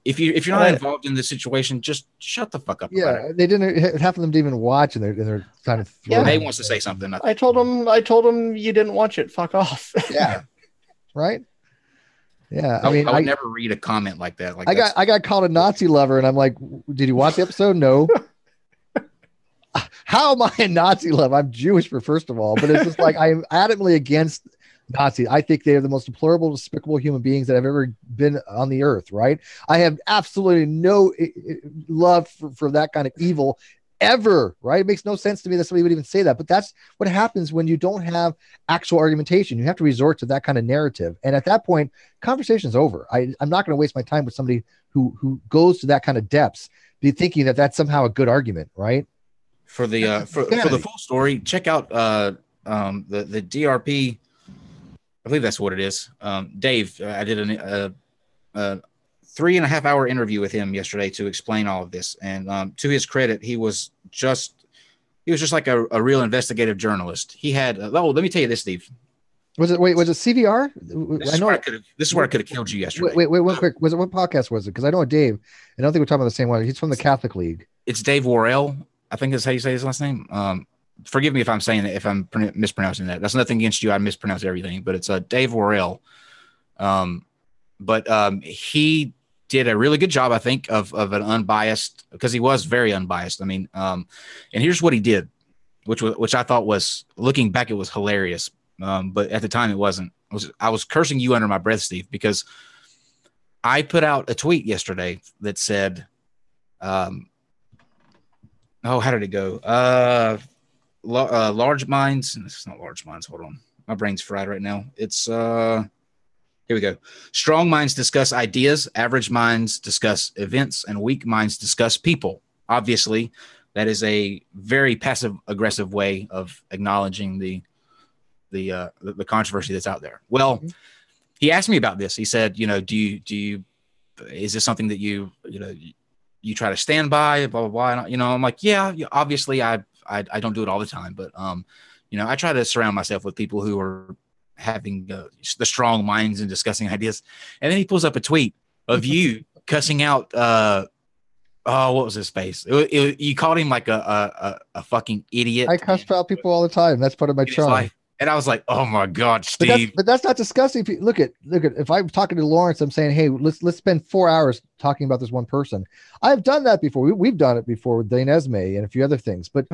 if you're not involved in the situation, just shut the fuck up. Yeah, they didn't. Half of them didn't even watch, and they're kind of. Yeah, May wants to say something. I told him you didn't watch it. Fuck off. Yeah, right. Yeah, I mean, I would never read a comment like that. Like, I got called a Nazi lover, and I'm like, did you watch the episode? No. How am I a Nazi lover? I'm Jewish, first of all, but it's just like I'm adamantly against Nazis. I think they are the most deplorable, despicable human beings that have ever been on the earth. Right? I have absolutely no love for that kind of evil ever. Right? It makes no sense to me that somebody would even say that. But that's what happens when you don't have actual argumentation. You have to resort to that kind of narrative, and at that point, conversation's over. I'm not going to waste my time with somebody who goes to that kind of depths, be thinking that that's somehow a good argument. Right? For the for the full story, check out the DRP. I believe that's what it is. Dave, I did a 3.5 hour interview with him yesterday to explain all of this. And to his credit, he was just like a real investigative journalist. He had let me tell you this, Steve. Was it CVR? This is where I could have killed you yesterday. Wait, one quick. What podcast was it? Because I know Dave, and I don't think we're talking about the same one. He's from the Catholic League. It's Dave Worrell. I think that's how you say his last name. Forgive me if I'm saying that, if I'm mispronouncing that. That's nothing against you. I mispronounce everything, but it's Dave Worrell. But he did a really good job, I think, of an unbiased, because he was very unbiased. I mean, and here's what he did, which I thought was, looking back, it was hilarious. But at the time it wasn't. I was cursing you under my breath, Steve, because I put out a tweet yesterday that said, how did it go? Large minds. It's not large minds. Hold on. My brain's fried right now. It's here we go. Strong minds discuss ideas. Average minds discuss events, and weak minds discuss people. Obviously, that is a very passive aggressive way of acknowledging the controversy that's out there. Well, he asked me about this. He said, do you is this something that you try to stand by, blah, blah, blah. And, I'm like, yeah, obviously I don't do it all the time, but, I try to surround myself with people who are having the strong minds and discussing ideas. And then he pulls up a tweet of you cussing out, what was his face? You called him like a fucking idiot. I cuss out people all the time. That's part of my charm. And I was like, "Oh my God, Steve!" But that's not disgusting. Look at. If I'm talking to Lawrence, I'm saying, "Hey, let's spend 4 hours talking about this one person." I've done that before. We've done it before with Dane Esme and a few other things. But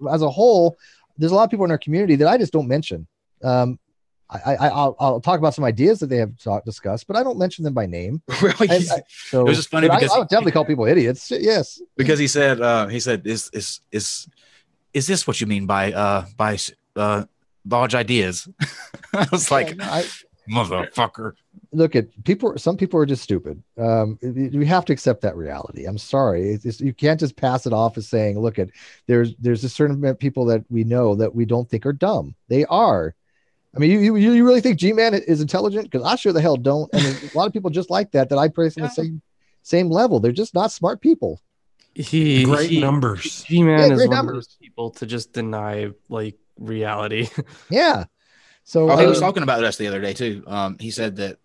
as a whole, there's a lot of people in our community that I just don't mention. I'll talk about some ideas that they have discussed, but I don't mention them by name. Really? So it was just funny because I would definitely call people idiots. Yes, because he said, "Is this what you mean by large ideas?" I was like, motherfucker. Look at people. Some people are just stupid. We have to accept that reality. I'm sorry. You can't just pass it off as saying, look at, there's a certain amount of people that we know that we don't think are dumb. They are. I mean, you really think G-Man is intelligent? Because I sure the hell don't. And there's a lot of people just like that I place on the same level. They're just not smart people. Great numbers. G-Man is one of those people to just deny like reality. Yeah. So he was talking about us the other day too. He said that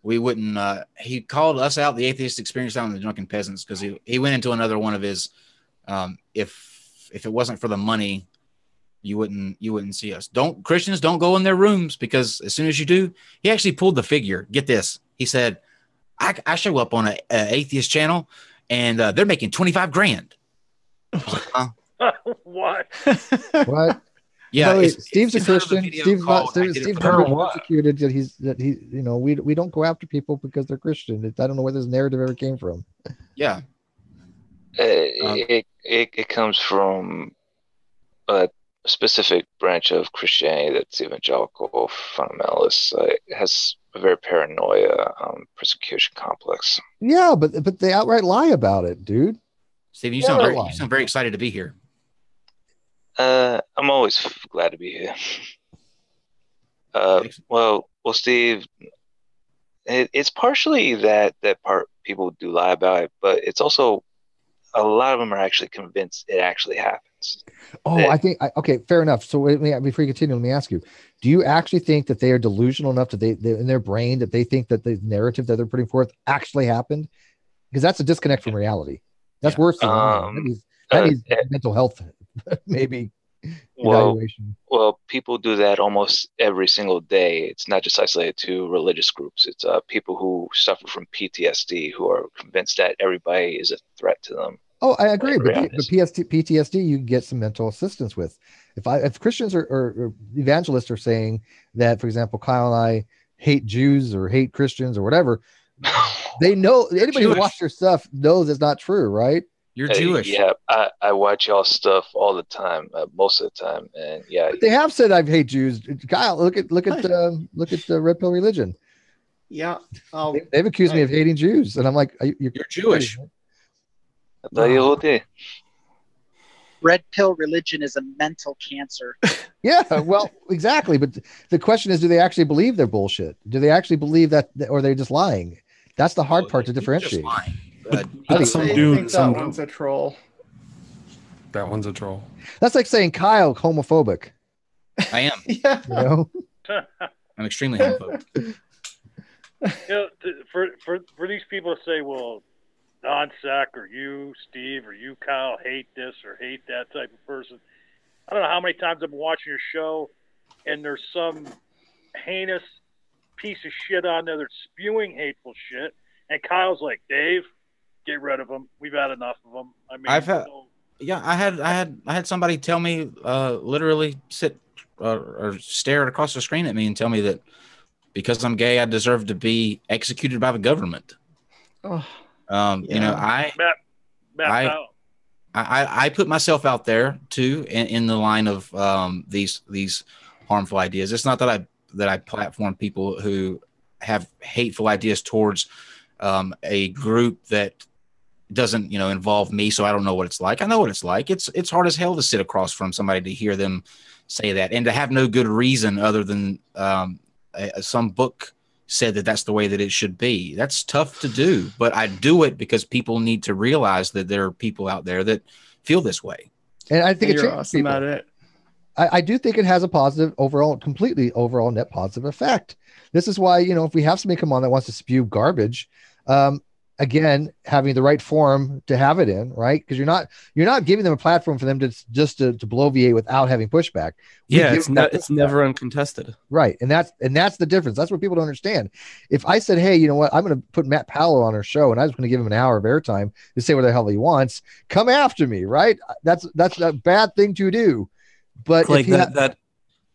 we wouldn't. He called us out, the atheist experience down in the Drunken Peasants, because he went into another one of his. If it wasn't for the money, you wouldn't see us. Christians don't go in their rooms, because as soon as you do, he actually pulled the figure. Get this. He said, I show up on a atheist channel and they're making $25,000. What? What? Yeah, Steve's a Christian. Steve's persecuted. We don't go after people because they're Christian. I don't know where this narrative ever came from. Yeah, it comes from a specific branch of Christianity that's evangelical fundamentalist. It has a very paranoia persecution complex. Yeah, but they outright lie about it, dude. Steve, you sound very excited to be here. I'm always glad to be here. Well, Steve, it's partially that part people do lie about it, but it's also a lot of them are actually convinced it actually happens. Oh, I think okay, fair enough. So before you continue, let me ask you: do you actually think that they are delusional enough that they in their brain that they think that the narrative that they're putting forth actually happened? Because that's a disconnect from reality. That's worse than lying. That needs mental health, maybe. Evaluation. Well, people do that almost every single day. It's not just isolated to religious groups. It's people who suffer from PTSD who are convinced that everybody is a threat to them. Oh, I agree. But PTSD, you can get some mental assistance with. If Christians or evangelists are saying that, for example, Kyle and I hate Jews or hate Christians or whatever, they know anybody who watched their stuff knows it's not true, right? You're Jewish. Yeah, I watch y'all stuff all the time, most of the time, and yeah. But they have said I hate Jews. Kyle, look at the Red Pill Religion. Yeah, they've accused me of hating Jews, and I'm like, you're Jewish. Red Pill Religion is a mental cancer. Yeah, well, exactly. But the question is, do they actually believe their bullshit? Do they actually believe that, or are they just lying? That's the hard part to differentiate. Some do. Some one's a troll. That one's a troll. That's like saying Kyle homophobic. I am. Yeah. You know? I'm extremely homophobic. For these people to say, well, Don Sack or you, Steve, or you, Kyle, hate this or hate that type of person. I don't know how many times I've been watching your show and there's some heinous piece of shit on there that's spewing hateful shit. And Kyle's like, Dave, get rid of them. We've had enough of them. I mean, I had somebody tell me, literally sit or stare across the screen at me and tell me that because I'm gay, I deserve to be executed by the government. Oh, You know, I put myself out there too in the line of these harmful ideas. It's not that I platform people who have hateful ideas towards a group that doesn't involve me, so I don't know what it's like. I know what it's like. It's hard as hell to sit across from somebody to hear them say that and to have no good reason other than some book said that that's the way that it should be. That's tough to do, but I do it because people need to realize that there are people out there that feel this way. And I think you're awesome at it. I do think it has a positive completely overall net positive effect. This is why, if we have somebody come on that wants to spew garbage, again, having the right forum to have it in, right? Because you're not giving them a platform for them to just to bloviate without having pushback. It's never uncontested. Right. And that's the difference. That's what people don't understand. If I said, hey, you know what, I'm going to put Matt Powell on our show and I'm just going to give him an hour of airtime to say what the hell he wants, come after me, right? That's a bad thing to do. But like that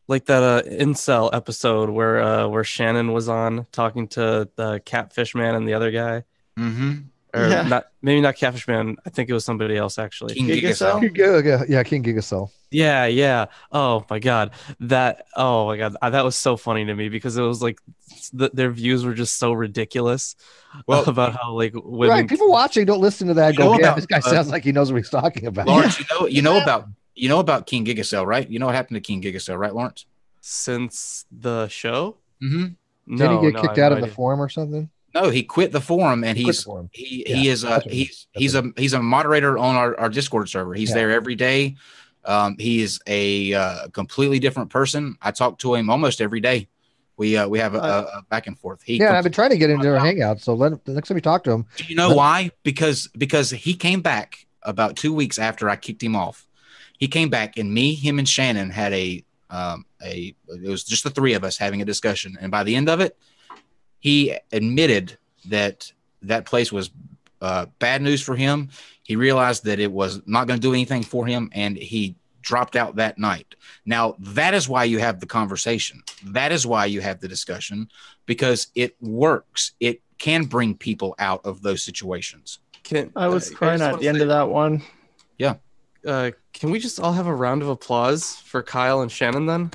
incel episode where Shannon was on talking to the Catfish Man and the other guy. Mm-hmm. Or maybe not Catfish Man. I think it was somebody else actually. King Gigasell. King Gigasell. Yeah. Oh my god, that was so funny to me because it was like their views were just so ridiculous about how like women. Right, people watching don't listen to that. This guy sounds like he knows what he's talking about. Lawrence, you know about King Gigasell, right? You know what happened to King Gigasell, right, Lawrence? Since the show? Mm-hmm. Did he get kicked out of the forum or something? No, he quit the forum, and he's a moderator on our Discord server. He's there every day. He is a completely different person. I talk to him almost every day. We have a back and forth. I've been trying to get into our hangout. So the next time we talk to him, do you know why? Because he came back about 2 weeks after I kicked him off. He came back, and him and Shannon had it was just the three of us having a discussion, and by the end of it, he admitted that place was bad news for him. He realized that it was not going to do anything for him, and he dropped out that night. Now, that is why you have the conversation. That is why you have the discussion, because it works. It can bring people out of those situations. I was crying at the end of that one. Yeah. Can we just all have a round of applause for Kyle and Shannon then?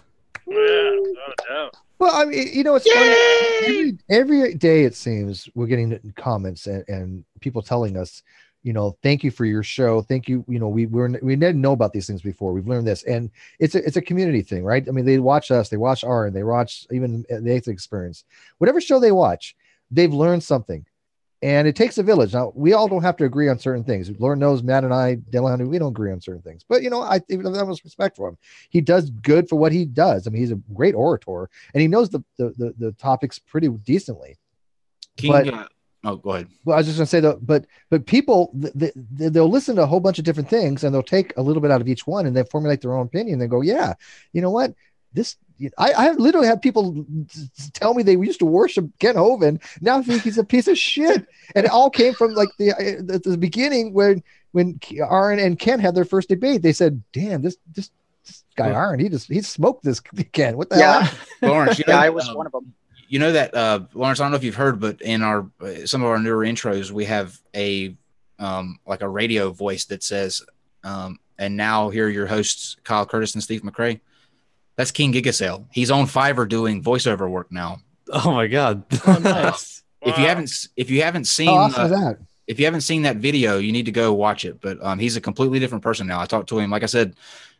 Yeah, no doubt. Well, I mean, it's funny. Every day it seems we're getting comments and people telling us, thank you for your show. Thank you. We didn't know about these things before. We've learned this, and it's a community thing, right? I mean, they watch us, they watch Aaron, they watch even the Eighth Experience, whatever show they watch, they've learned something, and it takes a village. Now, we all don't have to agree on certain things. Lord knows, Matt and I, Delano, we don't agree on certain things, but I even that was respect for him. He does good for what he does. I mean, he's a great orator, and he knows the topics pretty decently. Oh, go ahead. Well, I was just going to say that, but people, they'll listen to a whole bunch of different things, and they'll take a little bit out of each one, and they formulate their own opinion. They go, yeah, you know what? I have literally had people tell me they used to worship Ken Hovind. Now I think he's a piece of shit. And it all came from like the beginning when Aaron and Ken had their first debate. They said, damn, this guy Aaron, he smoked this Ken. What the hell? Lawrence, I was one of them. You know that, Lawrence, I don't know if you've heard, but in some of our newer intros, we have a radio voice that says, and now here are your hosts, Kyle Curtis and Steve McRae. That's King Gigasail. He's on Fiverr doing voiceover work now. Oh my God. Oh, nice. If you haven't seen How awesome is that? If you haven't seen that video, you need to go watch it. But he's a completely different person now. I talked to him, like I said,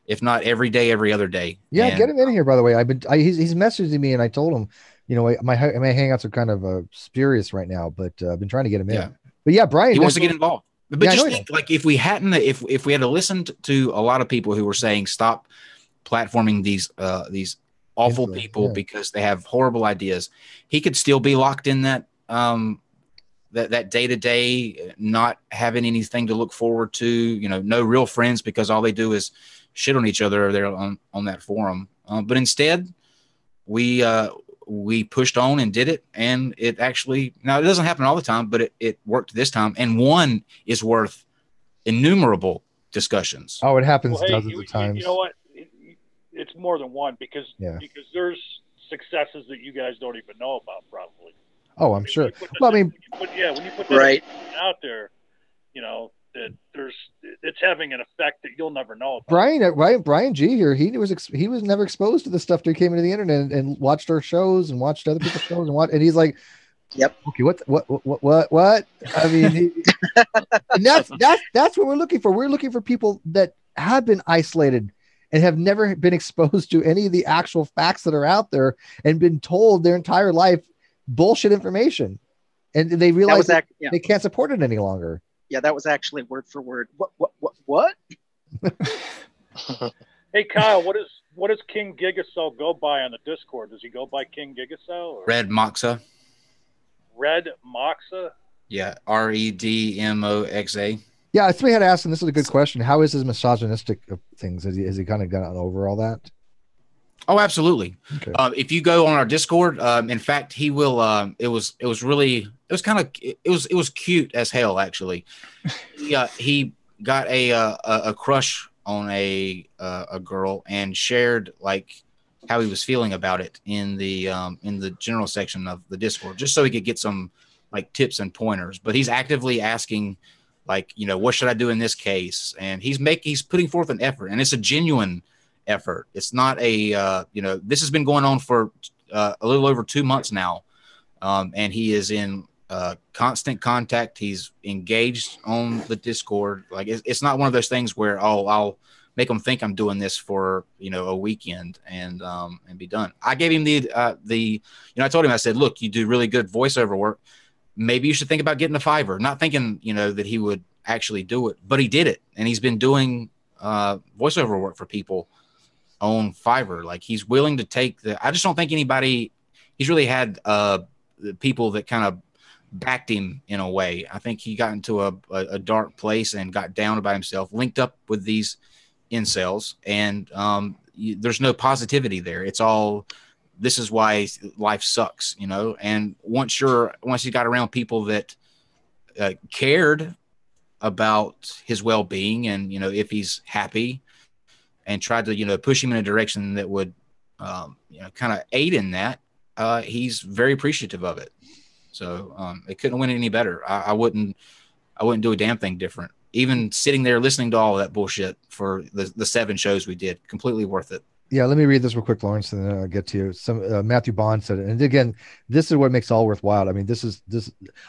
if not every day, every other day. Yeah, and get him in here, by the way. He's messaging me, and I told him, my hangouts are kind of spurious right now, but I've been trying to get him in. But yeah, Brian, he wants to get involved. But yeah, just think, like, if we had listened to a lot of people who were saying stop platforming these awful people because they have horrible ideas, he could still be locked in that that day-to-day, not having anything to look forward to, no real friends because all they do is shit on each other there on that forum. But instead, we pushed on and did it, and it actually, now it doesn't happen all the time, but it worked this time, and one is worth innumerable discussions. Oh, it happens dozens of times. You know what? It's more than one because there's successes that you guys don't even know about, probably. Oh, I'm sure. When you put that out there, that it's having an effect that you'll never know about. Brian G here, he was never exposed to this stuff till he came into the internet and watched our shows and watched other people's shows and he's like, yep. Okay, what? I mean, and that's what we're looking for. We're looking for people that have been isolated and have never been exposed to any of the actual facts that are out there and been told their entire life bullshit information, and they realize they can't support it any longer. Yeah, that was actually word for word. What? Hey, Kyle, what does King Gigasail go by on the Discord? Does he go by King Gigasail? Or? Red Moxa. Red Moxa? Yeah, REDMOXA. Yeah, somebody had asked, and this is a good question. How is his misogynistic things? Has he kind of gotten over all that? Oh, absolutely. Okay. If you go on our Discord, in fact, he will. It was cute as hell, actually. He got a crush on a girl and shared like how he was feeling about it in the general section of the Discord, just so he could get some like tips and pointers. But he's actively asking, like, what should I do in this case? And he's putting forth an effort, and it's a genuine effort. It's not a this has been going on for a little over 2 months now, and he is in constant contact. He's engaged on the Discord. Like, it's not one of those things where I'll make him think I'm doing this for a weekend and be done. I gave him I told him, I said, look, you do really good voiceover work. Maybe you should think about getting a Fiverr. Not thinking that he would actually do it, but he did it, and he's been doing voiceover work for people on Fiverr. Like, he's willing to take I just don't think he's really had the people that kind of backed him in a way. I think he got into a dark place and got down about himself, linked up with these incels, and there's no positivity there. It's all, this is why life sucks, and once he got around people that cared about his well-being and if he's happy, and tried to push him in a direction that would kind of aid in that, he's very appreciative of it. So it couldn't win any better. I wouldn't do a damn thing different. Even sitting there listening to all of that bullshit for the 7 shows we did, completely worth it. Yeah, let me read this real quick, Lawrence, and then I'll get to you. Some Matthew Bond said it, and again, this is what makes all worthwhile. I mean, this.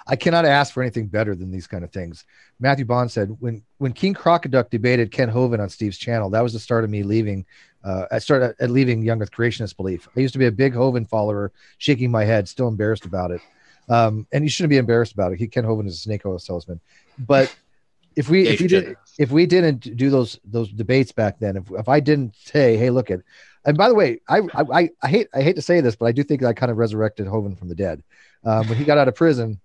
I cannot ask for anything better than these kind of things. Matthew Bond said, when King Crocoduck debated Ken Hovind on Steve's channel, that was the start of me leaving. I started at leaving Young Earth Creationist belief. I used to be a big Hovind follower, shaking my head, still embarrassed about it. And you shouldn't be embarrassed about it. Ken Hovind is a snake oil salesman, but if we didn't do those debates back then, if I didn't say, hey, look at, and by the way, I hate to say this, but I do think I kind of resurrected Hovind from the dead. When he got out of prison,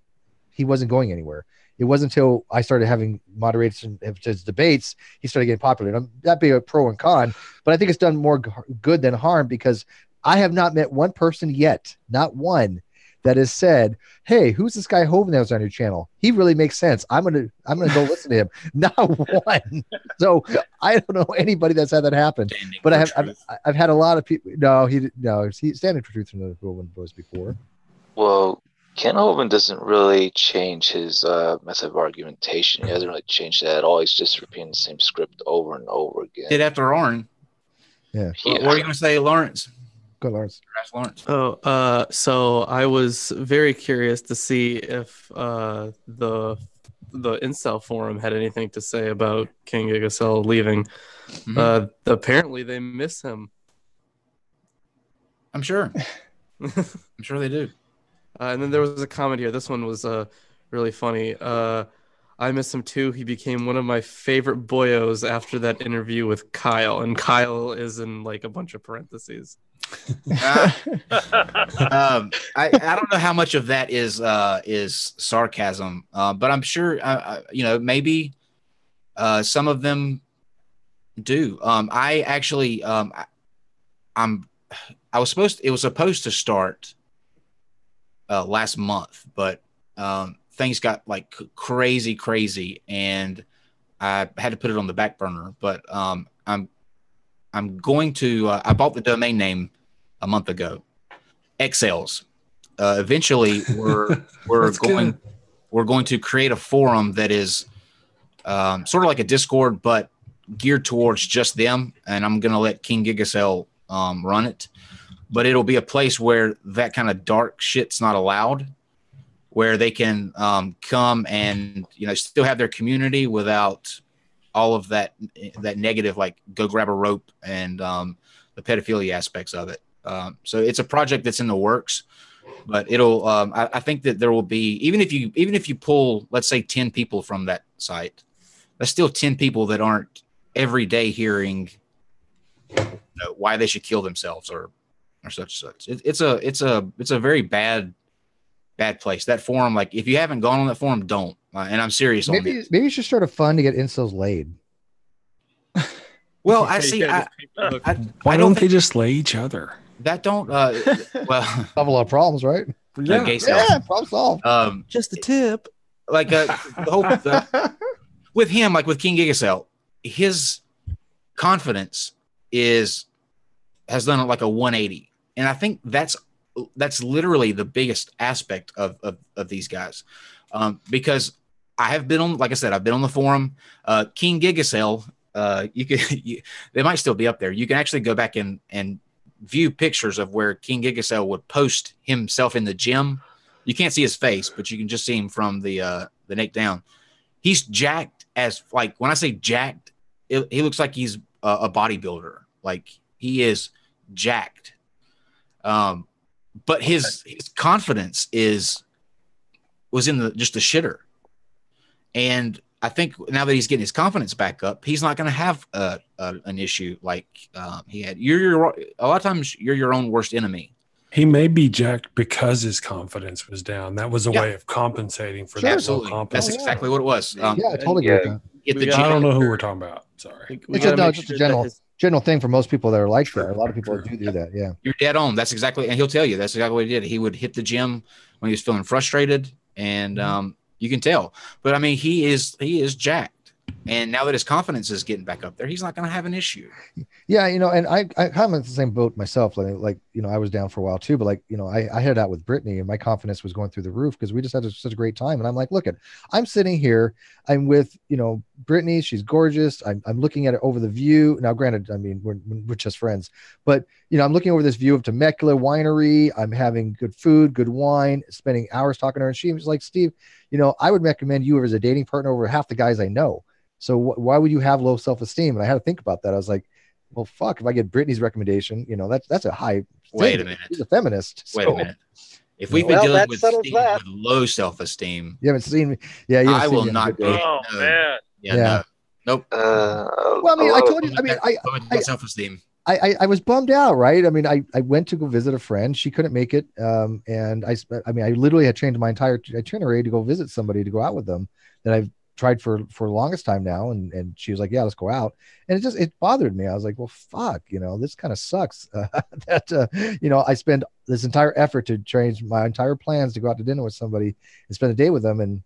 he wasn't going anywhere. It wasn't until I started having moderation of his debates, he started getting popular. And that'd be a pro and con, but I think it's done more good than harm, because I have not met one person yet, not one, that has said, hey, who's this guy Hovind that was on your channel? He really makes sense. I'm gonna go listen to him. Not one. So I don't know anybody that's had that happen. But I've had a lot of people. He's standing for truth from the Hovind boys before. Well, Ken Hovind doesn't really change his method of argumentation. He hasn't really changed that at all. He's just repeating the same script over and over again. Did after Arn. Yeah. What are you going to say, Lawrence? Go, Lawrence. Lawrence. Oh, so I was very curious to see if the Incel forum had anything to say about King Gigasel leaving. Mm-hmm. Apparently, they miss him. I'm sure. I'm sure they do. And then there was a comment here. This one was really funny. I miss him too. He became one of my favorite boyos after that interview with Kyle, and Kyle is in like a bunch of parentheses. I don't know how much of that is sarcasm, but I'm sure maybe some of them do. I actually it was supposed to start last month, but things got like crazy, and I had to put it on the back burner. But I'm going to. I bought the domain name a month ago. Excels. Eventually, we're going to create a forum that is sort of like a Discord, but geared towards just them. And I'm going to let King Gigasel run it. But it'll be a place where that kind of dark shit's not allowed, where they can come and still have their community without all of that negative, like go grab a rope and the pedophilia aspects of it. So it's a project that's in the works, but it'll. I think that there will be, even if you pull, let's say 10 people from that site, that's still 10 people that aren't every day hearing why they should kill themselves or such. It's a very bad place. That forum, like if you haven't gone on that forum, don't. And I'm serious. Maybe you should start a fund to get incels laid. Well, I see. Why don't they just lay each other? That don't. Well, have a lot of problems, right? Yeah, problem solved. Just a tip. Like with him, like with King Gigasel, his confidence has done like a 180, and I think that's literally the biggest aspect of these guys, because I have been on, like I said, I've been on the forum. King Gigasel, they might still be up there. You can actually go back and view pictures of where King Gigasel would post himself in the gym. You can't see his face, but you can just see him from the neck down. He's jacked as, like, when I say jacked, he looks like he's a bodybuilder. Like, he is jacked. But his confidence was in just the shitter. And I think now that he's getting his confidence back up, he's not going to have an issue like he had. A lot of times you're your own worst enemy. He may be jacked because his confidence was down. That was a way of compensating for that low confidence. That's exactly what it was. I totally agree with that. I don't know who we're talking about. Sorry. It's just a general thing for most people that are like that. A lot of people do that. Yeah. You're dead on. That's exactly, and he'll tell you that's exactly what he did. He would hit the gym when he was feeling frustrated, and you can tell. But I mean, he is jacked, And now that his confidence is getting back up there, he's not going to have an issue. Yeah, and I kind of in the same boat myself. Like I was down for a while too, but I headed out with Brittany, and my confidence was going through the roof because we just had such a great time. And I'm like, look I'm sitting here, I'm with Brittany, she's gorgeous. I'm looking at it over the view. Now, granted, I mean we're just friends, but I'm looking over this view of Temecula Winery. I'm having good food, good wine, spending hours talking to her, and she was like, Steve, I would recommend you as a dating partner over half the guys I know. So why would you have low self-esteem? And I had to think about that. I was like, well, fuck, if I get Brittany's recommendation, that's a high. Wait a minute. She's a feminist. Wait a minute. If we've been dealing with Steve with low self-esteem, you haven't seen me. Yeah, I will not be. Oh, man. Yeah, no. Nope. Well, I mean, I told you. I mean, I self-esteem. I was bummed out, right? I mean, I went to go visit a friend. She couldn't make it. And I literally had changed my entire itinerary to go visit somebody to go out with them that I've tried for the longest time now. And she was like, yeah, let's go out. And it bothered me. I was like, well, fuck, this kind of sucks that, I spend this entire effort to change my entire plans to go out to dinner with somebody and spend a day with them. And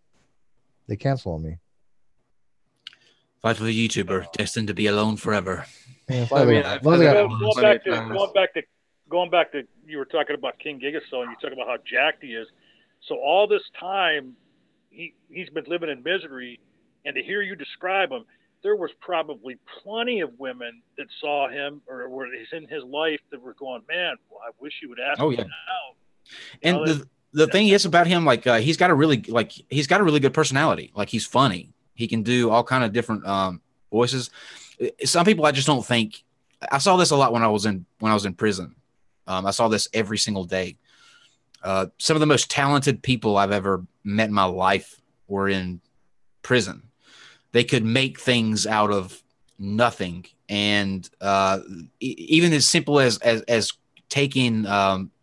they cancel on me. Fight for the YouTuber destined to be alone forever. Yeah, going back to you were talking about King Gigaso, and you talk about how jacked he is. So all this time he's been living in misery, and to hear you describe him, there was probably plenty of women that saw him or were in his life that were going, man, well, I wish you would ask me out. And the thing is about him, like he's got a really good personality. Like he's funny. He can do all kind of different voices. Some people I just don't think. I saw this a lot when I was in prison. I saw this every single day. Some of the most talented people I've ever met in my life were in prison. They could make things out of nothing, and even as simple as taking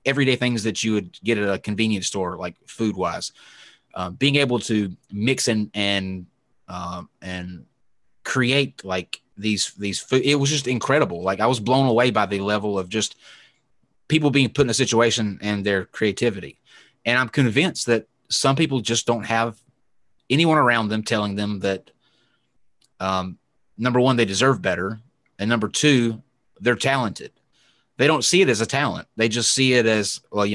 everyday things that you would get at a convenience store, like food wise, being able to mix and create like these food. It was just incredible. Like I was blown away by the level of just people being put in a situation and their creativity. And I'm convinced that some people just don't have anyone around them telling them that, number one, they deserve better. And number two, they're talented. They don't see it as a talent. They just see it as, well,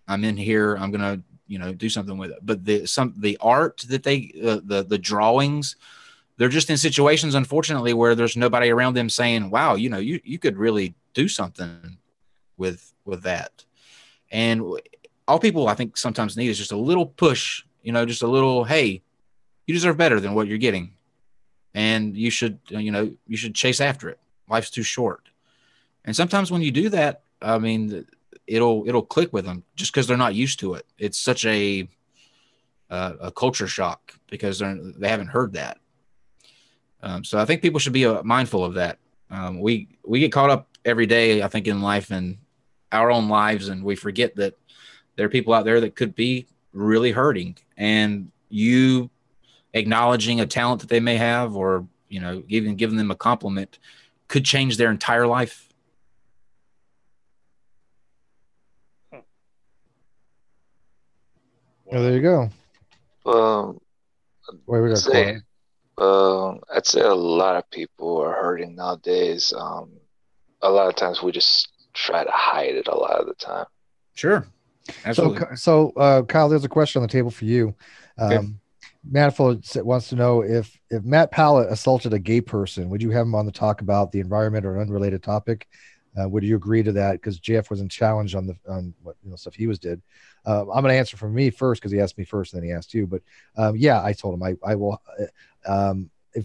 I'm in here, I'm going to, do something with it. But the art that the drawings, they're just in situations, unfortunately, where there's nobody around them saying, wow, you could really do something with that. And all people I think sometimes need is just a little push, just a little, hey, you deserve better than what you're getting. And you should chase after it. Life's too short. And sometimes when you do that, I mean, it'll click with them just because they're not used to it. It's such a culture shock because they haven't heard that. So I think people should be mindful of that. We get caught up every day, I think, in life and our own lives, and we forget that there are people out there that could be really hurting. And you acknowledging a talent that they may have, or even giving them a compliment, could change their entire life. Oh, there you go. Where we I'd say a lot of people are hurting nowadays. A lot of times we just try to hide it a lot of the time. Sure. Absolutely. So Kyle, there's a question on the table for you. Okay. Manifold wants to know if Matt Pallett assaulted a gay person, would you have him on to talk about the environment or an unrelated topic? Would you agree to that? Because JF wasn't challenged on what stuff he did. I'm going to answer for me first because he asked me first, and then he asked you. But yeah, I told him I will.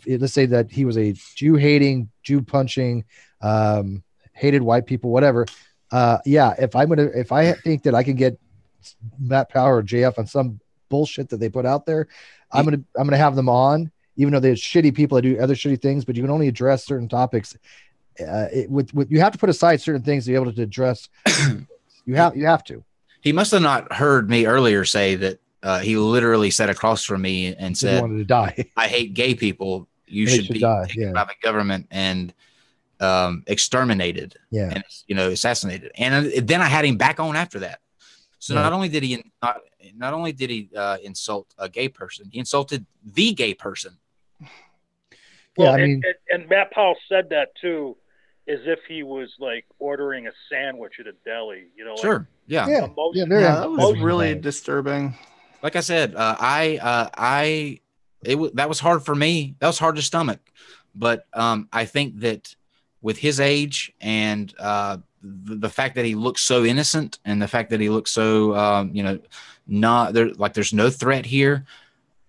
Let's say that he was a Jew-hating, Jew-punching, hated white people, whatever. Yeah, if I think that I can get Matt Power or JF on some bullshit that they put out there, I'm gonna have them on, even though they're shitty people that do other shitty things. But you can only address certain topics. You have to put aside certain things to be able to address. You have to. He must have not heard me earlier say that. He literally sat across from me and said, he wanted to die. I hate gay people. You should be taken by the government and exterminated, and assassinated. And then I had him back on after that. So not only did he insult a gay person, he insulted the gay person. Yeah, Well, I mean, and Matt Powell said that too, as if he was like ordering a sandwich at a deli. You know, like Sure. Yeah. yeah, emotion. very Yeah, that was emotional really about it. disturbing. Like I said, that was hard for me. That was hard to stomach. But I think that with his age and the fact that he looks so innocent and the fact that he looks so, not there, like there's no threat here.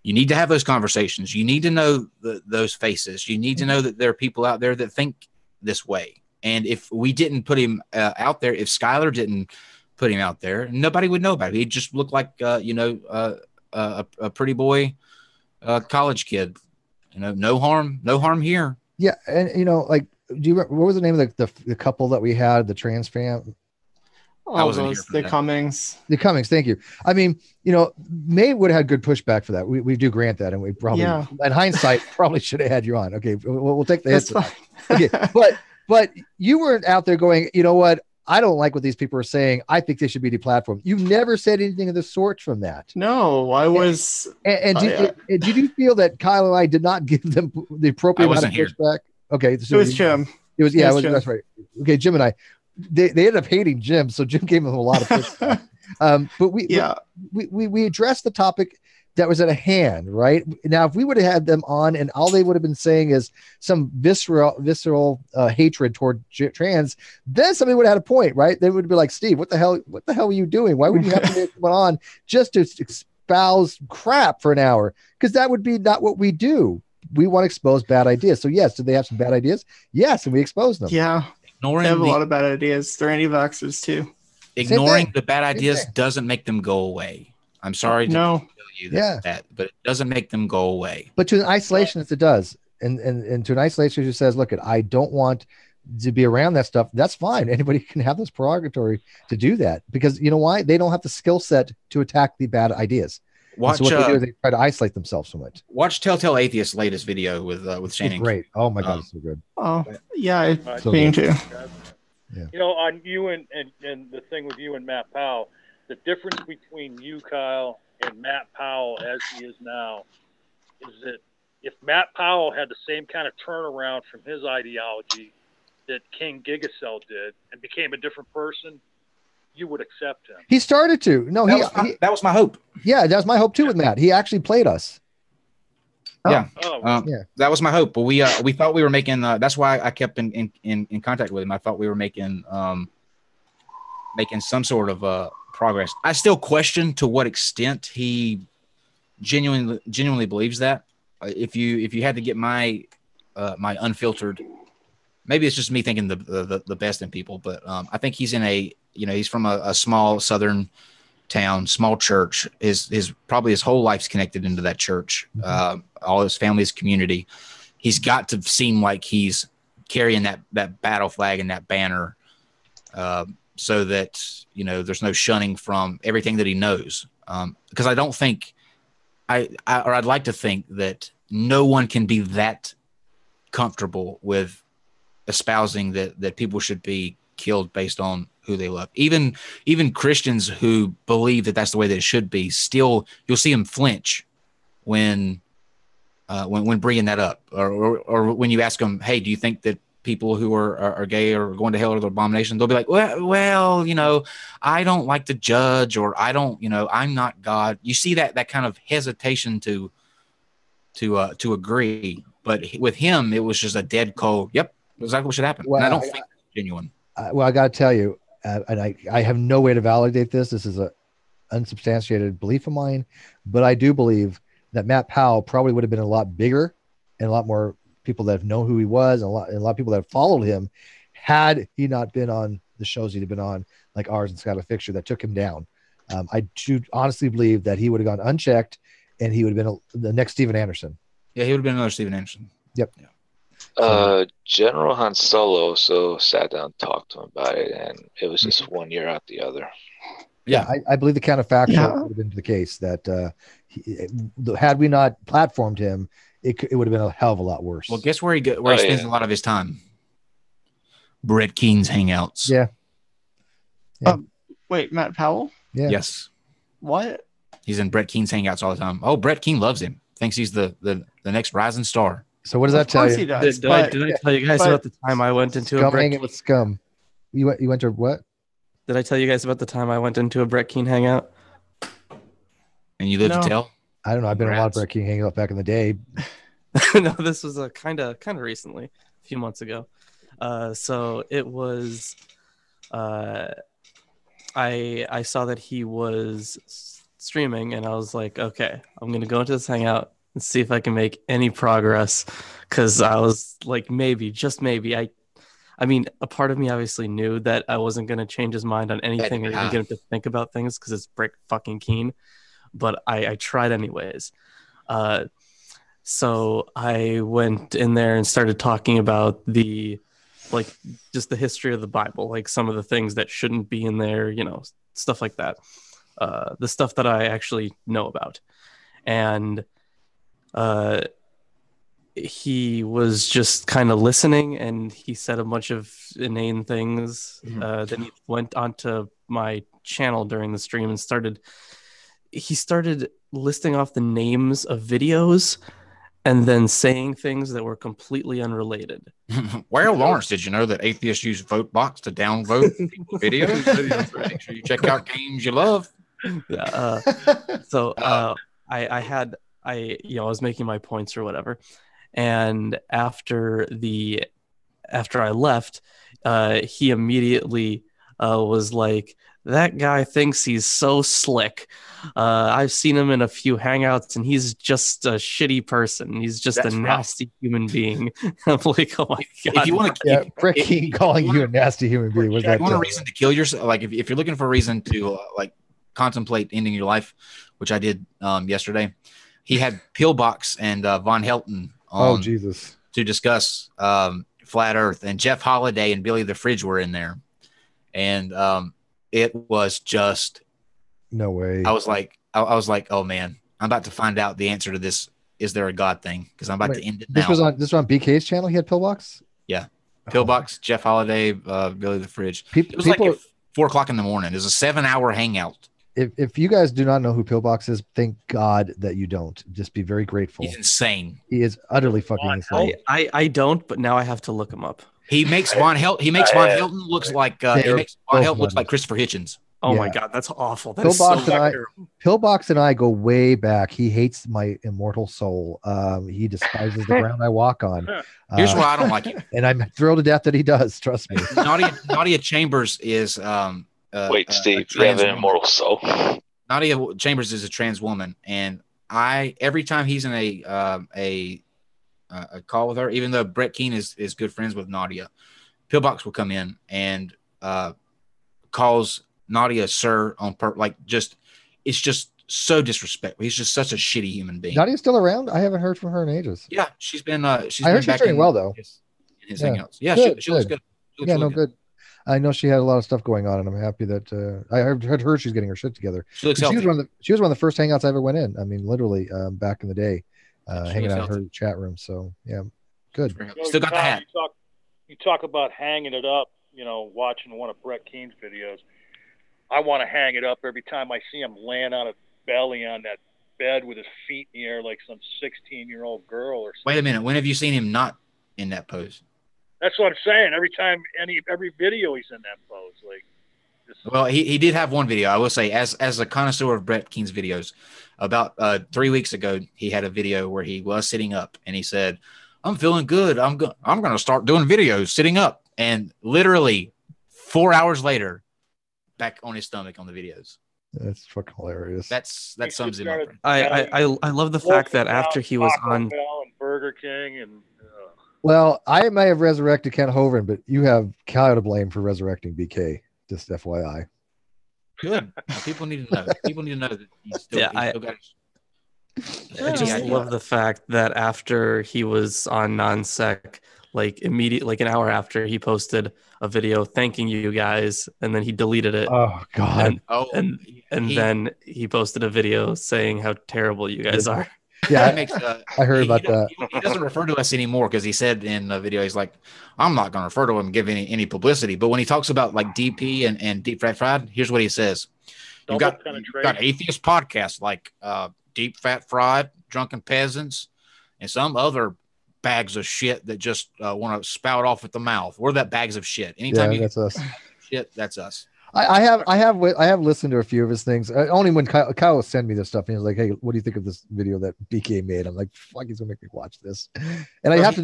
You need to have those conversations. You need to know those faces. You need to know that there are people out there that think this way. And if we didn't put him out there, if Skylar didn't put him out there, nobody would know about it. He'd just look like, a pretty boy college kid. No harm here. Yeah, and like, do you remember, what was the name of the couple that we had, the trans fam? I wasn't here for The that. Cummings. The Cummings, thank you. I mean, May would have had good pushback for that. We do grant that, and we probably, in hindsight, probably should have had you on. Okay, we'll take the hits. Okay, but you weren't out there going, you know what? I don't like what these people are saying. I think they should be deplatformed. You never said anything of the sort from that. No, I was. Did you feel that Kyle and I did not give them the appropriate amount of pushback? Okay, so it was Jim. It was Jim. That's right. Okay, Jim and I. They ended up hating Jim, so Jim gave him a lot of pushback. But we addressed the topic that was at a hand, right? Now, if we would have had them on and all they would have been saying is some visceral hatred toward trans, then somebody would have had a point, right? They would be like, Steve, what the hell are you doing? Why would you have to make someone on just to espouse crap for an hour? Because that would be not what we do. We want to expose bad ideas. So yes, did they have some bad ideas? Yes, and we exposed them. Yeah. They have a lot of bad ideas. They're anti-vaxxers too. Ignoring the bad ideas doesn't make them go away. I'm sorry to tell you that, but it doesn't make them go away. But to an isolationist, it does. And to an isolationist who says, look, I don't want to be around that stuff. That's fine. Anybody can have this prerogative to do that, because you know why? They don't have the skill set to attack the bad ideas. So what they do is they try to isolate themselves from it. Watch Telltale Atheist's latest video with Shannon. Great. Oh my God, it's so good. Oh yeah, so me too. Yeah. On you and the thing with you and Matt Powell, the difference between you, Kyle, and Matt Powell as he is now is that if Matt Powell had the same kind of turnaround from his ideology that King Gigacell did and became a different person, you would accept him. He started to. No, that was my hope. Yeah, that was my hope too with Matt. He actually played us. Yeah. That was my hope. But we thought we were making. That's why I kept in contact with him. I thought we were making some sort of progress. I still question to what extent he genuinely believes that. If you had to get my unfiltered, maybe it's just me thinking the best in people, but I think he's he's from a small southern town, small church. His probably his whole life's connected into that church. All his family's community. He's got to seem like he's carrying that battle flag and that banner, so that there's no shunning from everything that he knows. Because I don't think I'd like to think that no one can be that comfortable with espousing that people should be killed based on who they love. Even Christians who believe that that's the way that it should be, still you'll see them flinch when bringing that up, or when you ask them, hey, do you think that people who are gay are going to hell or the abomination? They'll be like, well, I don't like to judge, or I don't, I'm not God. You see that kind of hesitation to agree. But with him, it was just a dead cold. Yep, exactly what should happen. Well, and I don't think it's genuine. I got to tell you, and I have no way to validate this. This is a unsubstantiated belief of mine, but I do believe that Matt Powell probably would have been a lot bigger and a lot more people that have known who he was, and a lot of people that have followed him, had he not been on the shows he'd been on, like ours and Skylar Fixture, that took him down. I do honestly believe that he would have gone unchecked, and he would have been the next Steven Anderson. Yeah, he would have been another Steven Anderson. Yep. Yeah. General Han Solo sat down and talked to him about it, and it was just 1 year out the other. Yeah, I believe the counterfactual would have been the case that had we not platformed him, it would have been a hell of a lot worse. Well, guess where he spends a lot of his time? Brett Keen's hangouts. Yeah. Wait, Matt Powell? Yeah. Yes. What? He's in Brett Keen's hangouts all the time. Oh, Brett Keen loves him. Thinks he's the next rising star. So what does that tell course you? he does. Did I tell you guys about the time I went into a Scum Brett hanging with scum. You went to what? Did I tell you guys about the time I went into a Brett Keane hangout? And you live No. to tell? I don't know. I've been in a lot of Congrats. Brett King hangouts back in the day. No, this was a kind of recently, a few months ago. So it was, I saw that he was streaming, and I was like, okay, I'm gonna go into this hangout and see if I can make any progress, because I was like, maybe, just maybe, I mean, a part of me obviously knew that I wasn't gonna change his mind on anything or even get him to think about things, because it's Brett fucking Keane. But I tried anyways. So I went in there and started talking about just the history of the Bible, like some of the things that shouldn't be in there, stuff like that. The stuff that I actually know about. And he was just kind of listening, and he said a bunch of inane things. Then he went onto my channel during the stream and started listing off the names of videos and then saying things that were completely unrelated. Well, Lawrence, did you know that atheists use VoteBox to downvote videos? Make sure you check out games you love. Yeah. So I was making my points or whatever, and after I left, he immediately was like, that guy thinks he's so slick. I've seen him in a few hangouts, and he's just a shitty person. He's just a nasty human being. I'm like, oh my god! If you want to, Brett King calling you a nasty human being. If you want a reason to kill yourself, like if you're looking for a reason to contemplate ending your life, which I did yesterday, he had Pillbox and Von Helton on Jesus to discuss flat Earth, and Jeff Holiday and Billy the Fridge were in there, and it was just no way. I was like, oh man, I'm about to find out the answer to this. Is there a God thing? Because I'm about to end it now. This was on BK's channel. He had Pillbox. Yeah, Pillbox, Jeff Holiday, Billy the Fridge. It was like at 4 o'clock in the morning. It was a 7-hour hangout. If you guys do not know who Pillbox is, thank God that you don't. Just be very grateful. He's insane. He is utterly fucking insane. I don't, but now I have to look him up. He makes Von Helton looks like Christopher Hitchens. Oh my god, that's awful. That is so Pillbox and I go way back. He hates my immortal soul. He despises the ground I walk on. Here's why I don't like him. And I'm thrilled to death that he does. Trust me. Nadia Chambers is wait, Steve, you have an immortal soul. Nadia Chambers is a trans woman, and every time he's in a call with her, even though Brett Keane is good friends with Nadia, Pillbox will come in and calls Nadia sir on it's just so disrespectful. He's just such a shitty human being. Nadia's still around? I haven't heard from her in ages. Yeah, she's been I heard she's doing well though. In his hangouts. Yeah, good, she looks good. She looks really good. I know she had a lot of stuff going on, and I'm happy that I heard her. She's getting her shit together. She looks healthy. She was one of the first hangouts I ever went in. I mean, literally back in the day, hanging out in her chat room. So yeah, good. Still got the hat. You talk about hanging it up. Watching one of Brett Keane's videos. I want to hang it up every time I see him laying on his belly on that bed with his feet in the air like some 16-year-old girl or something. Wait a minute. When have you seen him not in that pose? That's what I'm saying. Every time, every video he's in that pose. Well, he did have one video. I will say, as a connoisseur of Brett Keane's videos, about 3 weeks ago, he had a video where he was sitting up, and he said, "I'm feeling good. I'm going to start doing videos sitting up." And literally 4 hours later, back on his stomach on the videos. That's fucking hilarious. That sums him up. I love the fact that after he was on Burger King and. Well, I may have resurrected Ken Hovind, but you have Kyle to blame for resurrecting BK. Just FYI. Good. People need to know. People need to know that he's still, I just love the fact that after he was on non-sec, immediately, an hour after, he posted a video thanking you guys, and then he deleted it. Oh God! And then he posted a video saying how terrible you guys are. Yeah, I heard about that. He doesn't refer to us anymore because he said in the video, he's like, I'm not going to refer to him and give any publicity. But when he talks about DP and Deep Fat Fried, here's what he says. You've got atheist podcasts like Deep Fat Fried, Drunken Peasants, and some other bags of shit that just want to spout off at the mouth. We're that bags of shit. Anytime you that's us. Shit, that's us. I have listened to a few of his things. Only when Kyle sent me this stuff, and he was like, "Hey, what do you think of this video that BK made?" I'm like, "Fuck, he's gonna make me watch this," and I have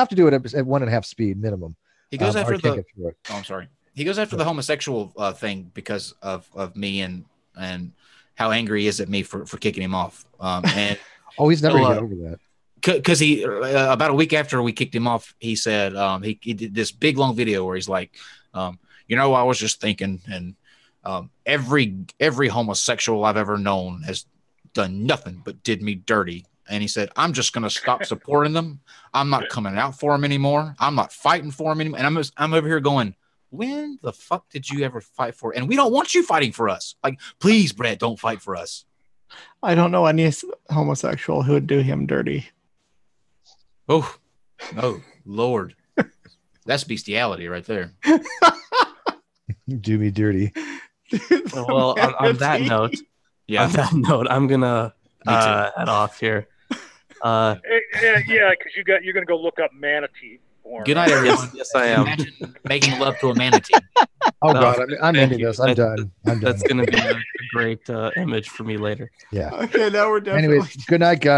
to do it at 1.5 speed minimum. He goes after the. Oh, I'm sorry. He goes after the homosexual thing because of me and how angry he is at me for kicking him off. And he's never got over that. Because he about a week after we kicked him off, he said he did this big long video where he's like. I was just thinking, and every homosexual I've ever known has done nothing but did me dirty. And he said, I'm just going to stop supporting them. I'm not coming out for them anymore. I'm not fighting for them anymore. And I'm over here going, when the fuck did you ever fight for? And we don't want you fighting for us. Like, please, Brett, don't fight for us. I don't know any homosexual who would do him dirty. Oh, Lord. That's bestiality right there. Do me dirty. Well, on that note, I'm gonna head off here. Yeah, because you're gonna go look up manatee porn. Good night, everyone. Yes, I am. Imagine making love to a manatee. Oh no, God, I'm ending this. I'm done. That's gonna be a great image for me later. Yeah. Okay, now we're definitely. Anyways, good night, guys.